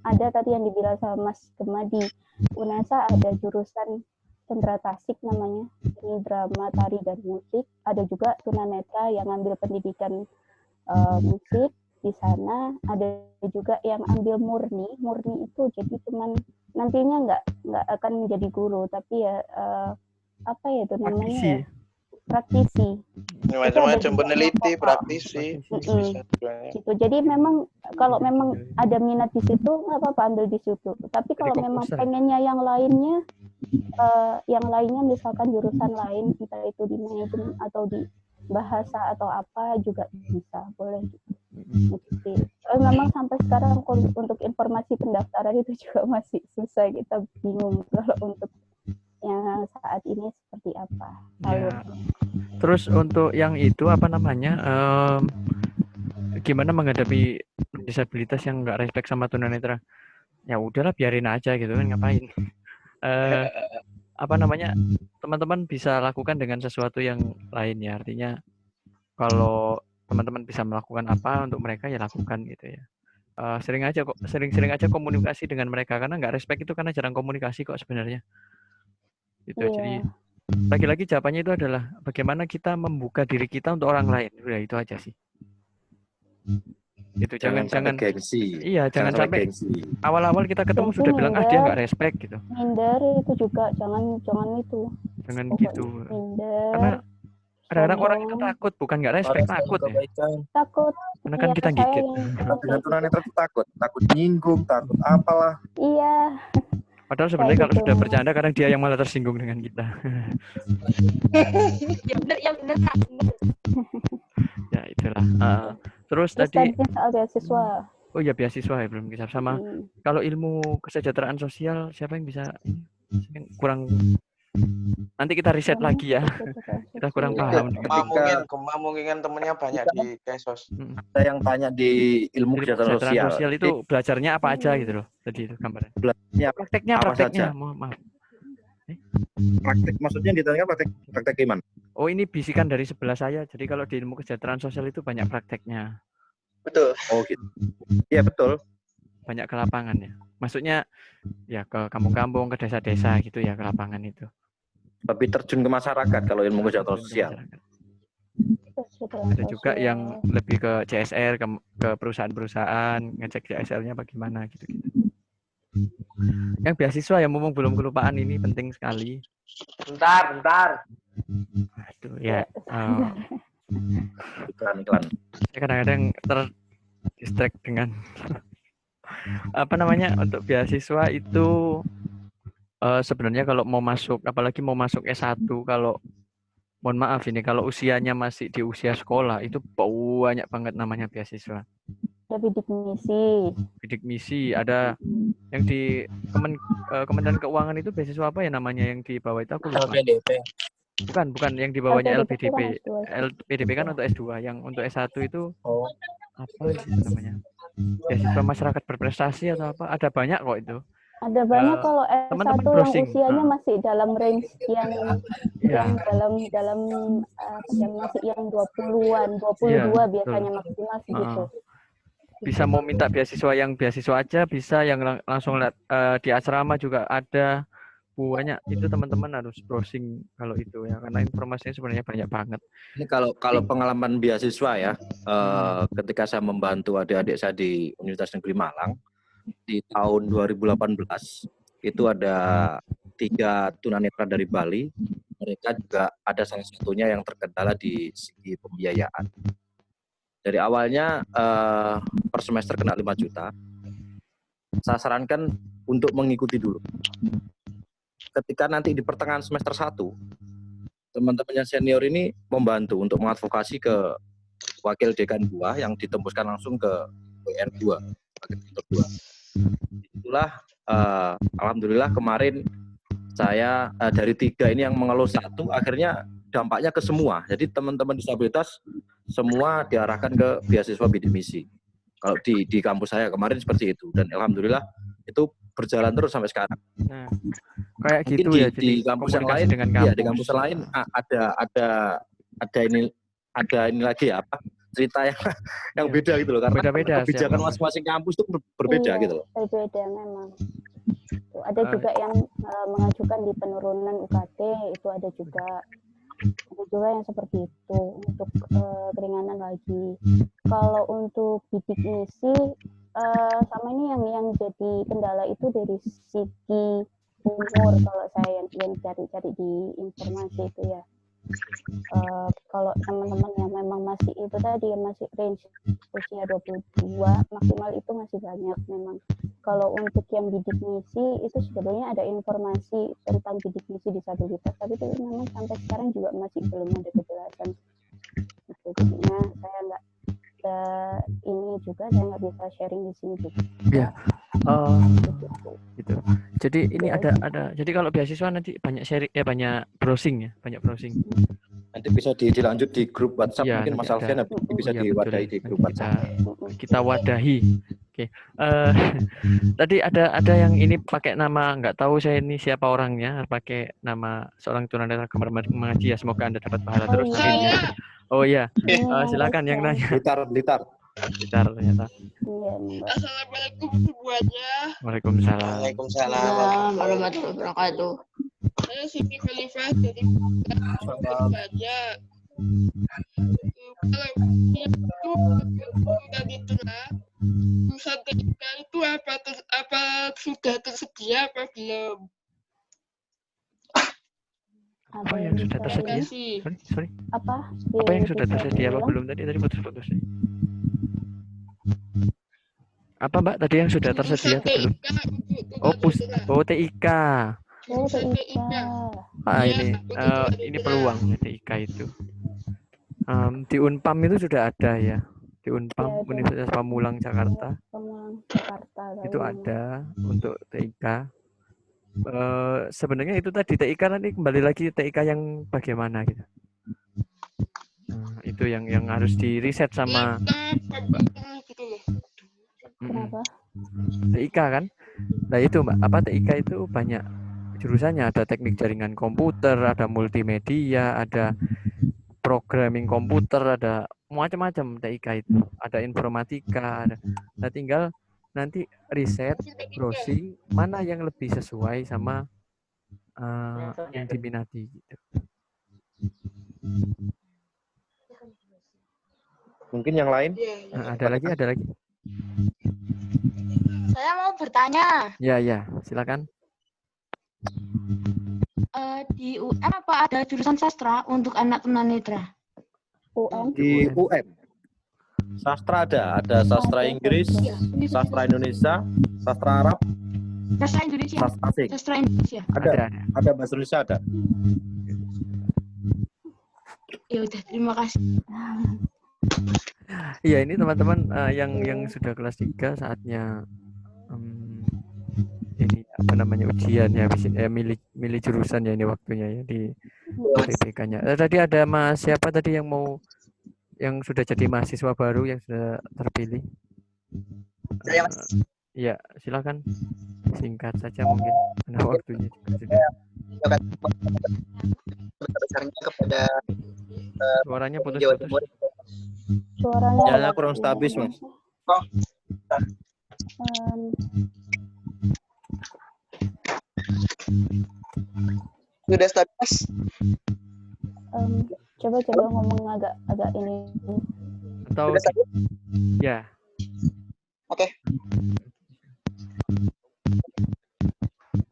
ada tadi yang dibilang sama Mas Gema di UNESA ada jurusan Cendra Tasik namanya, ini drama, tari, dan musik. Ada juga tunanetra yang ambil pendidikan musik di sana. Ada juga yang ambil murni itu jadi cuman nantinya nggak akan menjadi guru, tapi ya apa ya itu namanya ya? praktisi. Macam-macam peneliti, praktisi. Bisa juga. Gitu. Jadi memang kalau memang ada minat di situ nggak apa-apa ambil di situ. Tapi kalau memang pengennya yang lainnya misalkan jurusan lain, entah itu di manajemen atau di bahasa atau apa juga bisa, boleh gitu. Tapi memang sampai sekarang untuk informasi pendaftaran itu juga masih susah, kita bingung kalau untuk yang saat ini seperti apa. Ya. Terus untuk yang itu apa namanya, gimana menghadapi disabilitas yang nggak respect sama tunanetra? Ya udahlah biarin aja gitu kan, ngapain? Apa namanya, teman-teman bisa lakukan dengan sesuatu yang lain ya, artinya kalau teman-teman bisa melakukan apa untuk mereka ya lakukan gitu ya. Sering aja komunikasi dengan mereka, karena nggak respect itu karena jarang komunikasi kok sebenarnya gitu. Jadi lagi-lagi jawabannya itu adalah bagaimana kita membuka diri kita untuk orang lain, udah itu aja sih. Itu jangan gengsi. Iya, jangan sampai awal-awal kita ketemu sudah bilang dia nggak respect gitu. Minder itu juga jangan itu. Jangan gitu. Minder. Karena kadang-kadang orang itu takut, bukan nggak respect, takut ya. Takut. Karena kan kita gigit. Dengan tunanetra itu takut nyinggung, takut apalah. Iya. Padahal sebenarnya kalau sudah bercanda kadang dia yang malah tersinggung dengan kita. Ya benar. Ya itulah. Terus tadi soal beasiswa. Oh ya, beasiswa ya belum bisa sama. Kalau ilmu kesejahteraan sosial siapa yang bisa kurang, nanti kita riset lagi ya. Kita kurang paham. Mungkin temennya banyak di Kesos. Ada yang tanya di ilmu kesejahteraan sosial itu belajarnya apa aja gitu loh. Tadi itu gambarnya. Prakteknya. Maaf. Praktek maksudnya ditanya praktek gimana? Oh, ini bisikan dari sebelah saya. Jadi kalau di ilmu kesejahteraan sosial itu banyak prakteknya. Betul. Oh gitu. Iya betul. Banyak ke lapangan ya. Maksudnya ya ke kampung-kampung, ke desa-desa gitu ya, ke lapangan itu. Lebih terjun ke masyarakat kalau ilmu kesejahteraan sosial. Ada juga yang lebih ke CSR, ke perusahaan-perusahaan, ngecek CSR-nya bagaimana gitu-gitu. Yang beasiswa ya, mumpung belum kelupaan, ini penting sekali. Bentar. Aduh ya. Iklan. Saya kadang-kadang terdistract dengan apa namanya, untuk beasiswa itu sebenarnya kalau mau masuk, apalagi mau masuk S1, kalau mohon maaf ini, kalau usianya masih di usia sekolah itu banyak banget namanya beasiswa. Ada bidik misi, ada yang di Kementerian Keuangan itu beasiswa apa ya namanya yang di bawah itu, aku lupa. LPDP. Bukan yang di bawahnya LPDP. LPDP kan untuk S2, yang untuk S1 itu apa itu namanya? Beasiswa masyarakat berprestasi atau apa? Ada banyak kok itu. Ada banyak kalau S1 yang usianya masih dalam range yang dalam masih yang 20-an, 22 biasanya maksimal segitu. Bisa mau minta beasiswa yang beasiswa aja bisa, yang langsung di asrama juga ada. Banyak itu, teman-teman harus browsing kalau itu ya, karena informasinya sebenarnya banyak banget. Ini kalau pengalaman beasiswa ya, ketika saya membantu adik-adik saya di Universitas Negeri Malang di tahun 2018 itu ada 3 tunanetra dari Bali. Mereka juga ada salah satunya yang terkendala di segi pembiayaan. Dari awalnya per semester kena 5 juta. Saya sarankan untuk mengikuti dulu. Ketika nanti di pertengahan semester 1, teman-teman yang senior ini membantu untuk mengadvokasi ke wakil dekan 2 yang ditembuskan langsung ke WR2, wakil rektor 2. Itulah alhamdulillah kemarin saya dari 3 ini yang mengeluh 1, akhirnya dampaknya ke semua. Jadi teman-teman disabilitas semua diarahkan ke beasiswa bidik misi. Kalau di kampus saya kemarin seperti itu, dan alhamdulillah itu berjalan terus sampai sekarang. Nah, kayak mungkin gitu ya. Di kampus yang lain, ya di kampus lain ada ini lagi ya, apa cerita yang beda gitu loh, karena beda-beda, kebijakan masing-masing kampus itu berbeda gitu loh. Berbeda memang. Ada juga yang mengajukan di penurunan UKT, itu ada juga yang seperti itu untuk keringanan lagi. Kalau untuk bidik misi sama ini yang jadi kendala itu dari segi umur, kalau saya yang cari-cari di informasi itu ya. Kalau teman-teman yang memang masih itu tadi masih range usia 22 maksimal itu masih banyak memang. Kalau untuk yang bidik misi itu sebetulnya ada informasi tentang bidik misi disabilitas, tapi itu memang sampai sekarang juga masih belum ada kejelasan. Gitu. Jadinya saya nggak ini juga saya nggak bisa sharing di sini juga. Ya. Gitu. Jadi ini ada. Jadi kalau beasiswa nanti banyak sharing banyak browsing ya, banyak browsing. Nanti bisa dilanjut di grup WhatsApp Ya, mungkin Mas Alfian bisa ya, diwadahi betul. di grup WhatsApp. Kita wadahi. Oke. Tadi ada yang ini pakai nama nggak tahu saya ini siapa orangnya, pakai nama seorang tunanetra kamar mengaji ya, semoga Anda dapat pahala terus. Oh iya. Silakan yang nanya. Blitar ternyata. Assalamualaikum semuanya. Waalaikumsalam. Waalaikumsalam warahmatullahi wabarakatuh. Saya Siti Khalifah dari Surabaya. Kalau itu tadi lulusan TK itu apa sudah tersedia apa belum? Apa yang sudah tersedia? Sorry. Apa yang sudah tersedia apa belum tadi putus-putus. Apa Mbak tadi yang sudah tersedia atau belum? TIK. Ini peluang TIK itu. Di Unpam itu sudah ada ya. Di Unpam Universitas Pamulang Jakarta. Itu ada untuk TIK. Sebenarnya itu tadi TIK nanti kembali lagi TIK yang bagaimana gitu. Itu yang harus di riset sama TIK kan. Nah itu Mbak, apa TIK itu banyak jurusannya, ada teknik jaringan komputer, ada multimedia, ada programming komputer, ada macam-macam TIK itu, ada informatika, ada. Nah tinggal nanti riset, browsing mana yang lebih sesuai sama yang diminati gitu. Mungkin yang lain? Ada lagi. Saya mau bertanya. Ya, silakan. Di UM apa ada jurusan sastra untuk anak tunanetra? Di UM. Sastra ada sastra Inggris, sastra Indonesia, sastra Arab, sastra Indonesia. Sastra Indonesia. Ada bahasa Indonesia ada. Ya udah, terima kasih. Iya, ini teman-teman yang sudah kelas 3 saatnya ini apa namanya ujian ya, milih jurusan ya, ini waktunya ya di UTBK-nya. Tadi ada Mas siapa tadi yang sudah jadi mahasiswa baru yang sudah terpilih? Saya Mas. Ya, silakan singkat saja mungkin karena waktunya juga sudah. Besar-besarnya kepada suaranya Jawa Timur. Suaranya kurang stabil, Mas. Sudah stabil, Mas. Coba ngomong agak ini. Atau ya. Oke.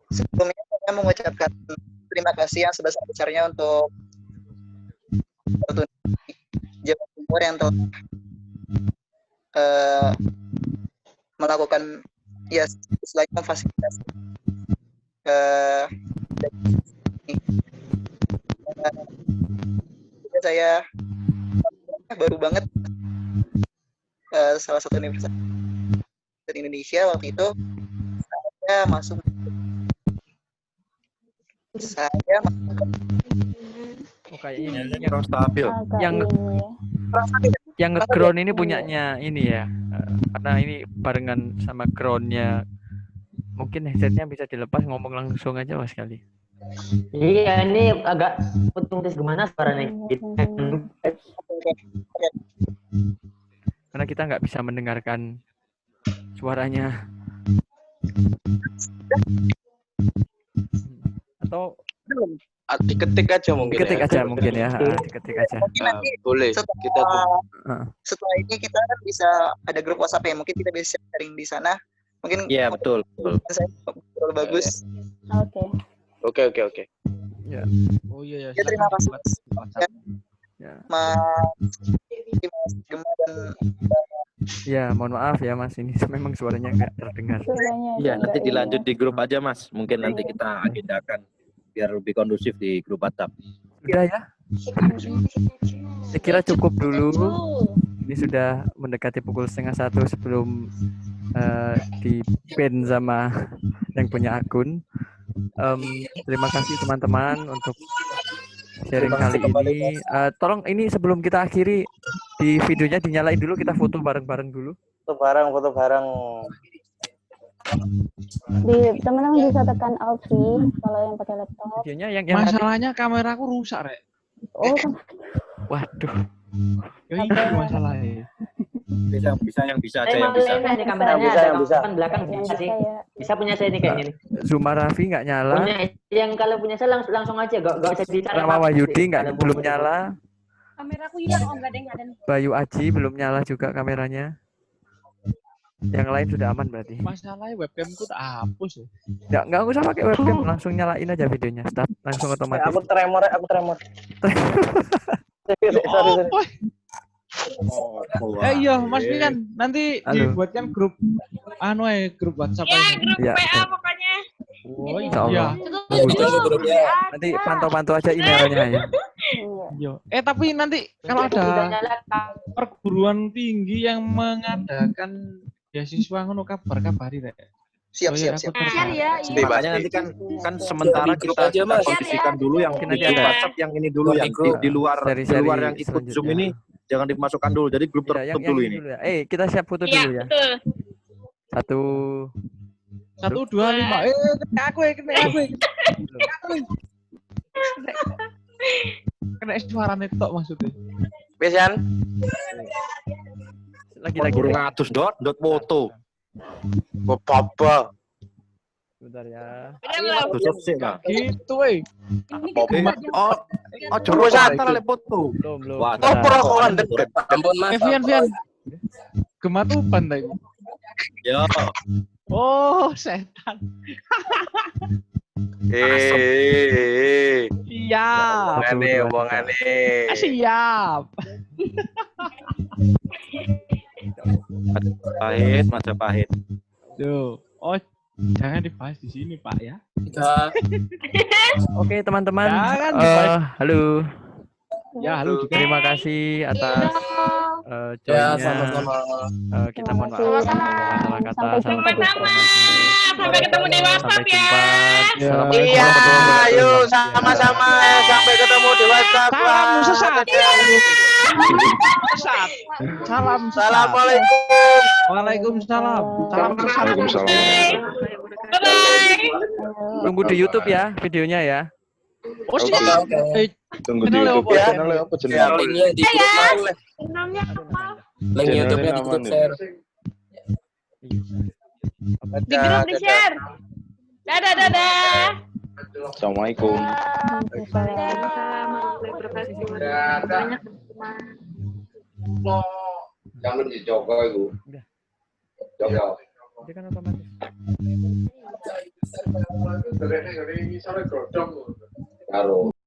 Sebelumnya saya mengucapkan terima kasih yang sebesar-besarnya untuk Jawa Timur yang telah melakukan selain memfasilitasi saya baru banget salah satu universitas di Indonesia waktu itu saya masuk kayaknya kurang stabil. Yang nge-ground ini punyanya ini ya, karena ini barengan sama groundnya. Mungkin headsetnya bisa dilepas, ngomong langsung aja Mas kali. Iya, ini agak putus gimana suaranya? Karena kita nggak bisa mendengarkan suaranya. Atau diketik aja mungkin. Diketik aja mungkin ya. Diketik aja. Boleh. Setelah ini kita bisa ada grup WhatsApp ya, mungkin kita bisa sharing di sana. Mungkin Iya, betul. Saya bagus. Oke. Ya. Oh iya ya. Ya, terima kasih. Ya. Mas Gemma dan Ya, mohon maaf ya Mas, ini memang suaranya nggak terdengar. Iya, nanti dilanjut di grup aja Mas. Mungkin nanti kita agendakan biar lebih kondusif di grup WhatsApp. Sudah ya? Saya kira cukup dulu. Ini sudah mendekati pukul 12:30 sebelum di-ban sama yang punya akun. Terima kasih teman-teman untuk sharing kali ini. Tolong ini sebelum kita akhiri, di videonya dinyalain dulu, kita foto bareng-bareng dulu. Foto bareng. Teman-teman bisa tekan Alt V kalau yang pakai laptop. Videonya yang Masalahnya kameraku rusak, Rek. Oh, waduh. Ya itu masalahnya. Bisa yang bisa aja Saya yang mau bisa. lihat nih kameranya Yang bisa, ada yang bisa. kan belakang bisa sih. Bisa punya saya nih kayaknya nih. Zuma Raffi nggak nyala. Punya yang kalau punya saya langsung aja, gak usah dicari. Rama Wahyudi belum nyala. Kameraku hilang, oh enggak ada. Bayu Aji belum nyala juga kameranya. Yang lain sudah aman berarti. Masalahnya webcamku tak hapus Ya, ya. nggak usah pakai webcam, langsung nyalain aja videonya. Start langsung otomatis. Aku tremor. Sorry. Iya, Mas Mian, nanti dibuatkan grup grup WhatsApp Ya, aja. grup Ya, PA pokoknya. Oh Insya Allah. iya. Nanti pantau-pantau aja emailnya ya. Iya. Tapi nanti kalau ada perguruan tinggi yang mengadakan beasiswa ngono kabari Rek. Siap. Makanya nanti kan sementara kita kondisikan dulu yang di WhatsApp yang ini dulu yang di luar yang ikut Zoom ini jangan dimasukkan dulu. Jadi grup tertutup dulu ini. Ya. Kita siap foto dulu ya. Betul. 1, 2, 5. Aku. Kena suara netok maksudnya. Besan. Lagi. Burung atus dot foto. Papa. Bentar ya. Tutup sih lah. Gitu coba santai le foto. Belum. Wah, perokokan deket. Ampun Mas. Vian. Gematupan tadi. Ya. Oh, setan. Siap. Omongane. Siap. Majapahit. Tuh. Oh, jangan dibahas di sini, Pak ya. Oke, teman-teman. Halo. Ya, halo juga. Terima kasih atas joinnya. Sama-sama. Kita mohon maaf salah kata. Sampai ketemu di WhatsApp ya. Iya, ayo sama-sama sampai ketemu di WhatsApp. Salam sesat. Salam. Assalamualaikum. Waalaikumsalam. Salam sesat. Bye. Tunggu di YouTube ya videonya ya. Oh siap. Tunggu di YouTube ya. Channelnya apa jenenge? Linknya di grup Mas. Link YouTube-nya di grup share. Di grup di share. Dadah. Assalamualaikum. Jangan dijogo itu. Jogo. Dia kan otomatis. Karo